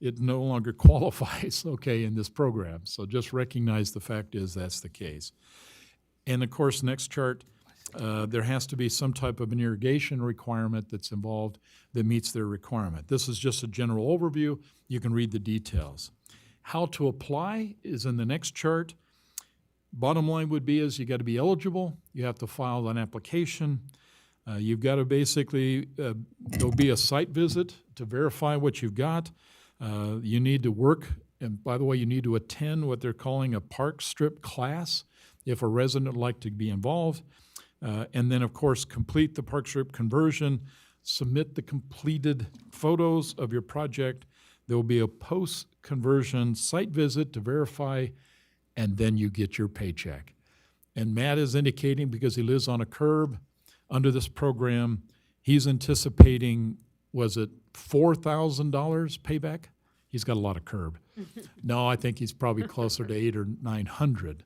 it no longer qualifies, okay, in this program. So just recognize the fact is that's the case. And of course, next chart, there has to be some type of an irrigation requirement that's involved that meets their requirement. This is just a general overview. You can read the details. How to apply is in the next chart. Bottom line would be is you got to be eligible. You have to file an application. You've got to basically, there'll be a site visit to verify what you've got. You need to work, and by the way, you need to attend what they're calling a park strip class if a resident would like to be involved. And then, of course, complete the park strip conversion, submit the completed photos of your project. There will be a post-conversion site visit to verify, and then you get your paycheck. And Matt is indicating, because he lives on a curb under this program, he's anticipating, was it $4,000 payback? He's got a lot of curb. No, I think he's probably closer to $800 or $900.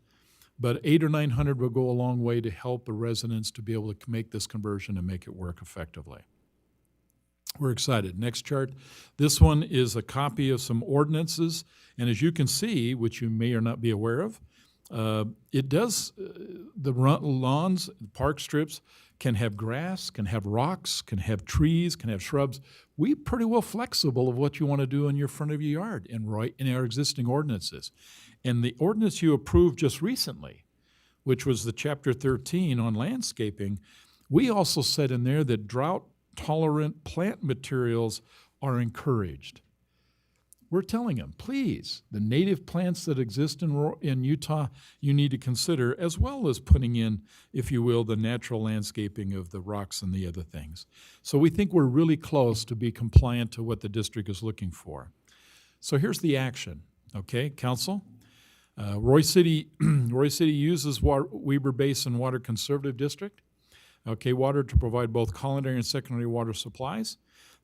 But $800 or $900 will go a long way to help the residents to be able to make this conversion and make it work effectively. We're excited. Next chart. This one is a copy of some ordinances. And as you can see, which you may or not be aware of, it does, the lawns, park strips can have grass, can have rocks, can have trees, can have shrubs. We're pretty well flexible of what you want to do in your front of your yard in our existing ordinances. And the ordinance you approved just recently, which was the Chapter 13 on landscaping, we also said in there that drought-tolerant plant materials are encouraged. We're telling them, please, the native plants that exist in Utah, you need to consider, as well as putting in, if you will, the natural landscaping of the rocks and the other things. So we think we're really close to be compliant to what the district is looking for. So here's the action, okay, council? Roy City uses Weber Basin Water Conservative District, okay, water to provide both culinary and secondary water supplies.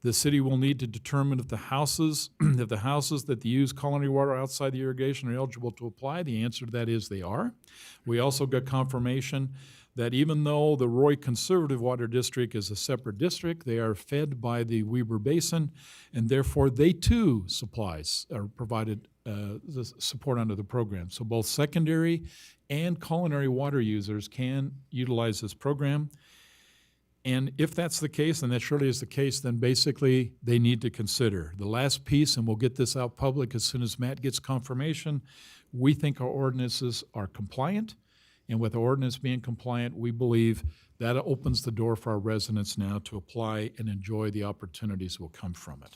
The city will need to determine if the houses that use culinary water outside the irrigation are eligible to apply. The answer to that is they are. We also got confirmation that even though the Roy Conservative Water District is a separate district, they are fed by the Weber Basin, and therefore they too are provided the support under the program. So both secondary and culinary water users can utilize this program. And if that's the case, and that surely is the case, then basically they need to consider. The last piece, and we'll get this out public as soon as Matt gets confirmation, we think our ordinances are compliant. And with the ordinance being compliant, we believe that opens the door for our residents now to apply and enjoy the opportunities that will come from it.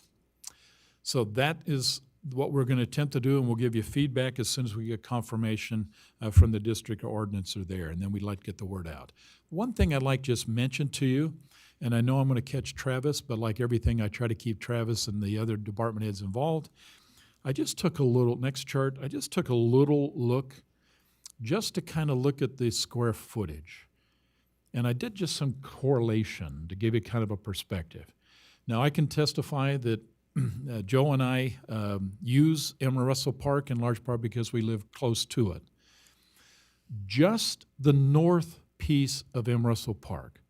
So that is what we're going to attempt to do, and we'll give you feedback as soon as we get confirmation from the district or ordinance are there, and then we'd like to get the word out. One thing I'd like to just mention to you, and I know I'm going to catch Travis, but like everything, I try to keep Travis and the other department heads involved. I just took a little, next chart, I just took a little look just to kind of look at the square footage. And I did just some correlation to give you kind of a perspective. Now, I can testify that Joe and I use Emerald Russell Park in large part because we live close to it. Just the north piece of Emerald Russell Park,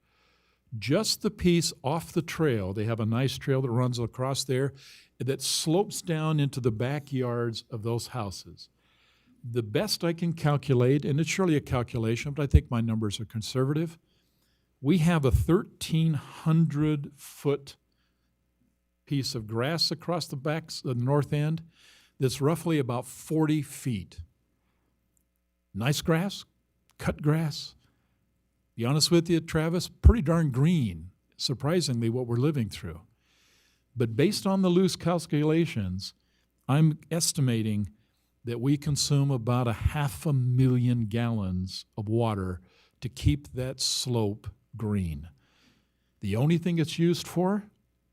just the piece off the trail, they have a nice trail that runs across there that slopes down into the backyards of those houses. The best I can calculate, and it's surely a calculation, but I think my numbers are conservative, we have a 1,300-foot piece of grass across the north end that's roughly about 40 feet. Nice grass, cut grass. Be honest with you, Travis, pretty darn green, surprisingly, what we're living through. But based on the loose calculations, I'm estimating that we consume about 500,000 gallons of water to keep that slope green. The only thing it's used for,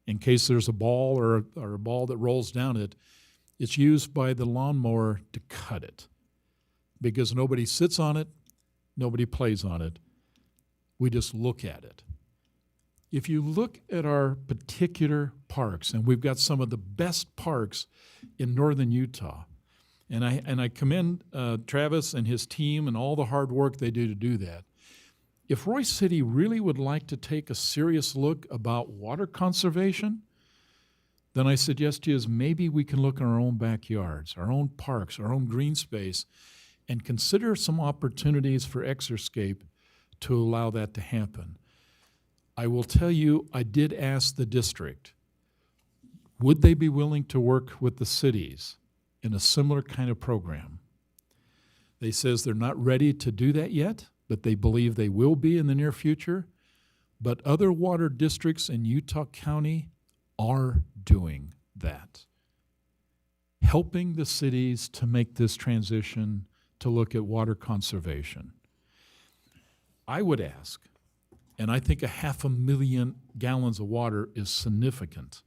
in case there's a ball or a ball that rolls down it, it's used by the lawnmower to cut it. Because nobody sits on it, nobody plays on it. We just look at it. If you look at our particular parks, and we've got some of the best parks in northern Utah, and I commend Travis and his team and all the hard work they do to do that. If Royce City really would like to take a serious look about water conservation, then I suggest to you is maybe we can look in our own backyards, our own parks, our own green space, and consider some opportunities for Exerscape to allow that to happen. I will tell you, I did ask the district, would they be willing to work with the cities in a similar kind of program? They says they're not ready to do that yet, but they believe they will be in the near future. But other water districts in Utah County are doing that, helping the cities to make this transition to look at water conservation. I would ask, and I think 500,000 gallons of water is significant.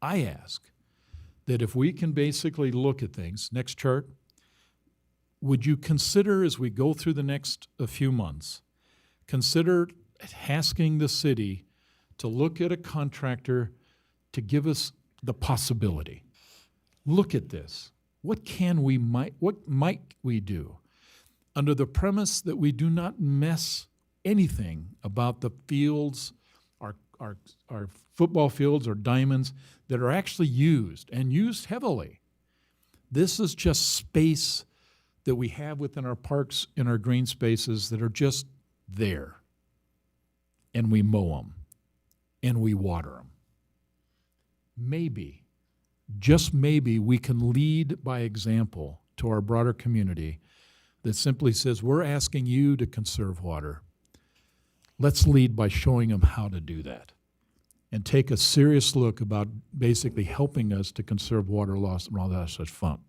I ask that if we can basically look at things, next chart, would you consider as we go through the next few months, consider asking the city to look at a contractor to give us the possibility. Look at this. What might we do? Under the premise that we do not mess anything about the fields, our football fields or diamonds that are actually used and used heavily. This is just space that we have within our parks and our green spaces that are just there. And we mow them and we water them. Maybe, just maybe, we can lead by example to our broader community that simply says, we're asking you to conserve water. Let's lead by showing them how to do that and take a serious look about basically helping us to conserve water loss and all that such front.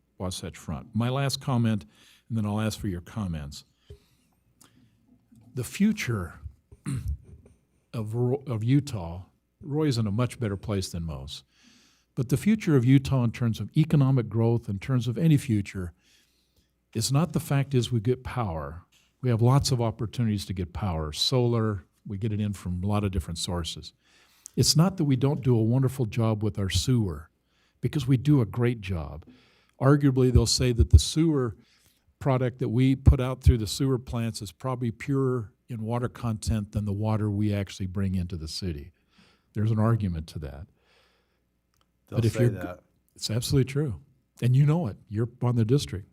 My last comment, and then I'll ask for your comments. The future of Utah, Roy's in a much better place than most, but the future of Utah in terms of economic growth, in terms of any future, is not the fact is we get power. We have lots of opportunities to get power. Solar, we get it in from a lot of different sources. It's not that we don't do a wonderful job with our sewer, because we do a great job. Arguably, they'll say that the sewer product that we put out through the sewer plants is probably purer in water content than the water we actually bring into the city. There's an argument to that. They'll say that. It's absolutely true. And you know it. You're on the district.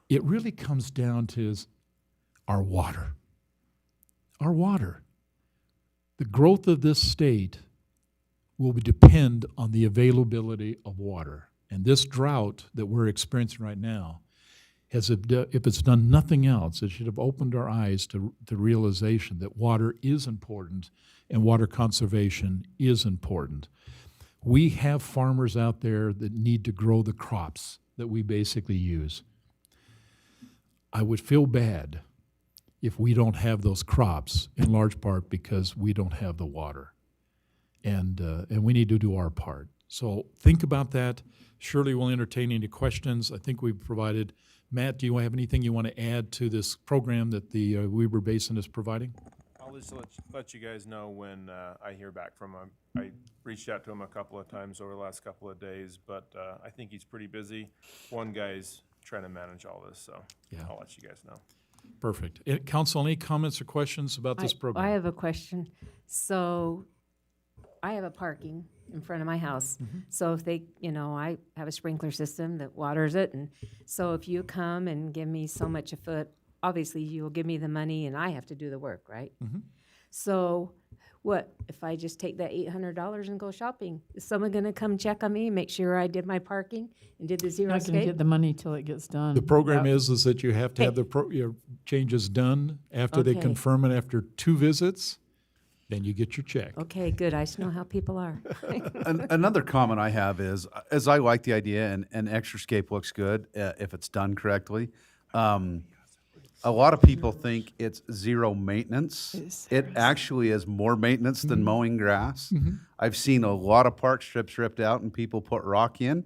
It really comes down to our water. Our water. The growth of this state will depend on the availability of water. And this drought that we're experiencing right now, if it's done nothing else, it should have opened our eyes to the realization that water is important and water conservation is important. We have farmers out there that need to grow the crops that we basically use. I would feel bad if we don't have those crops, in large part because we don't have the water. And we need to do our part. So think about that. Shirley will entertain any questions. I think we've provided. Matt, do you have anything you want to add to this program that the Weber Basin is providing? I'll just let you guys know when I hear back from him. I reached out to him a couple of times over the last couple of days, but I think he's pretty busy. One guy's trying to manage all this, so Yeah. I'll let you guys know. Perfect. Council, any comments or questions about this program? I have a question. So I have a parking in front of my house. So if they, I have a sprinkler system that waters it. And so if you come and give me so much a foot, obviously you'll give me the money and I have to do the work, right? So what, if I just take that $800 and go shopping? Is someone going to come check on me, make sure I did my parking and did the You're not going to zero-scape? get the money till it gets done. The program is that you have to have your changes done after they Okay. confirm it after 2 visits. Then you get your check. Okay, good. I just know how people are. Another comment I have is, as I like the idea, and Extrascape looks good if it's done correctly. A lot of people think it's zero maintenance. It actually is more maintenance than mowing grass. I've seen a lot of park strips ripped out and people put rock in,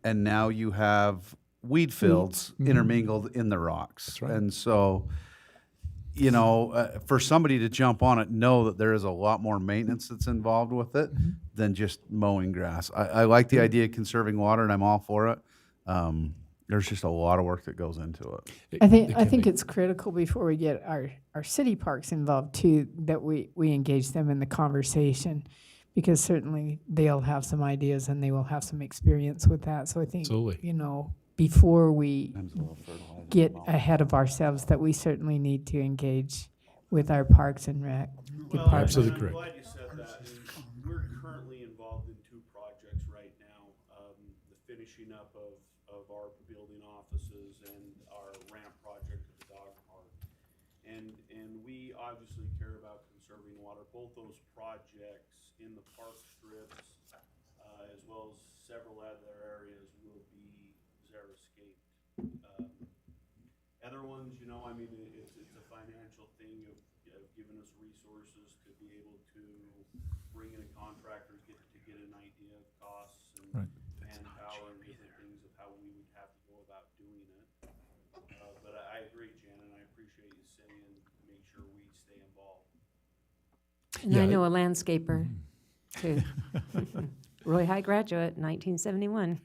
and now you have weed fields intermingled in the rocks. right. And so, you know, for somebody to jump on it, know that there is a lot more maintenance that's involved with it than just mowing grass. I like the idea of conserving water, and I'm all for it. There's just a lot of work that goes into it. I think it's critical before we get our city parks involved too, that we engage them in the conversation, because certainly they'll have some ideas and they will have some experience with that. So I think, Absolutely. you know, before we get ahead of ourselves, that we certainly need to engage with our Parks and Rec department. Absolutely correct. I'm glad you said that. And we're currently involved in 2 projects right now. The finishing up of our building offices and our ramp project at the dog park. And we obviously care about conserving water. Both those projects in the park strips, as well as several other areas, will be Xeriscape. Other ones, you know, I mean, it's a financial thing of giving us resources to be able to bring in a contractor, get an idea of costs and manpower and different things of how we would have to go about doing it. But I agree, Jan, and I appreciate you saying, make sure we stay involved. And I know a landscaper, too. Roy High graduate, 1971.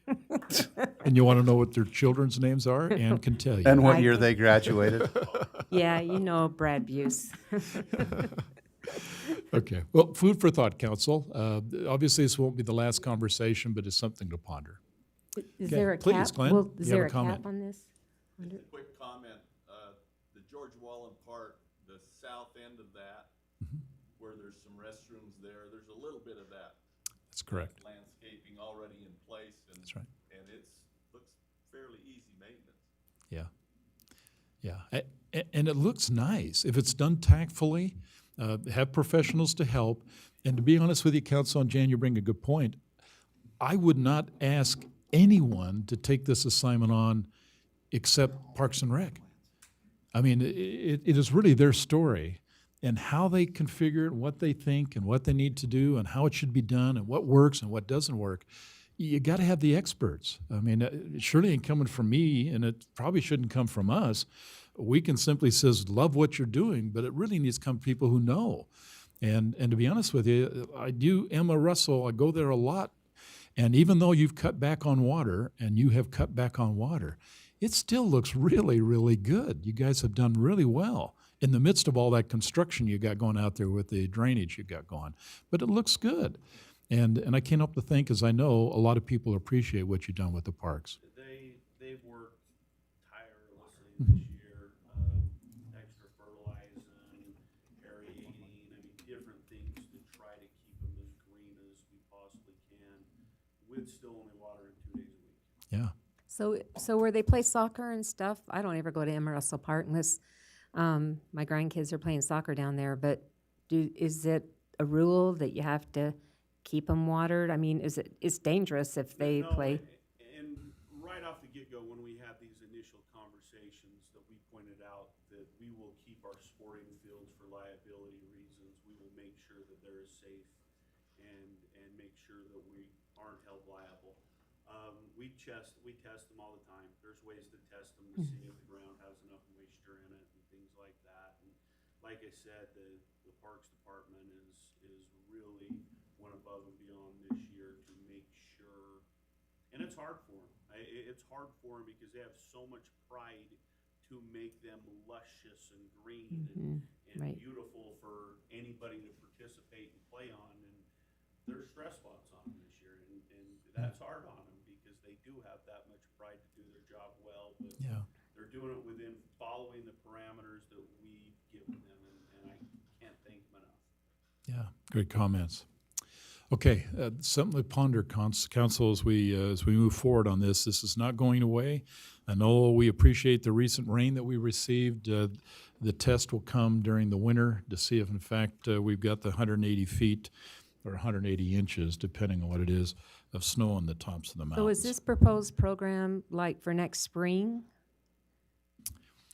And you want to know what their children's names are? Ann can tell you. And what year they graduated. Yeah, you know Brad Buse. Okay. Well, food for thought, council. Obviously, this won't be the last conversation, but it's something to ponder. Is Okay, there a please, cap? Glenn, Well, you is have there a a comment. cap on this? Quick comment, the George Wallen Park, the south end of that, where there's some restrooms there's a little bit of that. That's correct. Landscaping already in place, and That's right. And looks fairly easy maintenance. Yeah. Yeah. And it looks nice. If it's done tactfully, have professionals to help. And to be honest with you, Council, and Jan, you bring a good point. I would not ask anyone to take this assignment on except Parks and Rec. I mean, it is really their story, and how they configure it, what they think, and what they need to do, and how it should be done, and what works and what doesn't work. You got to have the experts. I mean, it surely ain't coming from me, and it probably shouldn't come from us. We can simply says, love what you're doing, but it really needs to come from people who know. And to be honest with you, I do Emma Russell, I go there a lot, and even though you've cut back on water, and you have cut back on water, it still looks really, really good. You guys have done really well in the midst of all that construction you got going out there with the drainage you got going. But it looks good. And I can't help to think, as I know, a lot of people appreciate what you've done with the parks. They've worked tirelessly this year, extra fertilizing, aerating, I mean, different things to try to keep them as green as we possibly can, with still only watering 2 days a week. Yeah. So where they play soccer and stuff, I don't ever go to Emma Russell Park unless my grandkids are playing soccer down there. But is it a rule that you have to keep them watered? I mean, it's dangerous if they play. And right off the get-go, when we had these initial conversations, that we pointed out that we will keep our sporting fields for liability reasons. We will make sure that they're safe and make sure that we aren't held liable. We test them all the time. There's ways to test them to see if the ground has enough moisture in it and things like that. And like I said, the Parks Department is really went above and beyond this year to make sure, and it's hard for them. It's hard for them because they have so much pride to make them luscious and green and beautiful for anybody to participate and play on. And there's stress spots on them this year, and that's hard on them because they do have that much pride to do their job well. But they're doing it within following the parameters that we've given them, and I can't thank them enough. Yeah, great comments. Okay, something to ponder, council, as we move forward on this. This is not going away. I know we appreciate the recent rain that we received. The test will come during the winter to see if, in fact, we've got the 180 feet or 180 inches, depending on what it is, of snow on the tops of the mountains. So is this proposed program like for next spring?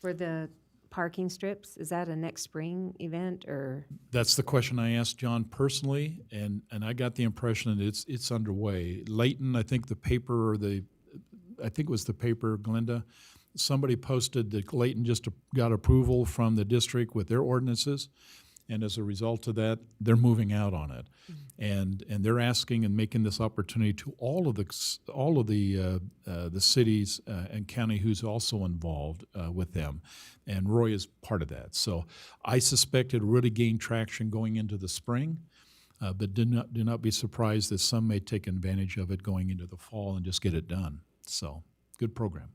For the parking strips? Is that a next spring event or? That's the question I asked John personally, and I got the impression that it's underway. Layton, I think the paper, or I think it was the paper, Glenda, somebody posted that Layton just got approval from the district with their ordinances, and as a result of that, they're moving out on it. And they're asking and making this opportunity to all of the cities and county who's also involved with them, and Roy is part of that. So I suspect it'll really gain traction going into the spring, but do not be surprised that some may take advantage of it going into the fall and just get it done. So good program.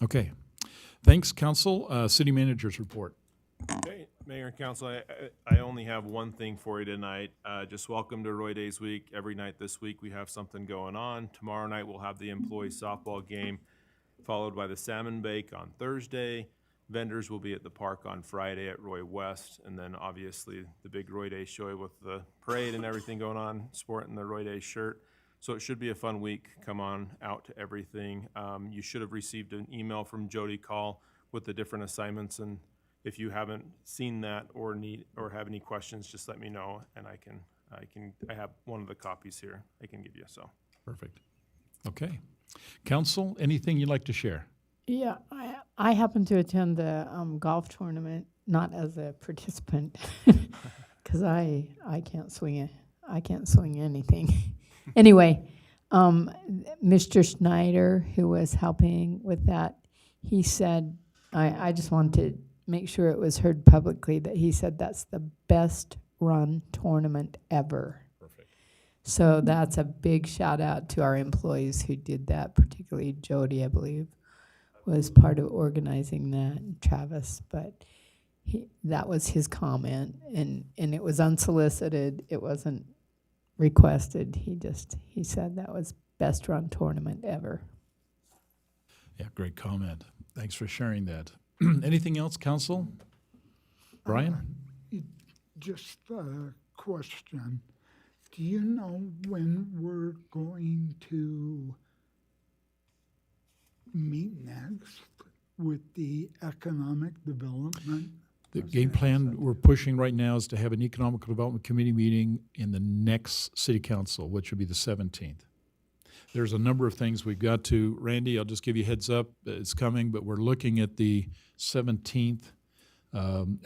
Okay, thanks, council. City managers report. Okay, Mayor and Council, I only have one thing for you tonight. Just welcome to Roy Days Week. Every night this week we have something going on. Tomorrow night we'll have the employee softball game, followed by the salmon bake on Thursday. Vendors will be at the park on Friday at Roy West, and then obviously the big Roy Day show with the parade and everything going on, sporting the Roy Day shirt. So it should be a fun week. Come on out to everything. You should have received an email from Jody Call with the different assignments, and if you haven't seen that or have any questions, just let me know, and I have one of the copies here I can give you. So Perfect. Okay, council, anything you'd like to share? Yeah, I happened to attend the golf tournament, not as a participant, because I can't swing it. I can't swing anything. Anyway, Mr. Schneider, who was helping with that, he said, I just wanted to make sure it was heard publicly that he said that's the best run tournament ever. Perfect. So that's a big shout out to our employees who did that, particularly Jody, I believe, was part of organizing that, and Travis, but that was his comment, and it was unsolicited. It wasn't requested. He said that was best run tournament ever. Yeah, great comment. Thanks for sharing that. Anything else, council? Brian? Just a question. Do you know when we're going to meet next with the economic development? The game plan we're pushing right now is to have an economic development committee meeting in the next city council, which would be the 17th. There's a number of things we've got to, Randy, I'll just give you a heads up, it's coming, but we're looking at the 17th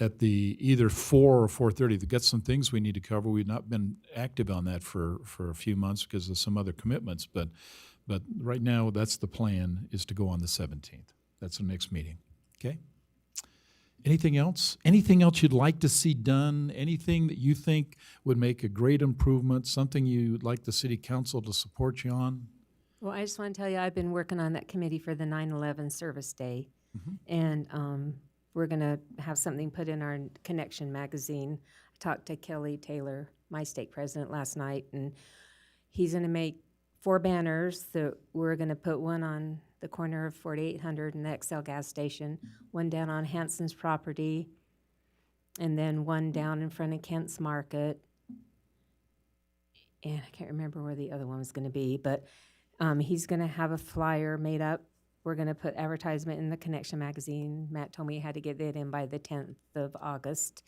at the either 4 or 4:30. We've got some things we need to cover. We've not been active on that for a few months because of some other commitments, but right now that's the plan, is to go on the 17th. That's the next meeting, okay? Anything else? Anything else you'd like to see done? Anything that you think would make a great improvement? Something you'd like the city council to support you on? Well, I just want to tell you, I've been working on that committee for the 9/11 Service Day. And we're going to have something put in our Connection magazine. I talked to Kelly Taylor, my stake president, last night, and he's going to make 4 banners that we're going to put one on the corner of 4800 and the XL gas station, one down on Hanson's property, and then one down in front of Kent's Market. And I can't remember where the other one was going to be, but he's going to have a flyer made up. We're going to put advertisement in the Connection magazine. Matt told me he had to get it in by the 10th of August.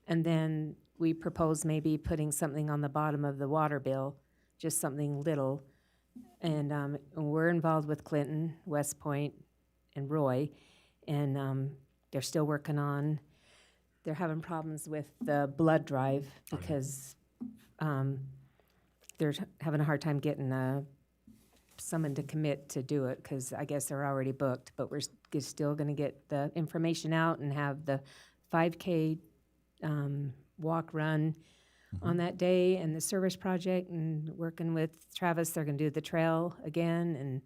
And then we propose maybe putting something on the bottom of the water bill, just something little. And we're involved with Clinton, West Point, and Roy, and they're still working on, they're having problems with the blood drive because they're having a hard time getting someone to commit to do it because I guess they're already booked, but we're still going to get the information out and have the 5K walk run on that day, and the service project, and working with Travis, they're going to do the trail again.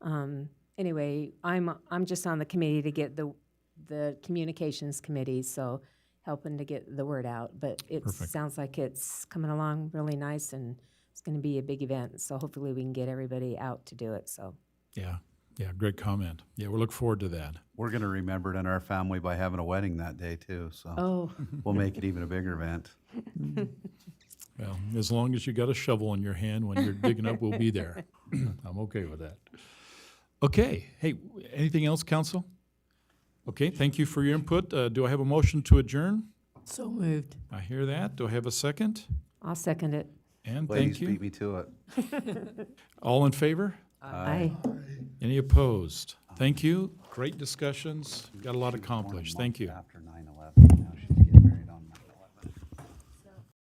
And anyway, I'm just on the committee to get the communications committee, so helping to get the word out. But it Perfect. sounds like it's coming along really nice, and it's going to be a big event. So hopefully we can get everybody out to do it. So Yeah, yeah, great comment. Yeah, we look forward to that. We're gonna remember it in our family by having a wedding that day too, so we'll make it even a bigger event. Well, as long as you got a shovel in your hand when you're digging up, we'll be there. I'm okay with that. Okay, hey, anything else, council? Okay, thank you for your input. Do I have a motion to adjourn? So moved. I hear that. Do I have a second? I'll second it. And Ladies thank you. beat me to it. All in favor? Aye. Any opposed? Thank you. Great discussions. Got a lot accomplished. Thank you. After 9/11.